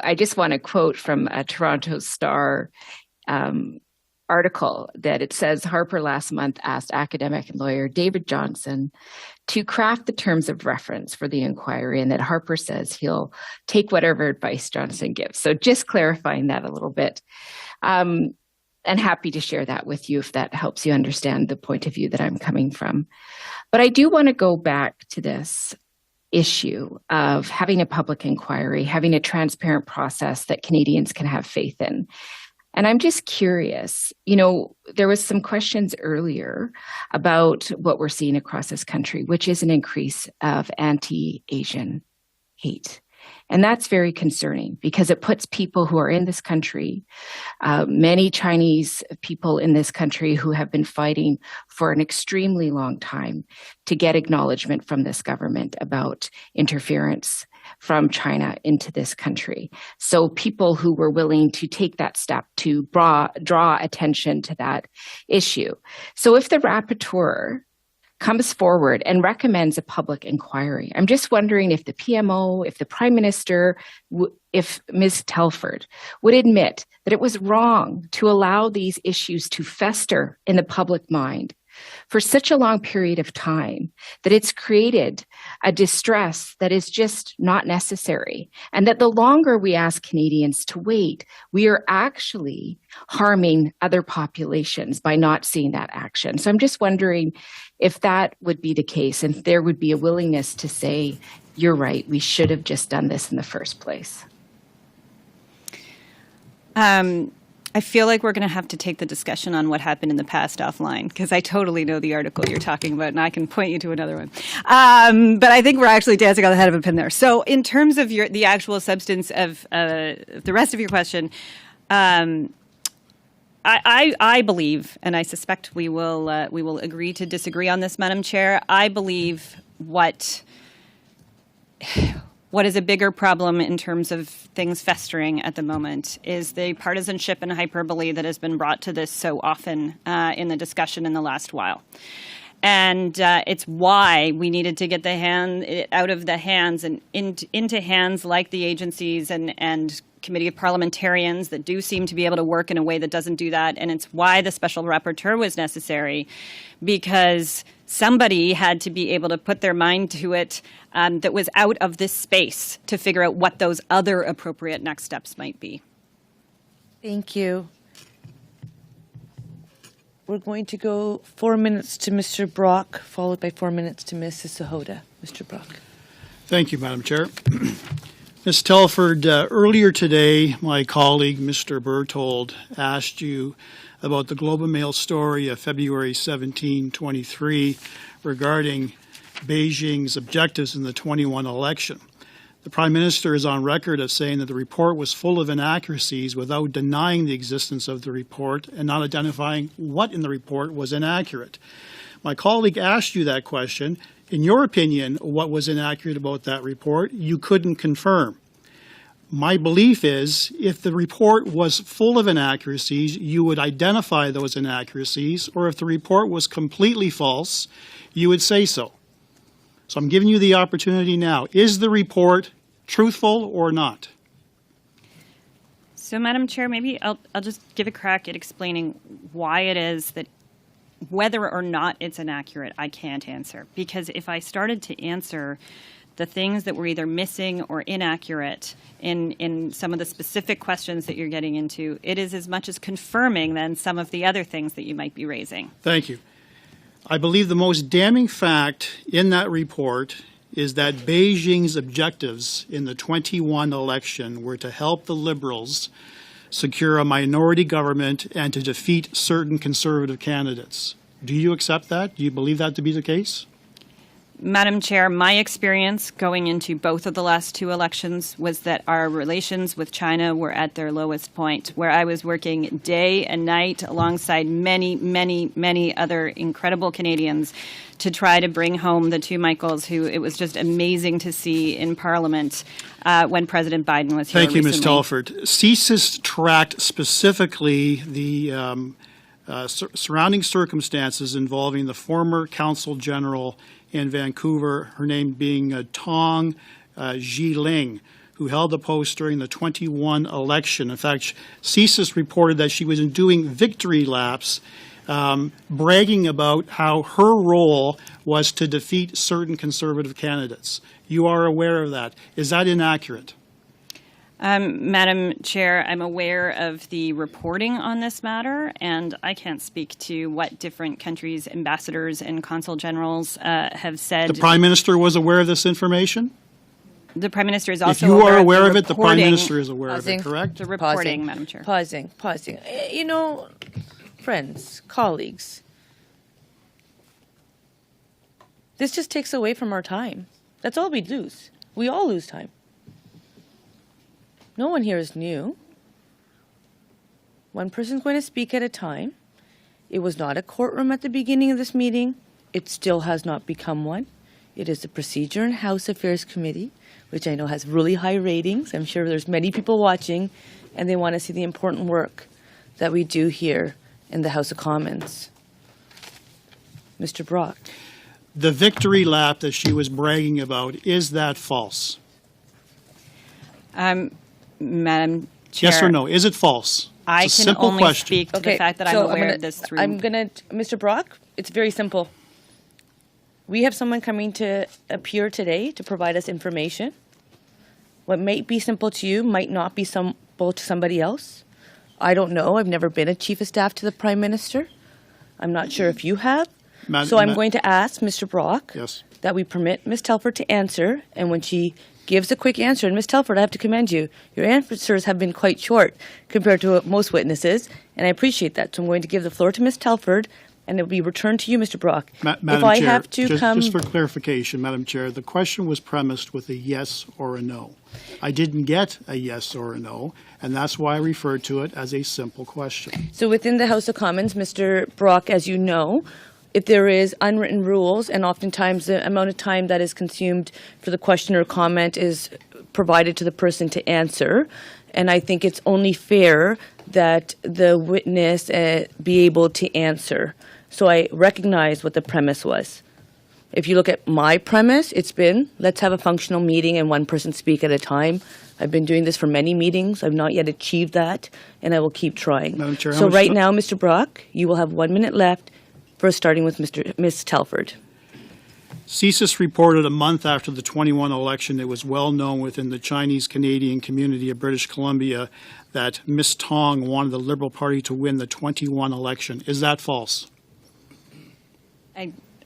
I just want to quote from a Toronto Star article that it says, Harper last month asked academic and lawyer David Johnson to craft the terms of reference for the inquiry, and that Harper says he'll take whatever advice Johnson gives. So just clarifying that a little bit. And happy to share that with you if that helps you understand the point of view that I'm coming from. But I do want to go back to this issue of having a public inquiry, having a transparent process that Canadians can have faith in. And I'm just curious, there was some questions earlier about what we're seeing across this country, which is an increase of anti-Asian hate. And that's very concerning because it puts people who are in this country, many Chinese people in this country who have been fighting for an extremely long time to get acknowledgement from this government about interference from China into this country. So people who were willing to take that step to draw attention to that issue. So if the rapporteur comes forward and recommends a public inquiry, I'm just wondering if the PMO, if the Prime Minister, if Ms. Telford would admit that it was wrong to allow these issues to fester in the public mind for such a long period of time, that it's created a distress that is just not necessary. And that the longer we ask Canadians to wait, we are actually harming other populations by not seeing that action. So I'm just wondering if that would be the case and if there would be a willingness to say, you're right, we should have just done this in the first place. I feel like we're going to have to take the discussion on what happened in the past offline, because I totally know the article you're talking about, and I can point you to another one. But I think we're actually dancing on the head of a pin there. So in terms of the actual substance of the rest of your question, I believe, and I suspect we will agree to disagree on this, Madam Chair. I believe what is a bigger problem in terms of things festering at the moment is the partisanship and hyperbole that has been brought to this so often in the discussion in the last while. And it's why we needed to get out of the hands and into hands like the agencies and Committee of Parliamentarians that do seem to be able to work in a way that doesn't do that. And it's why the special rapporteur was necessary, because somebody had to be able to put their mind to it that was out of this space to figure out what those other appropriate next steps might be. Thank you. We're going to go 4 minutes to Mr. Brock, followed by 4 minutes to Mrs. Sahota. Mr. Brock. Thank you, Madam Chair. Ms. Telford, earlier today, my colleague, Mr. Berthold, asked you about the Globe and Mail story of February 17, 23, regarding Beijing's objectives in the 21 election. The Prime Minister is on record as saying that the report was full of inaccuracies without denying the existence of the report and not identifying what in the report was inaccurate. My colleague asked you that question. In your opinion, what was inaccurate about that report? You couldn't confirm. My belief is if the report was full of inaccuracies, you would identify those inaccuracies, or if the report was completely false, you would say so. So I'm giving you the opportunity now. Is the report truthful or not? So, Madam Chair, maybe I'll just give a crack at explaining why it is that whether or not it's inaccurate, I can't answer. Because if I started to answer the things that were either missing or inaccurate in some of the specific questions that you're getting into, it is as much as confirming then some of the other things that you might be raising. Thank you. I believe the most damning fact in that report is that Beijing's objectives in the 21 election were to help the Liberals secure a minority government and to defeat certain Conservative candidates. Do you accept that? Do you believe that to be the case? Madam Chair, my experience going into both of the last two elections was that our relations with China were at their lowest point, where I was working day and night alongside many, many, many other incredible Canadians to try to bring home the two Michaels, who it was just amazing to see in Parliament when President Biden was here Thank you, recently. Ms. Telford. CSIS tracked specifically the surrounding circumstances involving the former Consul General in Vancouver, her name being Tong Zhiling, who held the post during the 21 election. In fact, CSIS reported that she was doing victory laps, bragging about how her role was to defeat certain Conservative candidates. You are aware of that. Is that inaccurate? Madam Chair, I'm aware of the reporting on this matter, and I can't speak to what different countries' ambassadors and consul generals have said. The Prime Minister was aware of this information? The Prime Minister is also aware aware of it. If you are aware of of it, the Prime reporting. Minister is aware of it, correct? The reporting, Pausing. Madam Chair. Pausing. You know, friends, colleagues, this just takes away from our time. That's all we lose. We all lose time. No one here is new. One person's going to speak at a time. It was not a courtroom at the beginning of this meeting. It still has not become one. It is the Procedure and House Affairs Committee, which I know has really high ratings. I'm sure there's many people watching, and they want to see the important work that we do here in the House of Commons. Mr. Brock. The victory lap that she was bragging about, is that false? Madam Chair. Yes or no? Is it false? I It's a can simple only question. speak to the fact that I'm aware of this through. Mr. Brock, it's very simple. We have someone coming to appear today to provide us information. What might be simple to you might not be simple to somebody else. I don't know. I've never been a chief of staff to the Prime Minister. I'm not sure if you have. So I'm going to ask Mr. Brock that we permit Ms. Telford to answer, and when she gives a quick answer, and Ms. Telford, I have to commend you. Your answers have been quite short compared to most witnesses, and I appreciate that. So I'm going to give the floor to Ms. Telford, and it will be returned to you, Mr. Brock. Madam if I Chair, have to just for clarification, Madam Chair, the question was premised with a yes or a no. I didn't get a yes or a no, and that's why I referred to it as a simple question. So within the House of Commons, Mr. Brock, as you know, if there is unwritten rules, and oftentimes the amount of time that is consumed for the question or comment is provided to the person to answer, and I think it's only fair that the witness be able to answer. So I recognize what the premise was. If you look at my premise, it's been, let's have a functional meeting and one person speak at a time. I've been doing this for many meetings. I've not yet achieved that, and I will keep trying. Madam Chair, so right now, Mr. Brock, you will have 1 minute left. First, starting with Ms. Telford. CSIS reported a month after the 21 election, it was well known within the Chinese-Canadian community of British Columbia that Ms. Tong wanted the Liberal Party to win the 21 election. Is that false?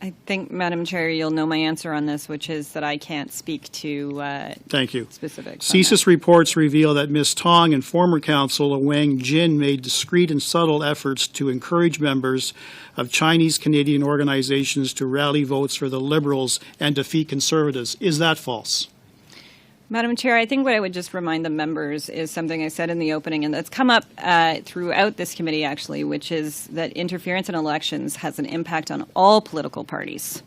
I think, Madam Chair, you'll know my answer on this, which is that I can't speak to Thank you. specifics. CSIS reports reveal that Ms. Tong and former council Wang Jin made discreet and subtle efforts to encourage members of Chinese-Canadian organizations to rally votes for the Liberals and defeat Conservatives. Is that false? Madam Chair, I think what I would just remind the members is something I said in the opening, and that's come up throughout this committee, actually, which is that interference in elections has an impact on all political parties.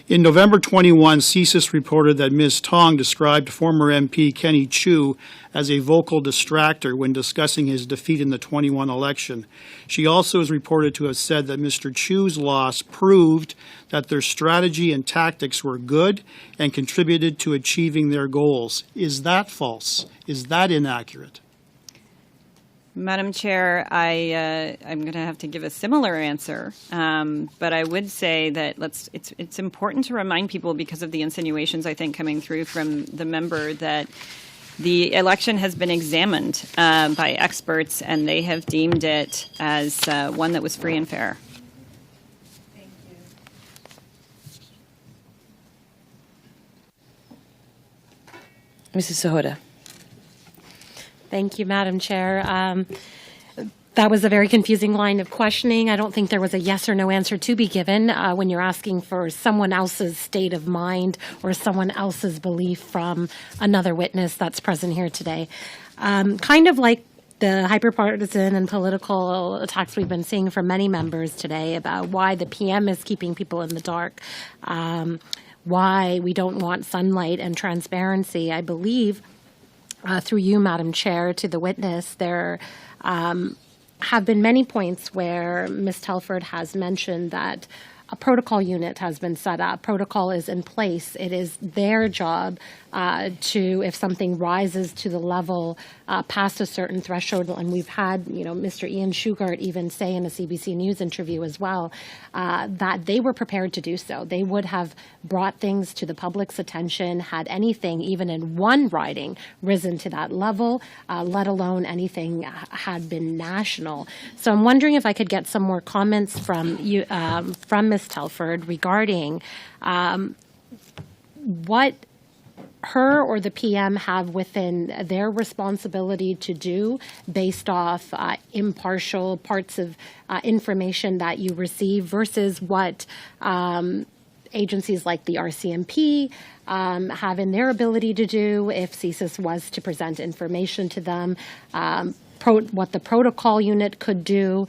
In November 21, CSIS reported that Ms. Tong described former MP Kenny Chiu as a vocal distractor when discussing his defeat in the 21 election. She also is reported to have said that Mr. Chiu's loss proved that their strategy and tactics were good and contributed to achieving their goals. Is that false? Is that inaccurate? Madam Chair, I'm going to have to give a similar answer, but I would say that it's important to remind people, because of the insinuations I think coming through from the member, that the election has been examined by experts, and they have deemed it as one that was free and fair. Thank you. Mrs. Sahota. Thank you, Madam Chair. That was a very confusing line of questioning. I don't think there was a yes or no answer to be given when you're asking for someone else's state of mind or someone else's belief from another witness that's present here today. Kind of like the hyperpartisan and political attacks we've been seeing from many members today about why the PM is keeping people in the dark, why we don't want sunlight and transparency. I believe through you, Madam Chair, to the witness, there have been many points where Ms. Telford has mentioned that a protocol unit has been set up. Protocol is in place. It is their job to, if something rises to the level past a certain threshold, and we've had, Mr. Ian Shugart even say in a CBC News interview as well, that they were prepared to do so. They would have brought things to the public's attention had anything, even in one riding, risen to that level, let alone anything had been national. So I'm wondering if I could get some more comments from you, from Ms. Telford regarding what her or the PM have within their responsibility to do based off impartial parts of information that you receive versus what agencies like the RCMP have in their ability to do if CSIS was to present information to them, what the protocol unit could do,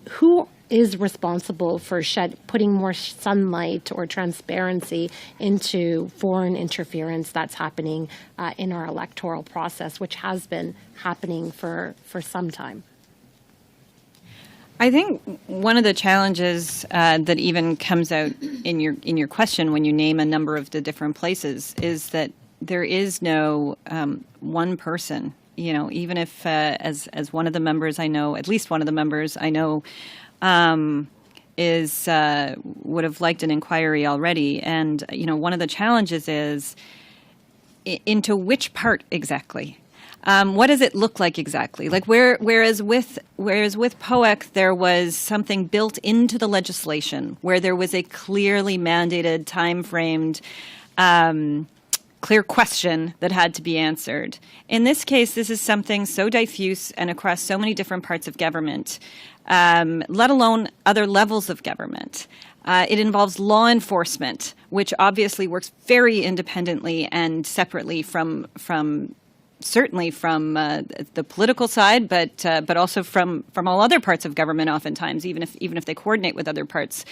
who is responsible for putting more sunlight or transparency into foreign interference that's happening in our electoral process, which has been happening for some time. I think one of the challenges that even comes out in your question when you name a number of the different places is that there is no one person. You know, even if as one of the members I know, at least one of the members I know, would have liked an inquiry already, and you know, one of the challenges is into which part exactly. What does it look like exactly? Like whereas with POEC, there was something built into the legislation where there was a clearly mandated, time-framed, clear question that had to be answered. In this case, this is something so diffuse and across so many different parts of government, let alone other levels of government. It involves law enforcement, which obviously works very independently and separately from certainly from the political side, but also from all other parts of government. Oftentimes, even if they coordinate with other parts,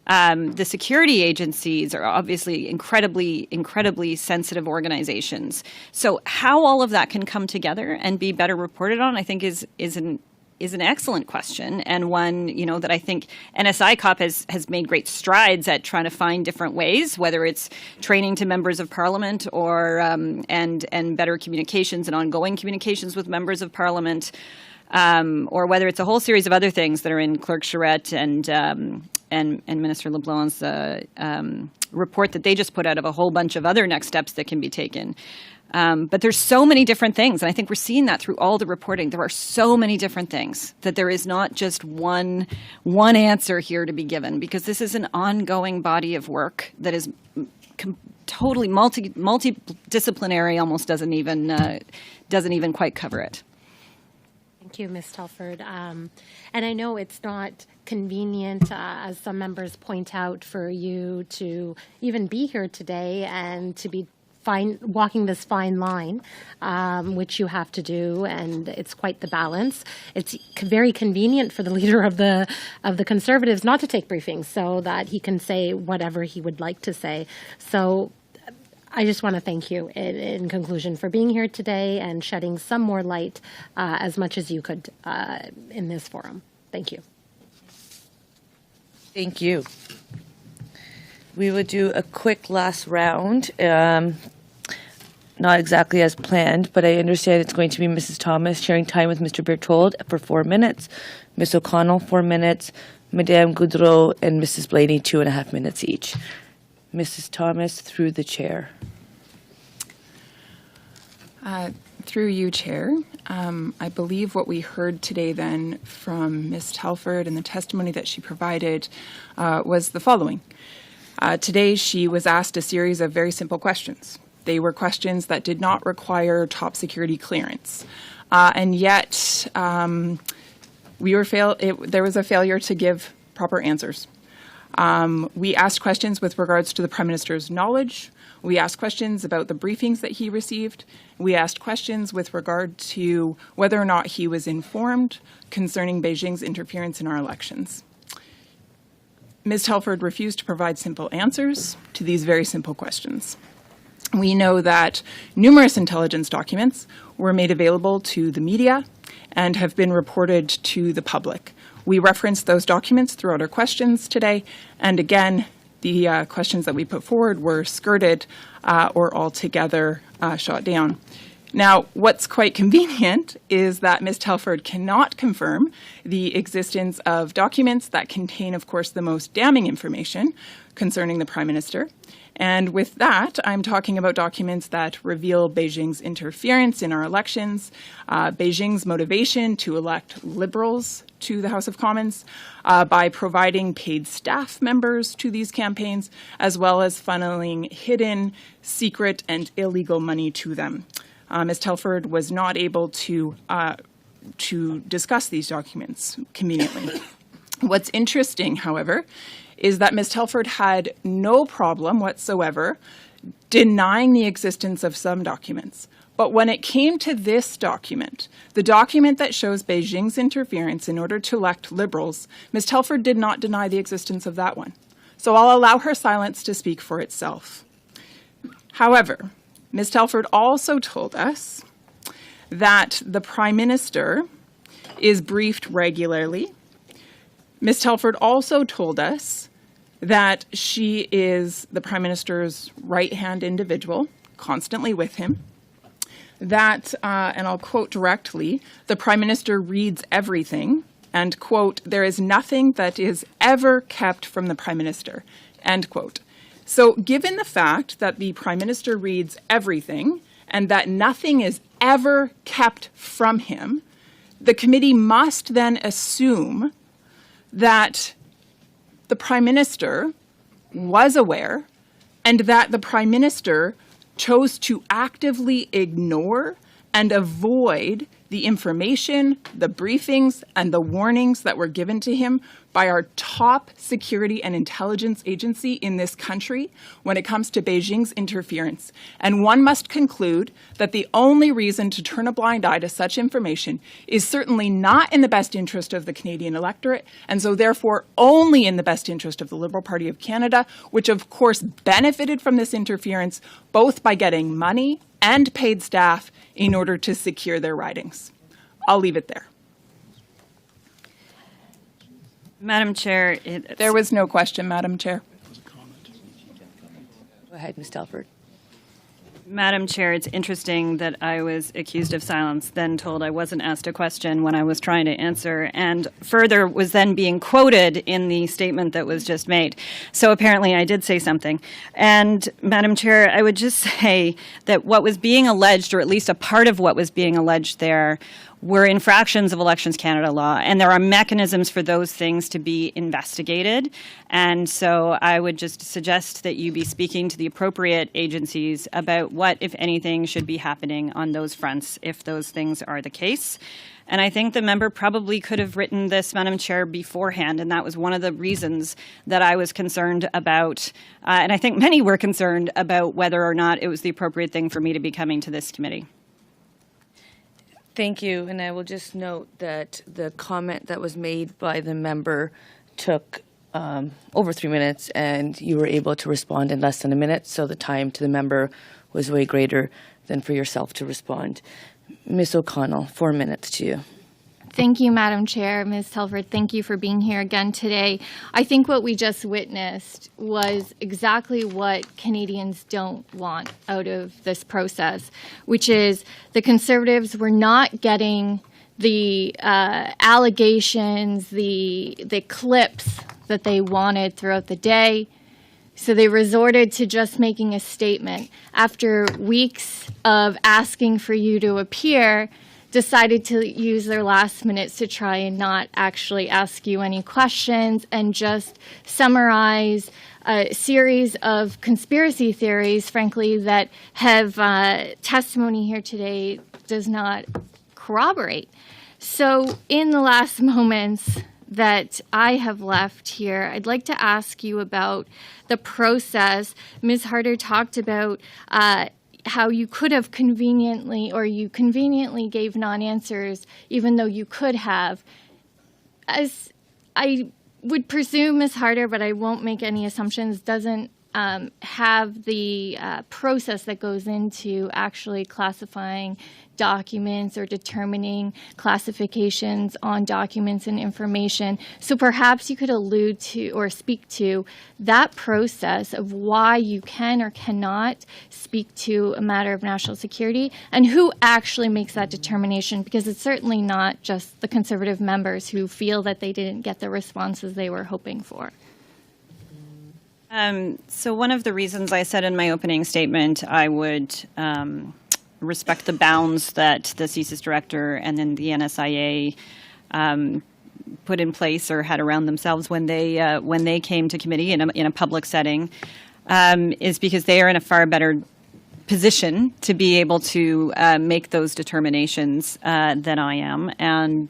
the security agencies are obviously incredibly sensitive organizations. So, how all of that can come together and be better reported on, I think, is an excellent question, and one, you know, that I think NSI COP has made great strides at trying to find different ways, whether it's training to members of parliament or and better communications and ongoing communications with members of parliament, or whether it's a whole series of other things that are in Clerk Charette and Minister LeBlanc's report that they just put out of a whole bunch of other next steps that can be taken. But there's so many different things, and I think we're seeing that through all the reporting. There are so many different things that there is not just one answer here to be given, because this is an ongoing body of work that is totally multidisciplinary. Almost doesn't even quite cover it. Thank you, Ms. Telford. And I know it's not convenient, as some members point out, for you to even be here today and to be walking this fine line, which you have to do, and it's quite the balance. It's very convenient for the leader of the Conservatives not to take briefings, so that he can say whatever he would like to say. So I just want to thank you in conclusion for being here today and shedding some more light as much as you could in this forum. Thank you. Thank you. We will do a quick last round. Not exactly as planned, but I understand it's going to be Mrs. Thomas sharing time with Mr. Berthold for 4 minutes, Ms. O'Connell 4 minutes, Madame Goudreau and Mrs. Blaney 2.5 minutes each. Mrs. Thomas, through the chair. Through you, Chair. I believe what we heard today then from Ms. Telford and the testimony that she provided was the following. Today she was asked a series of very simple questions. They were questions that did not require top security clearance. And yet there was a failure to give proper answers. We asked questions with regards to the Prime Minister's knowledge. We asked questions about the briefings that he received. We asked questions with regard to whether or not he was informed concerning Beijing's interference in our elections. Ms. Telford refused to provide simple answers to these very simple questions. We know that numerous intelligence documents were made available to the media and have been reported to the public. We referenced those documents throughout our questions today, and again, the questions that we put forward were skirted or altogether shot down. Now, what's quite convenient is that Ms. Telford cannot confirm the existence of documents that contain, of course, the most damning information concerning the Prime Minister. And with that, I'm talking about documents that reveal Beijing's interference in our elections, Beijing's motivation to elect Liberals to the House of Commons by providing paid staff members to these campaigns, as well as funneling hidden, secret, and illegal money to them. Ms. Telford was not able to discuss these documents conveniently. What's interesting, however, is that Ms. Telford had no problem whatsoever denying the existence of some documents. But when it came to this document, the document that shows Beijing's interference in order to elect Liberals, Ms. Telford did not deny the existence of that one. So I'll allow her silence to speak for itself. However, Ms. Telford also told us that the Prime Minister is briefed regularly. Ms. Telford also told us that she is the Prime Minister's right-hand individual, constantly with him. That, and I'll quote directly, the Prime Minister reads everything, and, quote, there is nothing that is ever kept from the Prime Minister, end quote. So given the fact that the Prime Minister reads everything and that nothing is ever kept from him, the committee must then assume that the Prime Minister was aware and that the Prime Minister chose to actively ignore and avoid the information, the briefings, and the warnings that were given to him by our top security and intelligence agency in this country when it comes to Beijing's interference. And one must conclude that the only reason to turn a blind eye to such information is certainly not in the best interest of the Canadian electorate, and so therefore only in the best interest of the Liberal Party of Canada, which of course benefited from this interference both by getting money and paid staff in order to secure their ridings. I'll leave it there. Madam Chair, there was no question, Madam Chair. Go ahead, Ms. Telford. Madam Chair, it's interesting that I was accused of silence, then told I wasn't asked a question when I was trying to answer, and further was then being quoted in the statement that was just made. So apparently I did say something. And Madam Chair, I would just say that what was being alleged, or at least a part of what was being alleged there, were infractions of Elections Canada law, and there are mechanisms for those things to be investigated. And so I would just suggest that you be speaking to the appropriate agencies about what, if anything, should be happening on those fronts if those things are the case. And I think the member probably could have written this, Madam Chair, beforehand, and that was one of the reasons that I was concerned about, and I think many were concerned about whether or not it was the appropriate thing for me to be coming to this committee. Thank you, and I will just note that the comment that was made by the member took over 3 minutes, and you were able to respond in less than a minute, so the time to the member was way greater than for yourself to respond. Ms. O'Connell, 4 minutes to you. Thank you, Madam Chair. Ms. Telford, thank you for being here again today. I think what we just witnessed was exactly what Canadians don't want out of this process, which is the Conservatives were not getting the allegations, the clips that they wanted throughout the day. So they resorted to just making a statement. After weeks of asking for you to appear, decided to use their last minutes to try and not actually ask you any questions and just summarize a series of conspiracy theories, frankly, that have testimony here today does not corroborate. So in the last moments that I have left here, I'd like to ask you about the process. Ms. Harder talked about how you could have conveniently, or you conveniently gave non-answers, even though you could have. As I would presume, Ms. Harder, but I won't make any assumptions, doesn't have the process that goes into actually classifying documents or determining classifications on documents and information. So perhaps you could allude to or speak to that process of why you can or cannot speak to a matter of national security and who actually makes that determination, because it's certainly not just the Conservative members who feel that they didn't get the responses they were hoping for. So one of the reasons I said in my opening statement I would respect the bounds that the CSIS director and then the NSIA put in place or had around themselves when they came to committee in a public setting is because they are in a far better position to be able to make those determinations than I am, and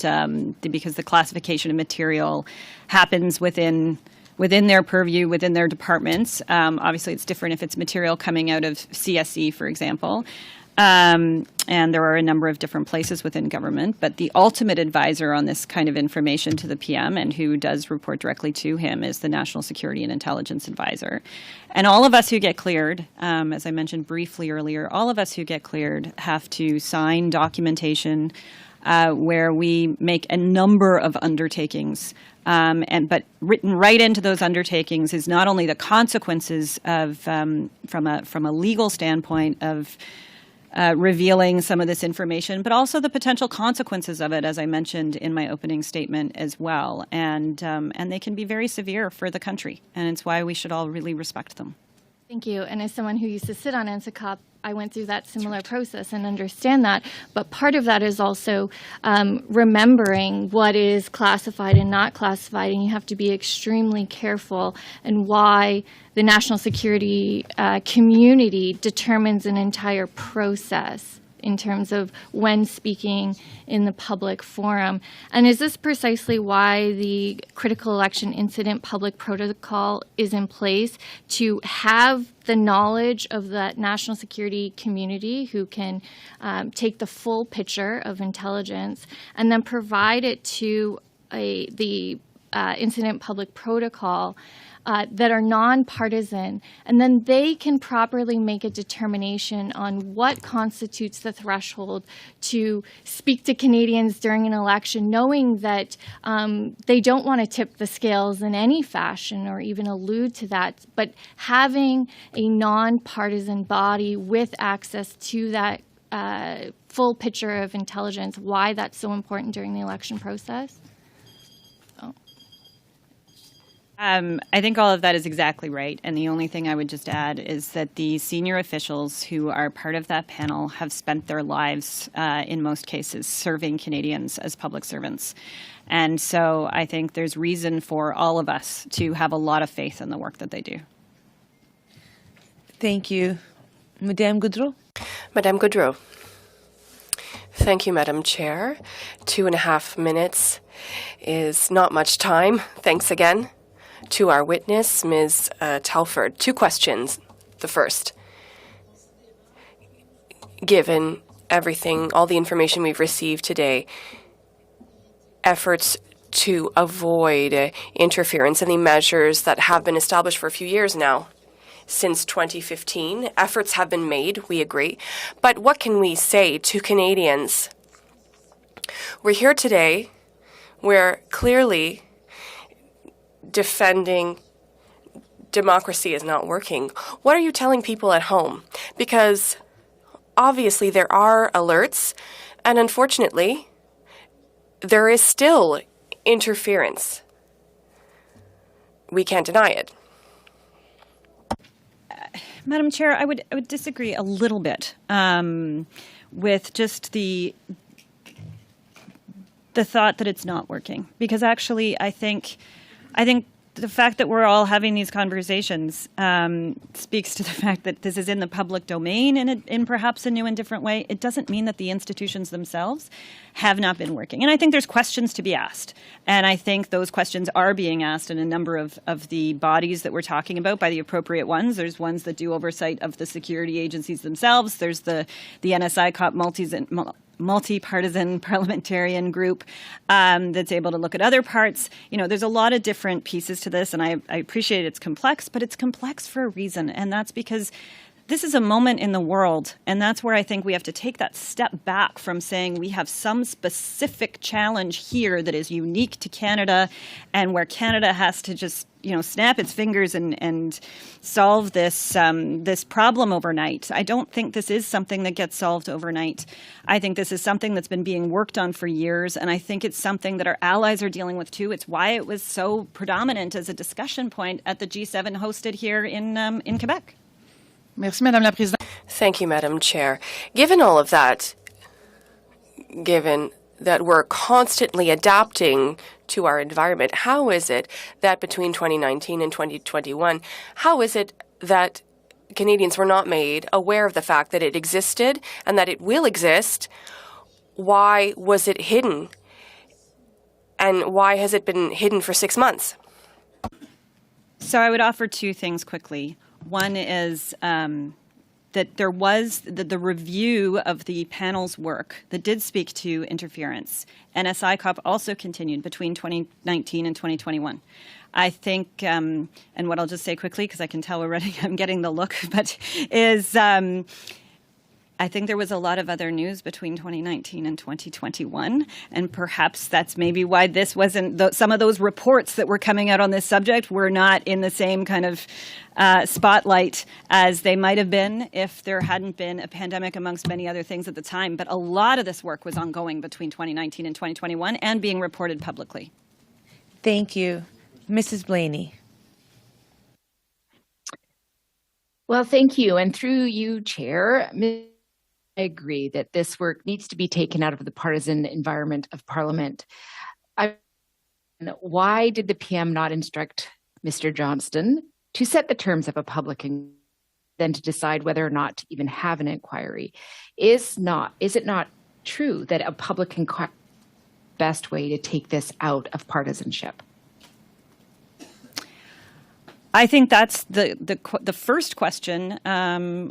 because the classification of material happens within within their purview, within their departments. Obviously, it's different if it's material coming out of CSE, for example. And there are a number of different places within government, but the ultimate advisor on this kind of information to the PM and who does report directly to him is the National Security and Intelligence Advisor. And all of us who get cleared, as I mentioned briefly earlier, all of us who get cleared have to sign documentation where we make a number of undertakings. But written right into those undertakings is not only the consequences of, from a legal standpoint of revealing some of this information, but also the potential consequences of it, as I mentioned in my opening statement as well. And they can be very severe for the country, and it's why we should all really respect them. Thank you. And as someone who used to sit on NSICOP, I went through that similar process and understand that. But part of that is also remembering what is classified and not classified, and you have to be extremely careful and why the national security community determines an entire process in terms of when speaking in the public forum. And is this precisely why the critical election incident public protocol is in place, to have the knowledge of the national security community who can take the full picture of intelligence and then provide it to the incident public protocol that are nonpartisan, and then they can properly make a determination on what constitutes the threshold to speak to Canadians during an election, knowing that they don't want to tip the scales in any fashion or even allude to that, but having a nonpartisan body with access to that full picture of intelligence, why that's so important during the election process? I think all of that is exactly right. And the only thing I would just add is that the senior officials who are part of that panel have spent their lives, in most cases, serving Canadians as public servants. And so I think there's reason for all of us to have a lot of faith in the work that they do. Thank you. Madame Goudreau? Madame Goudreau. Thank you, Madam Chair. 2.5 minutes is not much time. Thanks again to our witness, Ms. Telford. 2 questions. The first, given everything, all the information we've received today, efforts to avoid interference in the measures that have been established for a few years now, since 2015, efforts have been made, we agree. But what can we say to Canadians? We're here today, we're clearly defending democracy is not working. What are you telling people at home? Because obviously there are alerts, and unfortunately, there is still interference. We can't deny it. Madam Chair, I would disagree a little bit with just the thought that it's not working, because actually I think the fact that we're all having these conversations speaks to the fact that this is in the public domain in perhaps a new and different way. It doesn't mean that the institutions themselves have not been working. And I think there's questions to be asked. And I think those questions are being asked in a number of the bodies that we're talking about by the appropriate ones. There's ones that do oversight of the security agencies themselves. There's the NSICOP multi-partisan parliamentarian group that's able to look at other parts. You know, there's a lot of different pieces to this, and I appreciate it's complex, but it's complex for a reason, and that's because this is a moment in the world, and that's where I think we have to take that step back from saying we have some specific challenge here that is unique to Canada, and where Canada has to just, snap its fingers and solve this this problem overnight. I don't think this is something that gets solved overnight. I think this is something that's been being worked on for years, and I think it's something that our allies are dealing with too. It's why it was so predominant as a discussion point at the G7 hosted here in Quebec. Merci, Madame la Présidente. Thank you, Madam Chair. Given all of that, given that we're constantly adapting to our environment, how is it that between 2019 and 2021, how is it that Canadians were not made aware of the fact that it existed and that it will exist? Why was it hidden? And why has it been hidden for 6 months? So I would offer two things quickly. One is that there was the review of the panel's work that did speak to interference. NSICOP also continued between 2019 and 2021. I think, and what I'll just say quickly, because I can tell already I'm getting the look, but is I think there was a lot of other news between 2019 and 2021, and perhaps that's maybe why this wasn't, some of those reports that were coming out on this subject were not in the same kind of spotlight as they might have been if there hadn't been a pandemic amongst many other things at the time. But a lot of this work was ongoing between 2019 and 2021 and being reported publicly. Thank you. Mrs. Blaney. Well, thank you. And through you, Chair, I agree that this work needs to be taken out of the partisan environment of Parliament. Why did the PM not instruct Mr. Johnston to set the terms of a public inquiry, then to decide whether or not to even have an inquiry? Is it not true that a public inquiry is the best way to take this out of partisanship? I think that's the first question. I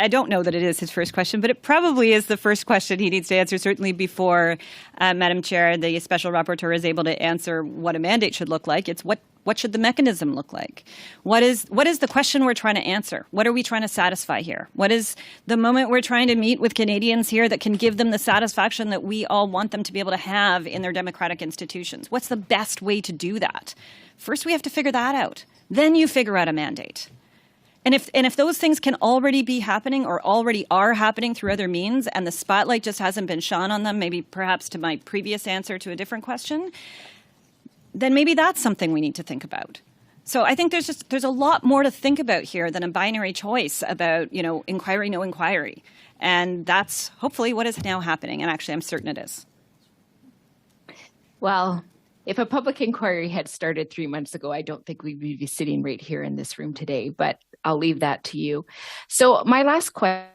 don't know that it is his first question, but it probably is the first question he needs to answer, certainly before, Madam Chair, the special rapporteur is able to answer what a mandate should look like. It's what should the mechanism look like? What is the question we're trying to answer? What are we trying to satisfy here? What is the moment we're trying to meet with Canadians here that can give them the satisfaction that we all want them to be able to have in their democratic institutions? What's the best way to do that? First, we have to figure that out. Then you figure out a mandate. And if those things can already be happening or already are happening through other means and the spotlight just hasn't been shone on them, maybe perhaps to my previous answer to a different question, then maybe that's something we need to think about. So I think there's a lot more to think about here than a binary choice about, inquiry, no inquiry. And that's hopefully what is now happening. And actually, I'm certain it is. Well, if a public inquiry had started 3 months ago, I don't think we'd be sitting right here in this room today, but I'll leave that to you. So my last question,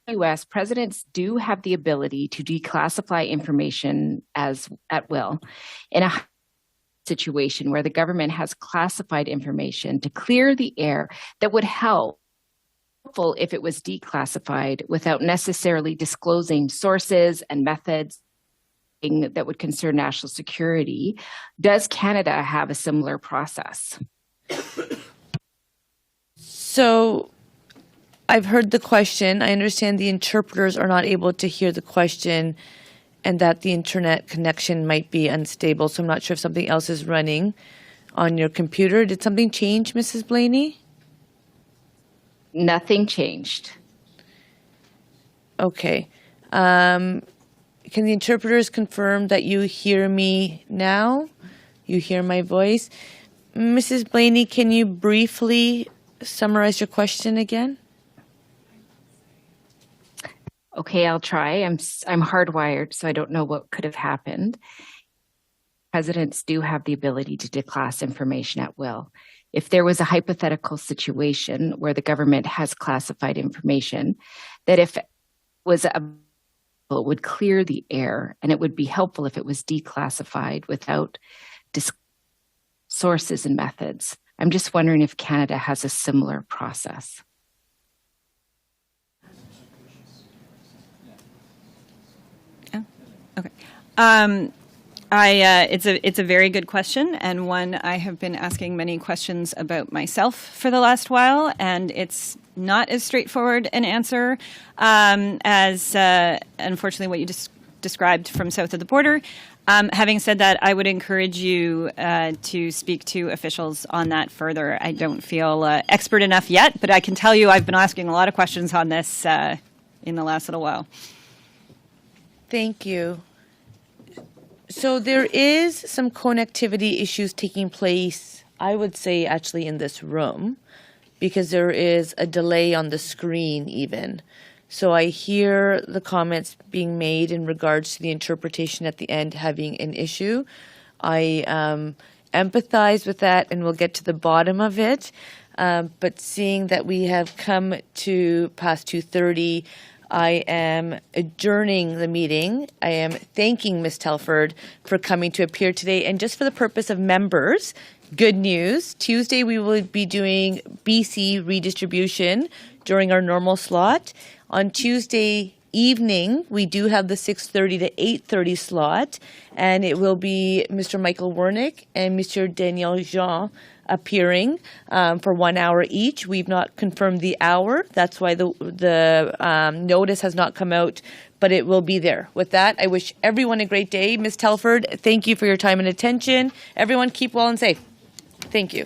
U.S. presidents do have the ability to declassify information at will. In a situation where the government has classified information to clear the air that would helpful if it was declassified without necessarily disclosing sources and methods that would concern national security. Does Canada have a similar process? So I've heard the question. I understand the interpreters are not able to hear the question and that the internet connection might be unstable. So I'm not sure if something else is running on your computer. Did something change, Mrs. Blaney? Nothing changed. Okay. Can the interpreters confirm that you hear me now? You hear my voice? Mrs. Blaney, can you briefly summarize your question again? Okay, I'll try. I'm hardwired, so I don't know what could have happened. Presidents do have the ability to declass information at will. If there was a hypothetical situation where the government has classified information, that if it was it would clear the air, and it would be helpful if it was declassified without sources and methods. I'm just wondering if Canada has a similar process. Oh, okay. It's a very good question, and one I have been asking many questions about myself for the last while, and it's not as straightforward an answer as unfortunately what you described from south of the border. Having said that, I would encourage you to speak to officials on that further. I don't feel expert enough yet, but I can tell you I've been asking a lot of questions on this in the last little while. Thank you. So there is some connectivity issues taking place, I would say, actually in this room, because there is a delay on the screen even. So I hear the comments being made in regards to the interpretation at the end having an issue. I empathize with that, and we'll get to the bottom of it. But seeing that we have come to past 2:30, I am adjourning the meeting. I am thanking Ms. Telford for coming to appear today. And just for the purpose of members, Good news. Tuesday, we will be doing BC redistribution during our normal slot. On Tuesday evening, we do have the 6:30 to 8:30 slot, and it will be Mr. Michael Wernick and Mr. Daniel Jean appearing for 1 hour each. We've not confirmed the hour. That's why the notice has not come out, but it will be there. With that, I wish everyone a great day. Ms. Telford, thank you for your time and attention. Everyone keep well and safe. Thank you.